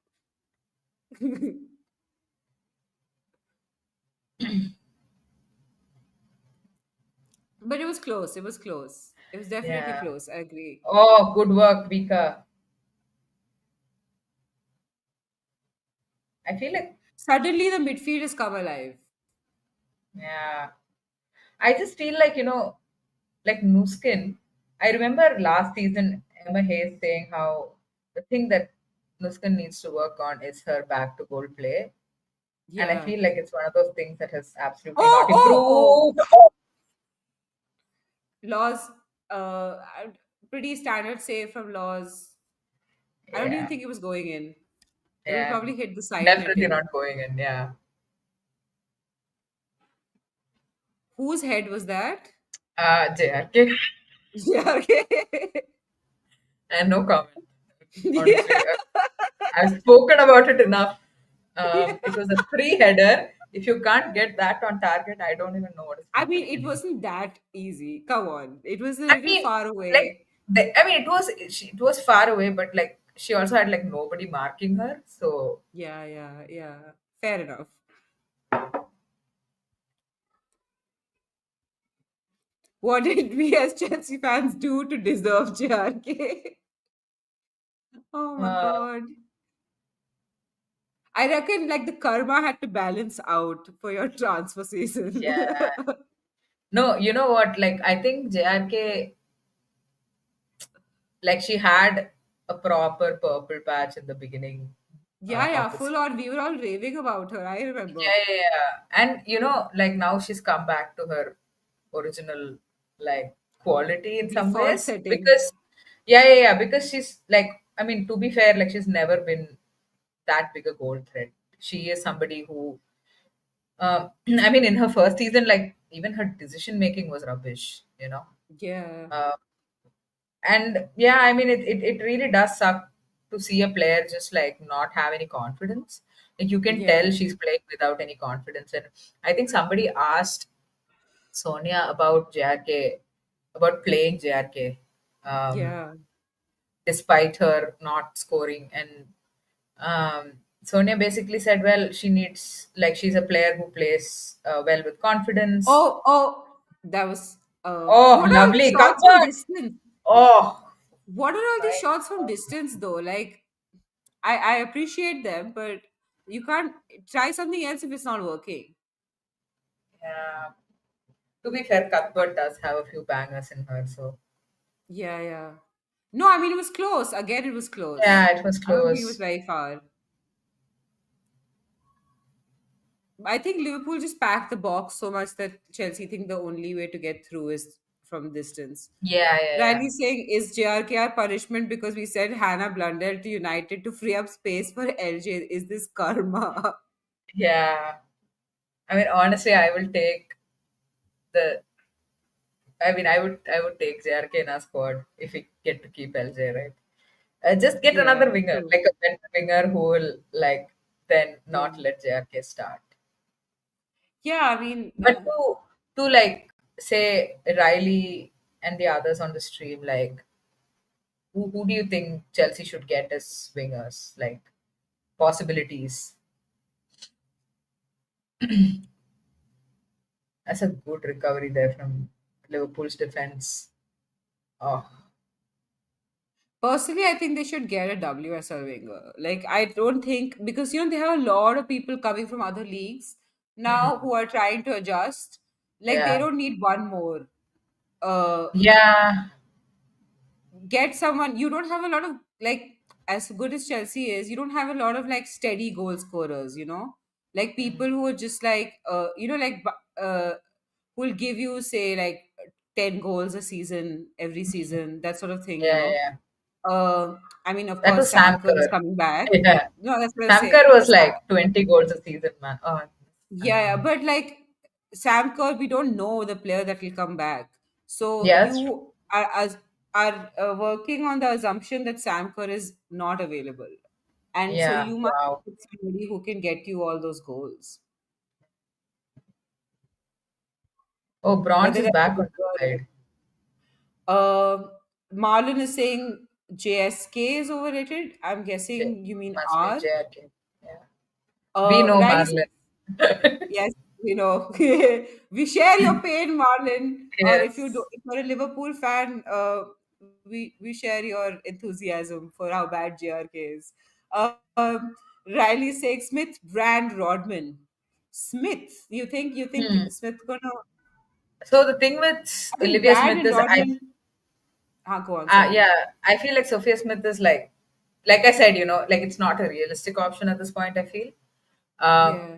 A: But it was close. It was close. It was definitely
B: Yeah.
A: close. I agree.
B: Oh, good work, Vika. I feel like,
A: Suddenly, the midfield has come alive.
B: yeah. I just feel like, like Nuskin. I remember last season, Emma Hayes saying how the thing that Nuskin needs to work on is her back to goal play. And I
A: Yeah.
B: feel like it's one of those things that has absolutely
A: Oh,
B: not
A: oh, oh.
B: improved.
A: Laws. Pretty standard save from Laws. I don't even
B: Yeah,
A: think it was going in. It will
B: yeah,
A: probably hit the side
B: definitely
A: netting.
B: not going in. Yeah,
A: Whose head was that?
B: JRK,
A: Yeah, okay.
B: and no comment. Honestly,
A: Yeah.
B: I've spoken about it enough. It was a three-header. If you can't get that on target, I don't even know what is
A: I mean,
B: happening
A: it
B: anymore.
A: wasn't that easy. Come on. It was a
B: I
A: little
B: mean,
A: far
B: like,
A: away.
B: I mean, it was far away, but like she also had like nobody marking her. So
A: Yeah, yeah, yeah. Fair enough. What did we as Chelsea fans do to deserve JRK? Oh my
B: uh,
A: god. I reckon like the karma had to balance out for your transfer season.
B: yeah, no, you know what? Like, I think JRK, like she had a proper purple patch in the beginning.
A: Yeah, yeah,
B: opposite.
A: full on. We were all raving about her. I remember.
B: And like now she's come back to her original like quality in some
A: Default
B: ways
A: setting.
B: because because she's like, I mean, to be fair, like she's never been that big a gold thread. She is somebody who, I mean, in her first season, like even her decision making was rubbish.
A: Yeah,
B: Uh, and yeah, I mean, it really does suck to see a player just like not have any confidence. Like you can tell
A: yeah,
B: she's playing without any confidence. And I think somebody asked Sonia about JRK, about playing JRK, um,
A: yeah,
B: despite her not scoring. And Sonia basically said, well, she needs, like, she's a player who plays well with confidence.
A: Oh, oh, that was.
B: Oh,
A: What are all these
B: lovely.
A: shots from
B: Cuthbert.
A: distance?
B: Oh,
A: What are all these
B: my
A: shots from
B: God.
A: distance though? Like, I appreciate them, but you can't try something else if it's not working.
B: Yeah. To be fair, Cuthbert does have a few bangers in her. So,
A: Yeah, yeah. No, I mean it was close. Again, it was close.
B: yeah, it was
A: I don't think it was
B: close.
A: very far. I think Liverpool just packed the box so much that Chelsea think the only way to get through is from distance.
B: Yeah, yeah, yeah.
A: Riley saying, is JRKR punishment because we said Hannah blundered to United to free up space for LJ? Is this karma?
B: Yeah. I mean, honestly, I will take the I mean, I would take JRK in our squad if we get to keep LJ, right? Just get another
A: Yeah,
B: winger,
A: true.
B: like a better winger who will like then
A: Yeah.
B: not let JRK start.
A: Yeah, I mean,
B: But to like say Riley and the others on the stream, like who do you think Chelsea should get as wingers? Like possibilities. That's a good recovery there from Liverpool's defense. Oh,
A: personally, I think they should get a WSL winger. Like, I don't think, because, they have a lot of people coming from other leagues now
B: hmm.
A: who are trying to adjust. Like, they
B: Yeah,
A: don't need one more. Uh,
B: yeah.
A: get someone. You don't have a lot of, like, as good as Chelsea is, you don't have a lot of, like, steady goal scorers. Like, people
B: Mhm.
A: who are just like, like, who'll give you, say, like, 10 goals a season, every season, that sort of thing, you
B: Yeah,
A: know.
B: yeah.
A: Uh, I mean, of
B: That
A: course,
B: was
A: Sam
B: Sam
A: Kerr is
B: Kerr.
A: coming back.
B: Yeah.
A: No, that's what I
B: Sam
A: say.
B: Kerr was like 20 goals a season, man. Oh,
A: Yeah, yeah,
B: amazing.
A: but like Sam Kerr, we don't know the player that will come back. So
B: Yeah, that's true.
A: you are working on the assumption that Sam Kerr is not available, and so
B: Yeah,
A: you must
B: wow.
A: pick somebody who can get you all those goals,
B: Oh, Bronze
A: whether
B: is
A: that's a
B: back on the
A: winger.
B: side.
A: Uh, Marlon is saying JSK is overrated. I'm
B: J-
A: guessing you mean
B: Must be
A: R.
B: JRK. Yeah. We know
A: Riley.
B: Marlon.
A: Yes, we share your pain, Marlon. Or if you do,
B: Yes.
A: if you're a Liverpool fan, we share your enthusiasm for how bad JRK is. Riley saying Smith, Brand, Rodman. Smith, you think
B: Hmm.
A: Smith gonna?
B: So the thing with
A: I think
B: Olivia
A: Brand
B: Smith
A: and
B: is
A: Rodman. Go on. Sorry.
B: yeah, I feel like Sophia Smith is like I said, like it's not a realistic option at this point, I feel. Um,
A: Yeah,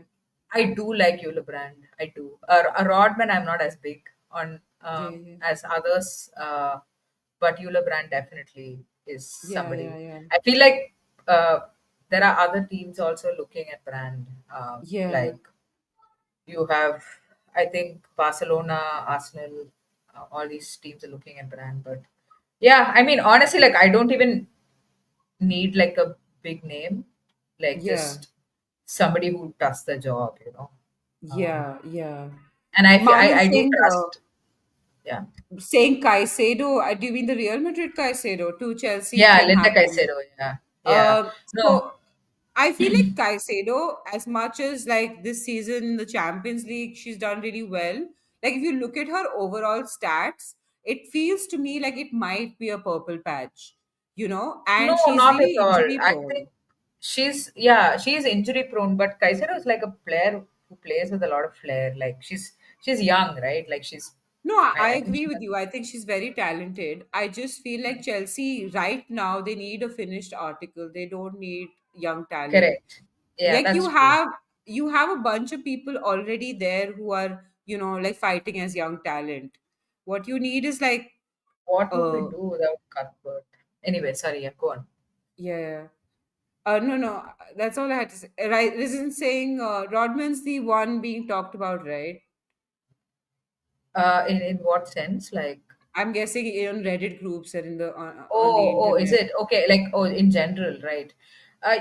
B: I do like Eula Brand. I do. A Rodman, I'm not as big on
A: yeah, yeah,
B: as others, but Eula Brand definitely is
A: yeah, yeah,
B: somebody.
A: yeah,
B: I feel like uh, there are other teams also looking at Brand.
A: yeah,
B: Like you have, I think Barcelona, Arsenal, all these teams are looking at Brand. But yeah, I mean, honestly, like I don't even need like a big name, like
A: yeah,
B: just somebody who does the job. Um,
A: yeah, yeah.
B: and
A: Marlon
B: I do
A: saying
B: trust. Yeah,
A: saying Caicedo, do you mean the Real Madrid Caicedo to Chelsea
B: yeah,
A: can
B: Linda
A: happen?
B: Caicedo. Yeah, yeah. No,
A: So I feel like Caicedo, as much as like this season in the Champions League, she's done really well. Like if you look at her overall stats, it feels to me like it might be a purple patch,
B: no,
A: and she's
B: not at
A: really
B: all.
A: injury
B: I
A: prone.
B: think she's injury prone, but Caicedo is like a player who plays with a lot of flair. Like she's young, right? Like
A: No, I
B: I think
A: agree
B: she
A: with
B: has.
A: you. I think she's very talented. I just feel like Chelsea right now they need a finished article. They don't need. young talent.
B: Correct. Yeah,
A: Like
B: that's true.
A: you have a bunch of people already there who are, like fighting as young talent. What you need is like,
B: What would we
A: uh
B: do without Cuthbert? Anyway, sorry, yeah, go on.
A: yeah. No, no, that's all I had to say. Right, this isn't saying Rodman's the one being talked about, right?
B: In what sense? Like,
A: I'm guessing in Reddit groups and in on the
B: oh, is
A: internet.
B: it okay? Like, oh, in general, right?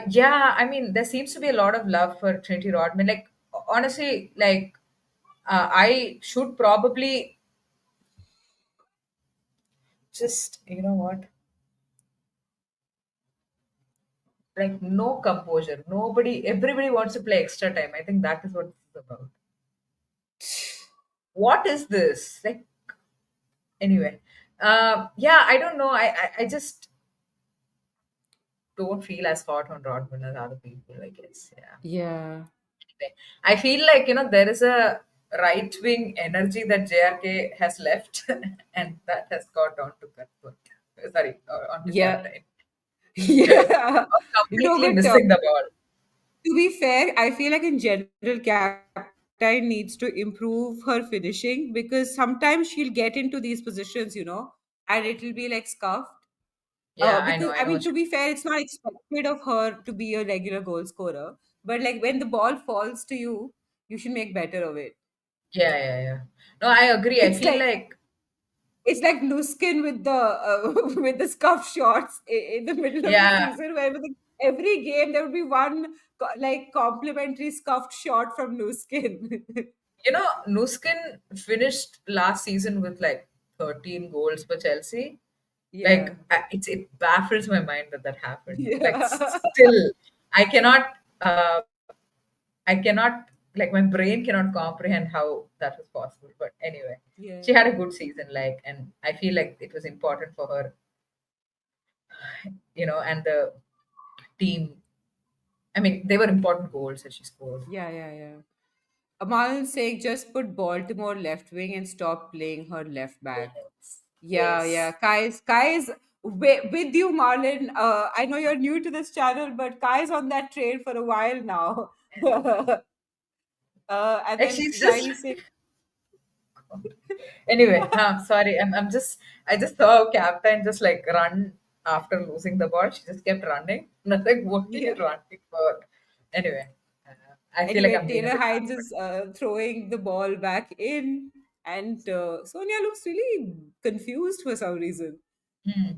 B: Yeah, I mean, there seems to be a lot of love for Trinity Rodman. Like, honestly, like, I should probably just, you know what? Like, no composure. Nobody, everybody wants to play extra time. I think that is what this is about. What is this? Like, anyway, yeah, I don't know. I just don't feel as hot on Rodman as other people, I guess. Yeah.
A: Yeah.
B: Anyway, I feel like, there is a right wing energy that JRK has left, and that has got onto Cuthbert. Sorry, onto
A: Yeah.
B: Captain.
A: Yeah.
B: Or
A: No,
B: completely
A: but
B: missing the ball.
A: to be fair, I feel like in general, Captain needs to improve her finishing because sometimes she'll get into these positions, and it'll be like scuffed.
B: Yeah,
A: Because
B: I
A: I
B: know
A: mean,
B: what
A: to
B: you
A: be fair, it's not expected of her to be a regular goal scorer. But like when the ball falls to you, you should make better of it.
B: Yeah, yeah, yeah. No, I agree. I
A: It's
B: feel
A: like
B: like,
A: it's like Luskin with the with the scuff shots in the middle of the
B: yeah,
A: season, where with every game there would be one like complimentary scuffed shot from Luskin.
B: Nuskin finished last season with like 13 goals for Chelsea.
A: Yeah,
B: Like, it baffles my mind that that happened. Like,
A: yeah,
B: still, I cannot, uh, I cannot, like, my brain cannot comprehend how that was possible. But anyway,
A: yeah,
B: she had a good season, like, and I feel like it was important for her, and the team. I mean, they were important goals that she scored.
A: yeah. Amal saying just put Baltimore left wing and stop playing her left back.
B: Yes.
A: Yeah, yeah.
B: Yes.
A: Kai's with you, Marlon. I know you're new to this channel, but Kai's on that train for a while now. And
B: Like,
A: then
B: she's just
A: Riley saying,
B: anyway, sorry. I just saw Captain just like run after losing the ball. She just kept running. And I was like, what are you
A: yeah.
B: running for? Anyway, I feel like
A: Anyway,
B: I'm being a
A: Taylor
B: bit
A: Hines
B: backward.
A: is throwing the ball back in, and Sonia looks really confused for some reason.
B: Hmm.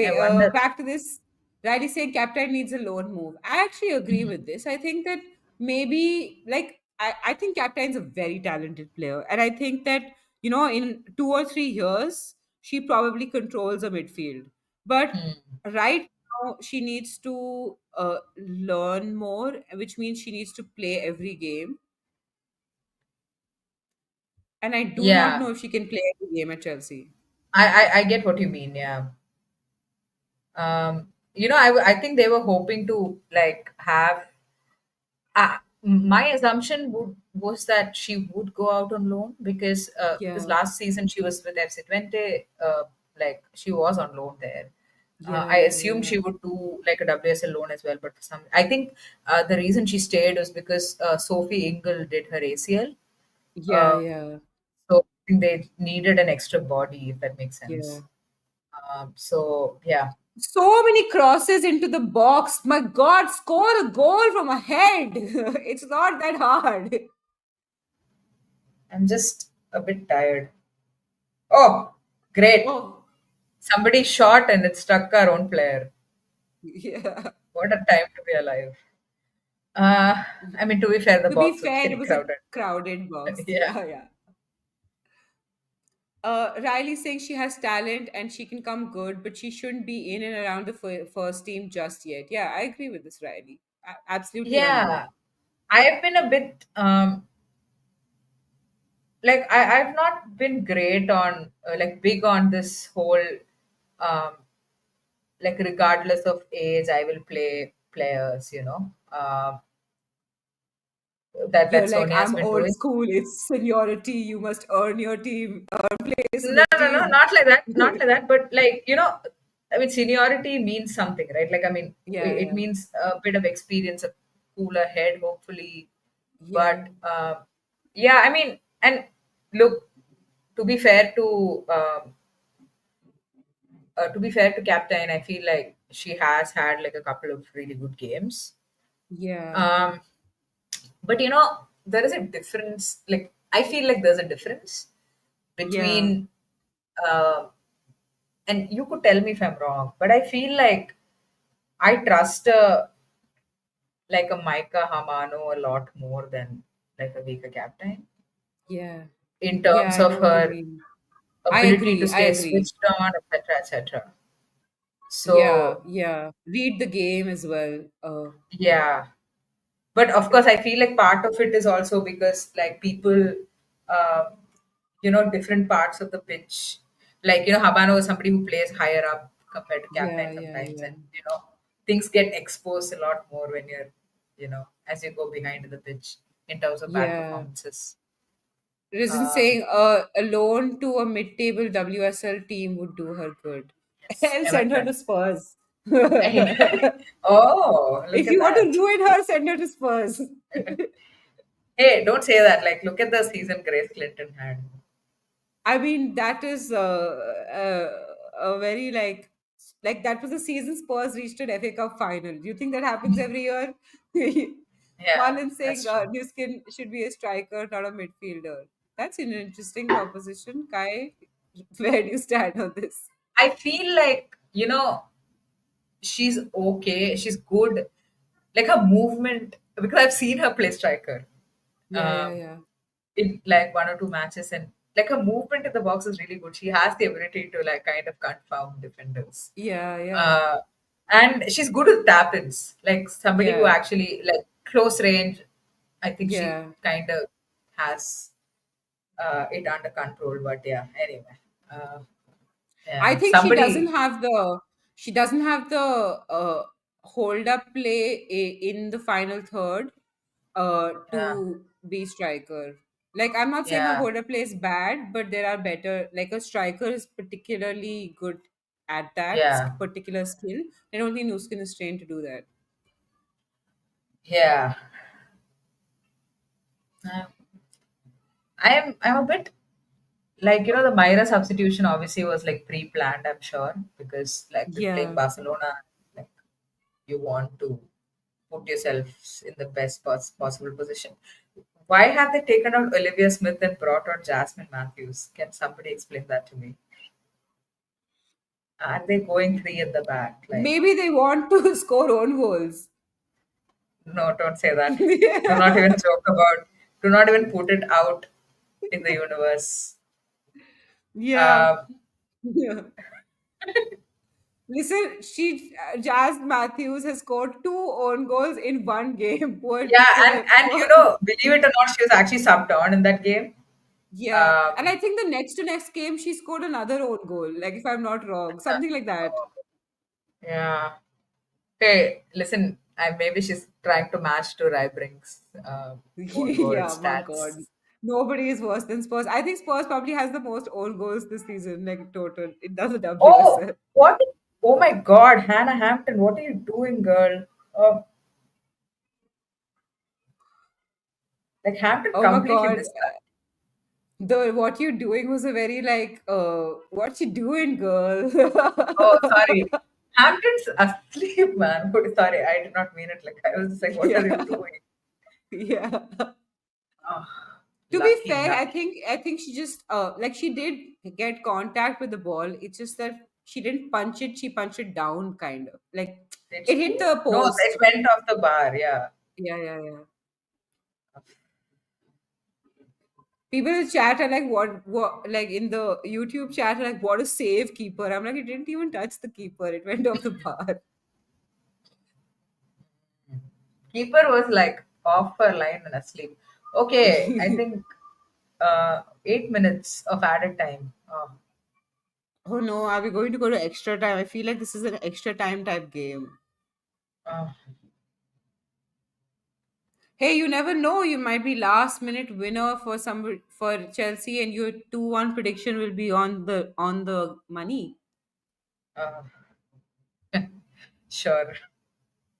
B: I
A: Anyway,
B: wonder.
A: back to this. Riley saying Captain needs a loan move. I actually agree
B: Mhm.
A: with this. I think that maybe, like, I think Captain's a very talented player. And I think that, in 2 or 3 years, she probably controls a midfield. But
B: Hmm.
A: right now, she needs to learn more, which means she needs to play every game. And I do not
B: Yeah,
A: know if she can play every game at Chelsea.
B: I get what you mean. Yeah. I think they were hoping to like have. My assumption was that she would go out on loan because
A: Yeah,
B: last season she was with FC Twente, like she was on loan there. I
A: yeah,
B: assumed
A: yeah,
B: she would do like a WSL loan as well, but for some, I think the reason she stayed was because Sophie Ingle did her ACL.
A: yeah,
B: Uh,
A: yeah,
B: so I think they needed an extra body, if that makes
A: yeah.
B: sense. So yeah,
A: So many crosses into the box. My God, score a goal from ahead. It's not that hard.
B: I'm just a bit tired. Oh, great!
A: Oh,
B: Somebody shot and it struck our own player.
A: yeah.
B: What a time to be alive. Uh, I mean, to be fair, the
A: To be
B: box was
A: fair, it
B: very
A: was a
B: crowded.
A: crowded box.
B: Yeah.
A: Yeah, yeah. Riley saying she has talent and she can come good, but she shouldn't be in and around the first team just yet. Yeah, I agree with this, Riley. Absolutely on board.
B: Yeah. I have been a bit like I've not been great on like big on this whole um like regardless of age, I will play players, that
A: You're like,
B: Sonia has
A: I'm
B: been
A: old
B: doing.
A: school. It's seniority. You must earn your team, earn place in
B: No,
A: the
B: no, no,
A: team.
B: not like that, not like that. But like I mean, seniority means something, right? Like, I mean,
A: Yeah,
B: it
A: yeah,
B: means a bit of experience, a cooler head, hopefully.
A: yeah,
B: But yeah, I mean, and look, to be fair to be fair to captain, I feel like she has had like a couple of really good games.
A: yeah,
B: Um, but there is a difference. Like, I feel like there's a difference
A: yeah,
B: between, uh, and you could tell me if I'm wrong, but I feel like I trust like a Micah Hamano a lot more than like a Vika captain
A: yeah,
B: in
A: yeah.
B: terms
A: I
B: of
A: know what you
B: her
A: mean. I
B: ability to
A: agree. I
B: stay
A: agree.
B: switched on, etc., etc.
A: Yeah,
B: So
A: yeah. Read the game as well.
B: yeah, but of course, I feel like part of it is also because like people, um, different parts of the pitch. Like Habano is somebody who plays higher up compared to captain
A: Yeah, yeah,
B: sometimes,
A: yeah,
B: and things get exposed a lot more when you're as you go behind the pitch in terms of bad
A: yeah.
B: performances.
A: Isn't
B: Um,
A: saying a loan to a mid-table WSL team would do her good.
B: yes,
A: I'll
B: I like
A: send her
B: that.
A: to Spurs.
B: Oh, look
A: If
B: at
A: you want to
B: that.
A: ruin her, send her to Spurs.
B: Hey, don't say that. Like, look at the season Grace Clinton had.
A: I mean, that is a very like that was the season Spurs reached an FA Cup final. Do you think that happens every year?
B: Yeah,
A: Marlon
B: that's
A: saying
B: true.
A: Newskin should be a striker, not a midfielder. That's an interesting proposition. Kai, where do you stand on this?
B: I feel like, she's okay. She's good. Like her movement, because I've seen her play striker
A: Yeah, yeah,
B: um,
A: yeah,
B: in like one or two matches, and like her movement in the box is really good. She has the ability to like kind of confound defenders.
A: yeah, yeah,
B: Uh, and she's good with tap-ins, like somebody who
A: yeah,
B: actually like close range. I think she
A: yeah.
B: kind of has it under control. But yeah, anyway, uh,
A: I
B: yeah,
A: think
B: somebody,
A: she doesn't have the hold up play in the final third
B: yeah,
A: to be striker. Like I'm not saying her
B: yeah,
A: hold up play is bad, but there are better. Like a striker is particularly good at that
B: yeah,
A: particular skill, and only Nuskin is trained to do that.
B: yeah. Uh, I'm a bit like the Myra substitution obviously was like pre-planned, I'm sure, because like with playing
A: Yeah.
B: Barcelona, like you want to put yourself in the best possible position. Why have they taken out Olivia Smith and brought out Jasmine Matthews? Can somebody explain that to me? Are they going three at the back? Like,
A: Maybe they want to score own goals.
B: no, don't say that. Do not
A: Yeah.
B: even joke about. Do not even put it out in the universe.
A: Yeah.
B: Um,
A: Yeah. Listen, Jazz Matthews has scored two own goals in one game.
B: yeah, and believe it or not, she was actually subbed on in that game.
A: Yeah, and
B: Um,
A: I think the next to next game she scored another own goal. Like if I'm not wrong, something like that.
B: oh, yeah. Hey, listen, maybe she's trying to match to Rybrink's own goal
A: Yeah, my God,
B: stats.
A: nobody is worse than Spurs. I think Spurs probably has the most own goals this season, like total. It does the
B: Oh,
A: WSL.
B: what? Oh my God, Hannah Hampton, what are you doing, girl? Oh, like Hampton
A: Oh my
B: completely
A: God,
B: missed that.
A: the what you doing was a very what you doing, girl?
B: Oh, sorry. Hampton's asleep, man. Sorry, I did not mean it. Like I was just like, what are you
A: Yeah,
B: doing?
A: yeah.
B: Oh,
A: To be
B: lucky,
A: fair,
B: lucky.
A: I think she just like she did get contact with the ball. It's just that she didn't punch it, she punched it down kind of. Like
B: Did
A: it hit
B: she?
A: the
B: No,
A: post.
B: it went off the bar. Yeah.
A: Yeah, yeah, yeah. People in the chat are like, what like in the YouTube chat are like, what a save keeper. I'm like, it didn't even touch the keeper, it went off the bar.
B: Keeper was like off her line and asleep. Okay, I think 8 minutes of added time. Oh,
A: Oh no, are we going to go to extra time? I feel like this is an extra time type game.
B: oh,
A: Hey, you never know. You might be last minute winner for some for Chelsea, and your 2-1 prediction will be on the money.
B: oh. Sure.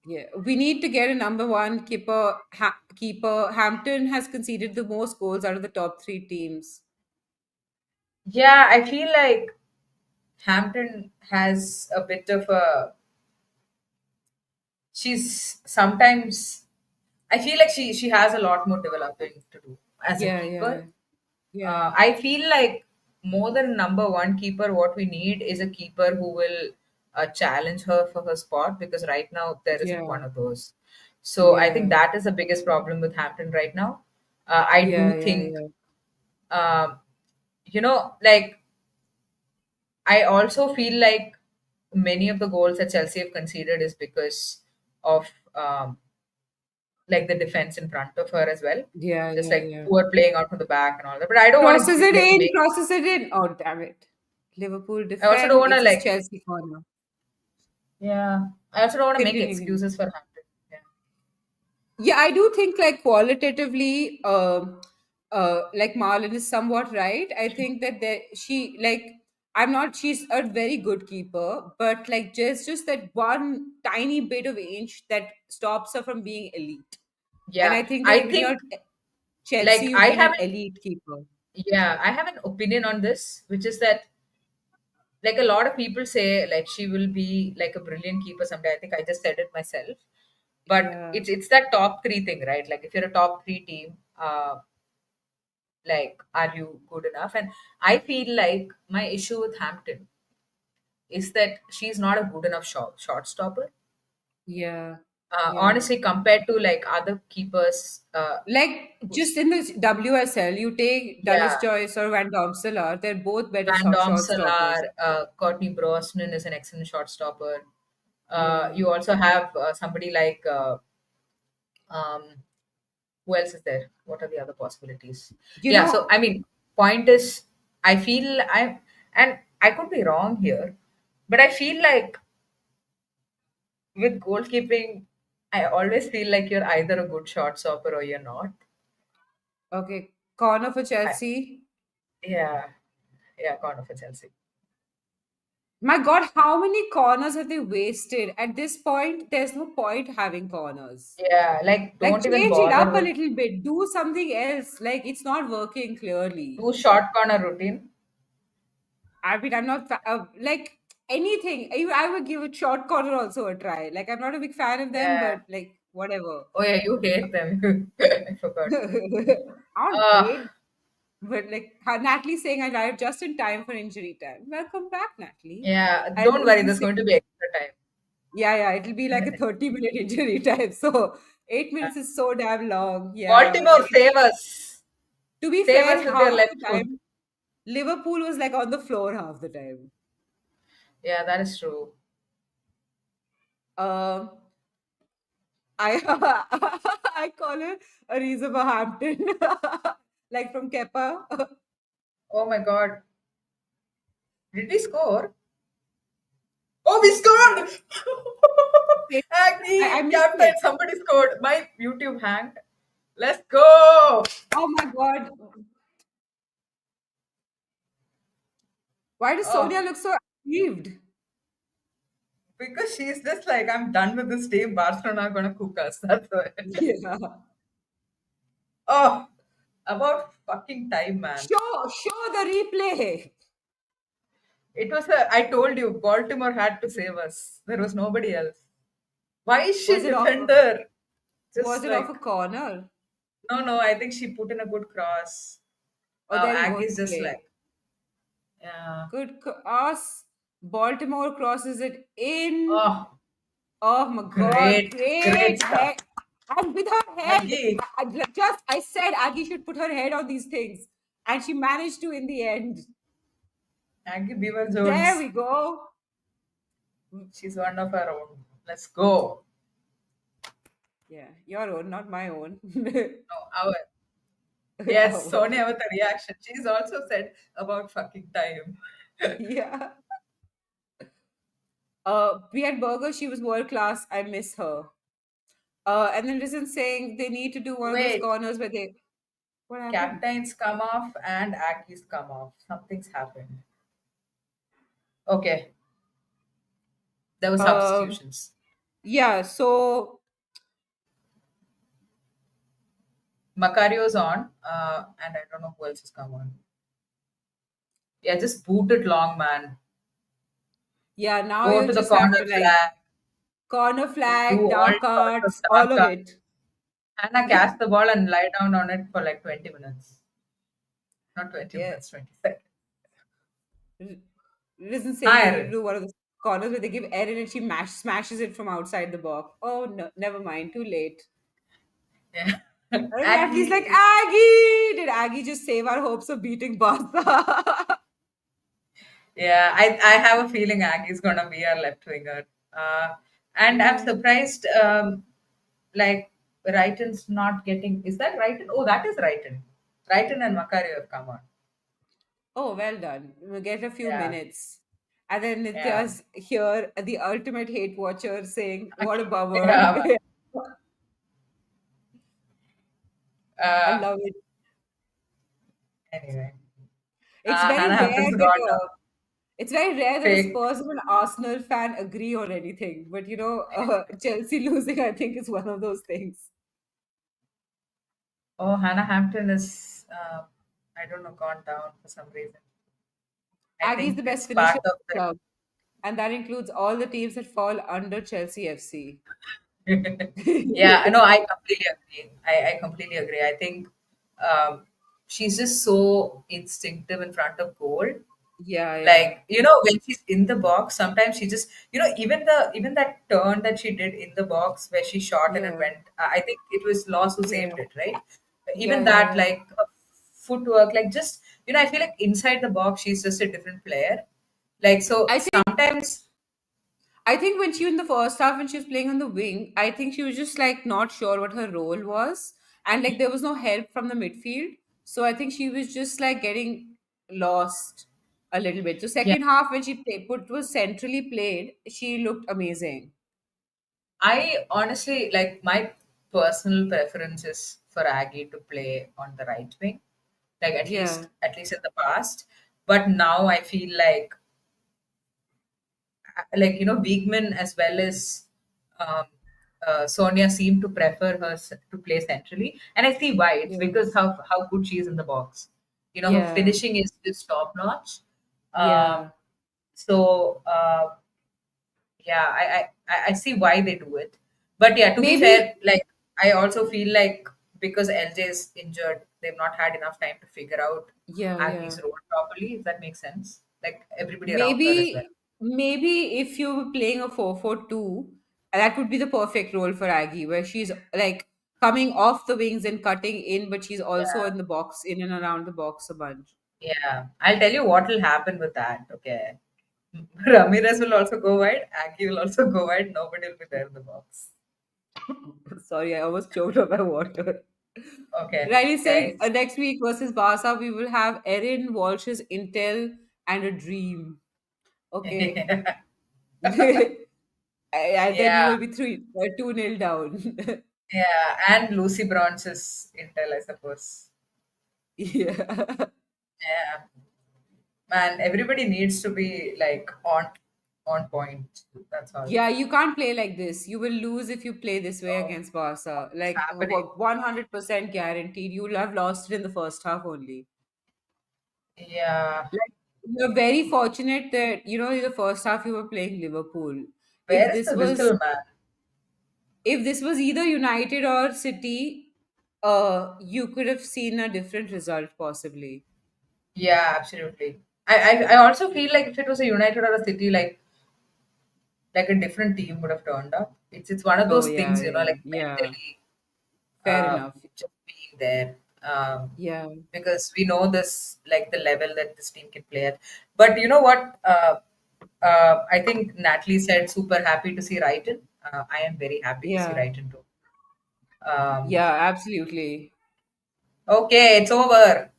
A: Yeah, we need to get a number one keeper. Hampton has conceded the most goals out of the top three teams.
B: Yeah, I feel like Hampton has a bit of a. She's sometimes. I feel like she has a lot more developing to do as a
A: Yeah,
B: keeper.
A: yeah, yeah,
B: I feel like more than number one keeper, what we need is a keeper who will challenge her for her spot, because right now there isn't
A: yeah,
B: one of those. So I think
A: yeah,
B: that is the biggest problem with Hampton right now. I
A: yeah,
B: do
A: yeah,
B: think,
A: yeah.
B: like, I also feel like many of the goals that Chelsea have conceded is because of like the defense in front of her as well.
A: Yeah,
B: Just
A: yeah,
B: like
A: yeah.
B: poor playing out from the back and all that. But I don't want
A: Crosses
B: to
A: it
B: like
A: in,
B: make.
A: crosses it in. Oh, damn it. Liverpool
B: I also don't
A: defend.
B: want to
A: It's a
B: like.
A: Chelsea corner.
B: Yeah. I also don't want to make
A: Continue.
B: excuses for Hampton. Yeah.
A: Yeah, I do think like qualitatively, like Marlon is somewhat right. I think that she like I'm not. She's a very good keeper, but like just that one tiny bit of inch that stops her from being elite. And
B: Yeah.
A: I think that
B: I
A: when you're
B: think
A: Chelsea,
B: like
A: you've been an elite keeper.
B: I have an opinion on this, which is that like a lot of people say like she will be like a brilliant keeper someday. I think I just said it myself. But
A: Yeah,
B: it's that top three thing, right? Like if you're a top three team, like are you good enough? And I feel like my issue with Hampton is that she's not a good enough shot stopper.
A: yeah, yeah.
B: Honestly, compared to like other keepers,
A: Like
B: who's
A: just in the WSL, you take Dallas
B: yeah,
A: Joyce or Van Domselaar, they're both better
B: Van
A: shot stoppers.
B: Domselaar, Courtney Brosnan is an excellent shot stopper.
A: Yeah.
B: You also have somebody like um, who else is there? What are the other possibilities?
A: You
B: Yeah, so
A: know,
B: I mean, point is, I feel and I could be wrong here, but I feel like with goalkeeping, I always feel like you're either a good shot stopper or you're not.
A: okay, corner for
B: I,
A: Chelsea.
B: yeah, yeah, kind of a Chelsea.
A: My God, how many corners have they wasted? At this point, there's no point having corners.
B: Yeah, like
A: Like,
B: don't even
A: change it
B: bother
A: up a
B: with
A: little bit. Do something else. Like, it's not working clearly.
B: do short corner routine.
A: I mean, I'm not like anything. I would give it short corner also a try. Like, I'm not a big fan of them,
B: Yeah.
A: but like, whatever.
B: Oh yeah, you hate them. I forgot.
A: I don't
B: Uh,
A: hate, but like Natalie saying I arrived just in time for injury time. Welcome back, Natalie.
B: yeah,
A: And
B: don't worry,
A: Izzy
B: there's
A: saying,
B: going to be extra time.
A: yeah, yeah, it'll be like a 30-minute injury time. So 8 minutes is so damn long. Yeah.
B: Baltimore, save us.
A: To be
B: Save
A: fair,
B: us with your
A: half of
B: left
A: the
B: foot.
A: time, Liverpool was like on the floor half the time.
B: Yeah, that is true.
A: Um, I I call her Ariza Hampton, like from Kepa.
B: Oh my god. Did we score? Oh, we scored!
A: I
B: Agni,
A: missed
B: captain,
A: it.
B: somebody scored. My YouTube hanged. Let's go!
A: Oh my God. Why does Sonia
B: Oh,
A: look so aggrieved?
B: because she's just like, I'm done with this team. Barcelona are gonna cook us. That's why.
A: Yeah.
B: Oh, about fucking time, man.
A: Show the replay.
B: It was a. I told you, Baltimore had to save us. There was nobody else. Why is
A: Was
B: she
A: it off?
B: defender?
A: Was
B: Just
A: it off a
B: like
A: corner?
B: no, no. I think she put in a good cross.
A: Oh, there you go.
B: Aggie's just
A: Replay.
B: like yeah.
A: Good cross. Baltimore crosses it in.
B: Oh,
A: Oh my God.
B: great, great
A: Great
B: stuff.
A: head. And with her head.
B: Aggie,
A: I said Aggie should put her head on these things. And she managed to in the end.
B: Aggie Beaver
A: There
B: Jones.
A: we go.
B: She's one of her own. Let's go.
A: Yeah, your own, not my own.
B: No, our yes, Sonia with a reaction. She's also said about fucking time.
A: Yeah. We had Burger. She was world class. I miss her. And then Risen saying they need to do one of those
B: Wait,
A: corners where they. What happened?
B: captains come off and Aggie's come off. Something's happened. Okay, there were
A: Um,
B: substitutions.
A: Yeah, so
B: Macario's on, and I don't know who else has come on. Yeah, just boot it long, man.
A: yeah, now
B: Go
A: you
B: to the
A: just have
B: corner
A: to like
B: flag,
A: corner
B: do
A: flag,
B: all
A: dark
B: sorts of
A: arts, all of
B: dark.
A: it.
B: Hannah catch the ball and lie down on it for like 20 minutes. Not 20
A: Yeah,
B: minutes, 20 seconds.
A: it isn't saying you need to
B: Higher.
A: do one of the corners where they give Erin and she smashes it from outside the box. Oh no, never mind, too late.
B: Yeah.
A: And Natalie's like,
B: Aggie.
A: Aggie! Did Aggie just save our hopes of beating Barca?
B: Yeah, I have a feeling Aggie's gonna be our left winger. Uh, and I'm
A: Yeah.
B: surprised, like, Wrighton's not getting. Is that Wrighton? Oh, that is Wrighton. Wrighton and Macario have come on.
A: Oh, well done. We'll get a few
B: Yeah,
A: minutes. And then
B: yeah.
A: Nitya's here, the ultimate hate watcher, saying, what a bummer.
B: Yeah.
A: I
B: Uh,
A: love it.
B: anyway,
A: It's very
B: Hannah
A: rare
B: Hampton's
A: that
B: gone now.
A: it's very rare that a
B: Fake.
A: Spurs and an Arsenal fan agree on anything. But Chelsea losing, I think, is one of those things.
B: Oh, Hannah Hampton is, I don't know, gone down for some reason. I
A: Aggie's
B: think
A: the best
B: it's
A: finisher
B: part
A: in
B: of
A: the club, and that includes all the teams that fall under Chelsea FC.
B: the. Yeah, no, I completely agree. I completely agree. I think um, she's just so instinctive in front of goal.
A: Yeah, yeah,
B: Like, when she's in the box, sometimes she just, even that turn that she did in the box where she shot and it
A: yeah,
B: went. I think it was Loss who
A: yeah,
B: saved it, right?
A: yeah,
B: Even
A: yeah,
B: that,
A: yeah.
B: like footwork, like just I feel like inside the box she's just a different player. Like so,
A: I think
B: sometimes.
A: I think when she was in the first half when she was playing on the wing, I think she was just like not sure what her role was. And like there was no help from the midfield. So I think she was just like getting lost a little bit. So
B: Yeah,
A: second half when was centrally played, she looked amazing.
B: I honestly like my personal preference is for Aggie to play on the right wing, like at
A: Yeah.
B: least at least in the past. But now I feel like Beekman as well as um, Sonia seem to prefer her to play centrally, and I see why. It's
A: Yeah.
B: because how good she is in the box. Her
A: Yeah.
B: finishing is just top notch. Um,
A: Yeah.
B: so yeah, I see why they do it. But yeah, to be
A: Maybe
B: fair, like I also feel like because LJ is injured, they've not had enough time to figure out
A: yeah, yeah.
B: Aggie's role properly. If that makes sense, like everybody around her as well.
A: Maybe if you were playing a 4-4-2, that would be the perfect role for Aggie, where she's like coming off the wings and cutting in, but she's also
B: Yeah.
A: in the box, in and around the box a bunch.
B: Yeah, I'll tell you what will happen with that. Okay. Ramirez will also go wide, Aki will also go wide, nobody will be there in the box.
A: Sorry, I almost choked on my water.
B: Okay,
A: Riley's saying
B: guys.
A: next week versus Barca, we will have Erin Walsh's Intel and a dream. Okay. And then we
B: Yeah,
A: will be 2-0 down.
B: yeah, and Lucy Bronze's Intel, I suppose.
A: Yeah.
B: Yeah, man, everybody needs to be like on point. That's all.
A: Yeah, you can't play like this. You will lose if you play this way
B: No,
A: against Barca.
B: it's
A: Like
B: happening.
A: 100% guaranteed. You will have lost it in the first half only.
B: Yeah.
A: Like you're very fortunate that in the first half you were playing Liverpool. If
B: Where is
A: this
B: the
A: was
B: whistle, man?
A: if this was either United or City, you could have seen a different result possibly.
B: Yeah, absolutely. I also feel like if it was a United or a City, like a different team would have turned up. It's one of
A: Oh
B: those
A: yeah,
B: things,
A: yeah,
B: like
A: yeah.
B: mentally,
A: Fair enough.
B: just being there.
A: Yeah,
B: Because we know this, like the level that this team can play at. But you know what? I think Natalie said super happy to see Brighton. I am very happy to see
A: yeah,
B: Brighton too. Um,
A: yeah, absolutely.
B: okay, it's over.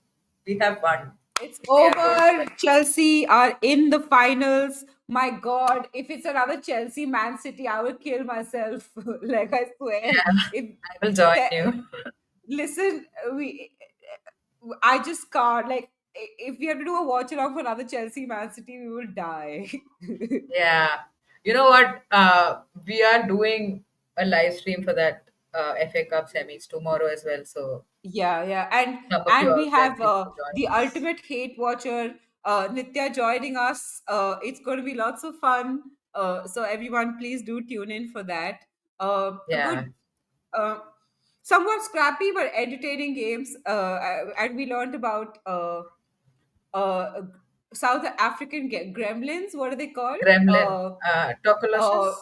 B: We have won.
A: It's
B: We are going to
A: over.
B: win.
A: Chelsea are in the finals. My God, if it's another Chelsea Man City, I will kill myself. Like I swear.
B: Yeah,
A: If
B: I will join
A: te-
B: you.
A: listen, we, I just can't. Like if we have to do a watch along for another Chelsea Man City, we will die.
B: Yeah. You know what? We are doing a live stream for that FA Cup semis tomorrow as well. So
A: Yeah, yeah,
B: some of you
A: and we
B: out there,
A: have
B: please do join
A: the
B: us.
A: ultimate hate watcher, Nitya, joining us. It's going to be lots of fun. So everyone, please do tune in for that. A
B: Yeah,
A: good, uh, somewhat scrappy but entertaining games. And we learned about uh, South African gremlins. What are they called?
B: Gremlin,
A: Uh,
B: Tokoloshes.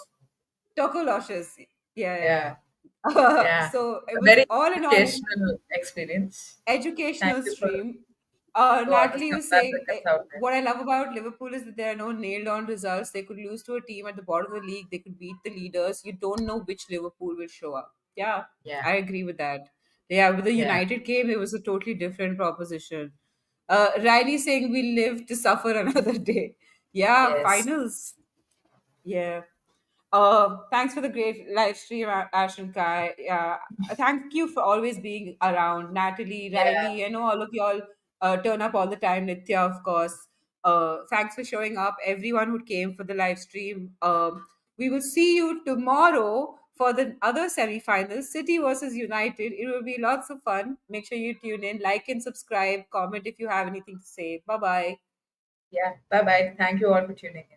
A: Tokoloshes. Yeah, yeah,
B: Yeah,
A: yeah.
B: yeah.
A: So it
B: A
A: was
B: very
A: all in all
B: educational experience. Thank
A: educational
B: you for
A: stream.
B: to
A: Natalie
B: understand
A: was
B: South
A: saying
B: Africans out there.
A: what I love about Liverpool is that there are no nailed on results. They could lose to a team at the bottom of the league, they could beat the leaders. You don't know which Liverpool will show up. Yeah,
B: Yeah,
A: I agree with that. Yeah, with the
B: yeah.
A: United game, it was a totally different proposition. Riley saying we live to suffer another day. Yeah,
B: Yes.
A: finals. Yeah. Thanks for the great live stream, Ash and Kai. Thank you for always being around, Natalie,
B: Yeah.
A: Riley. I know all of y'all turn up all the time. Nitya, of course. Thanks for showing up. Everyone who came for the live stream. We will see you tomorrow for the other semifinals, City versus United. It will be lots of fun. Make sure you tune in, like and subscribe, comment if you have anything to say. Bye bye.
B: Yeah. Bye bye. Thank you all for tuning in.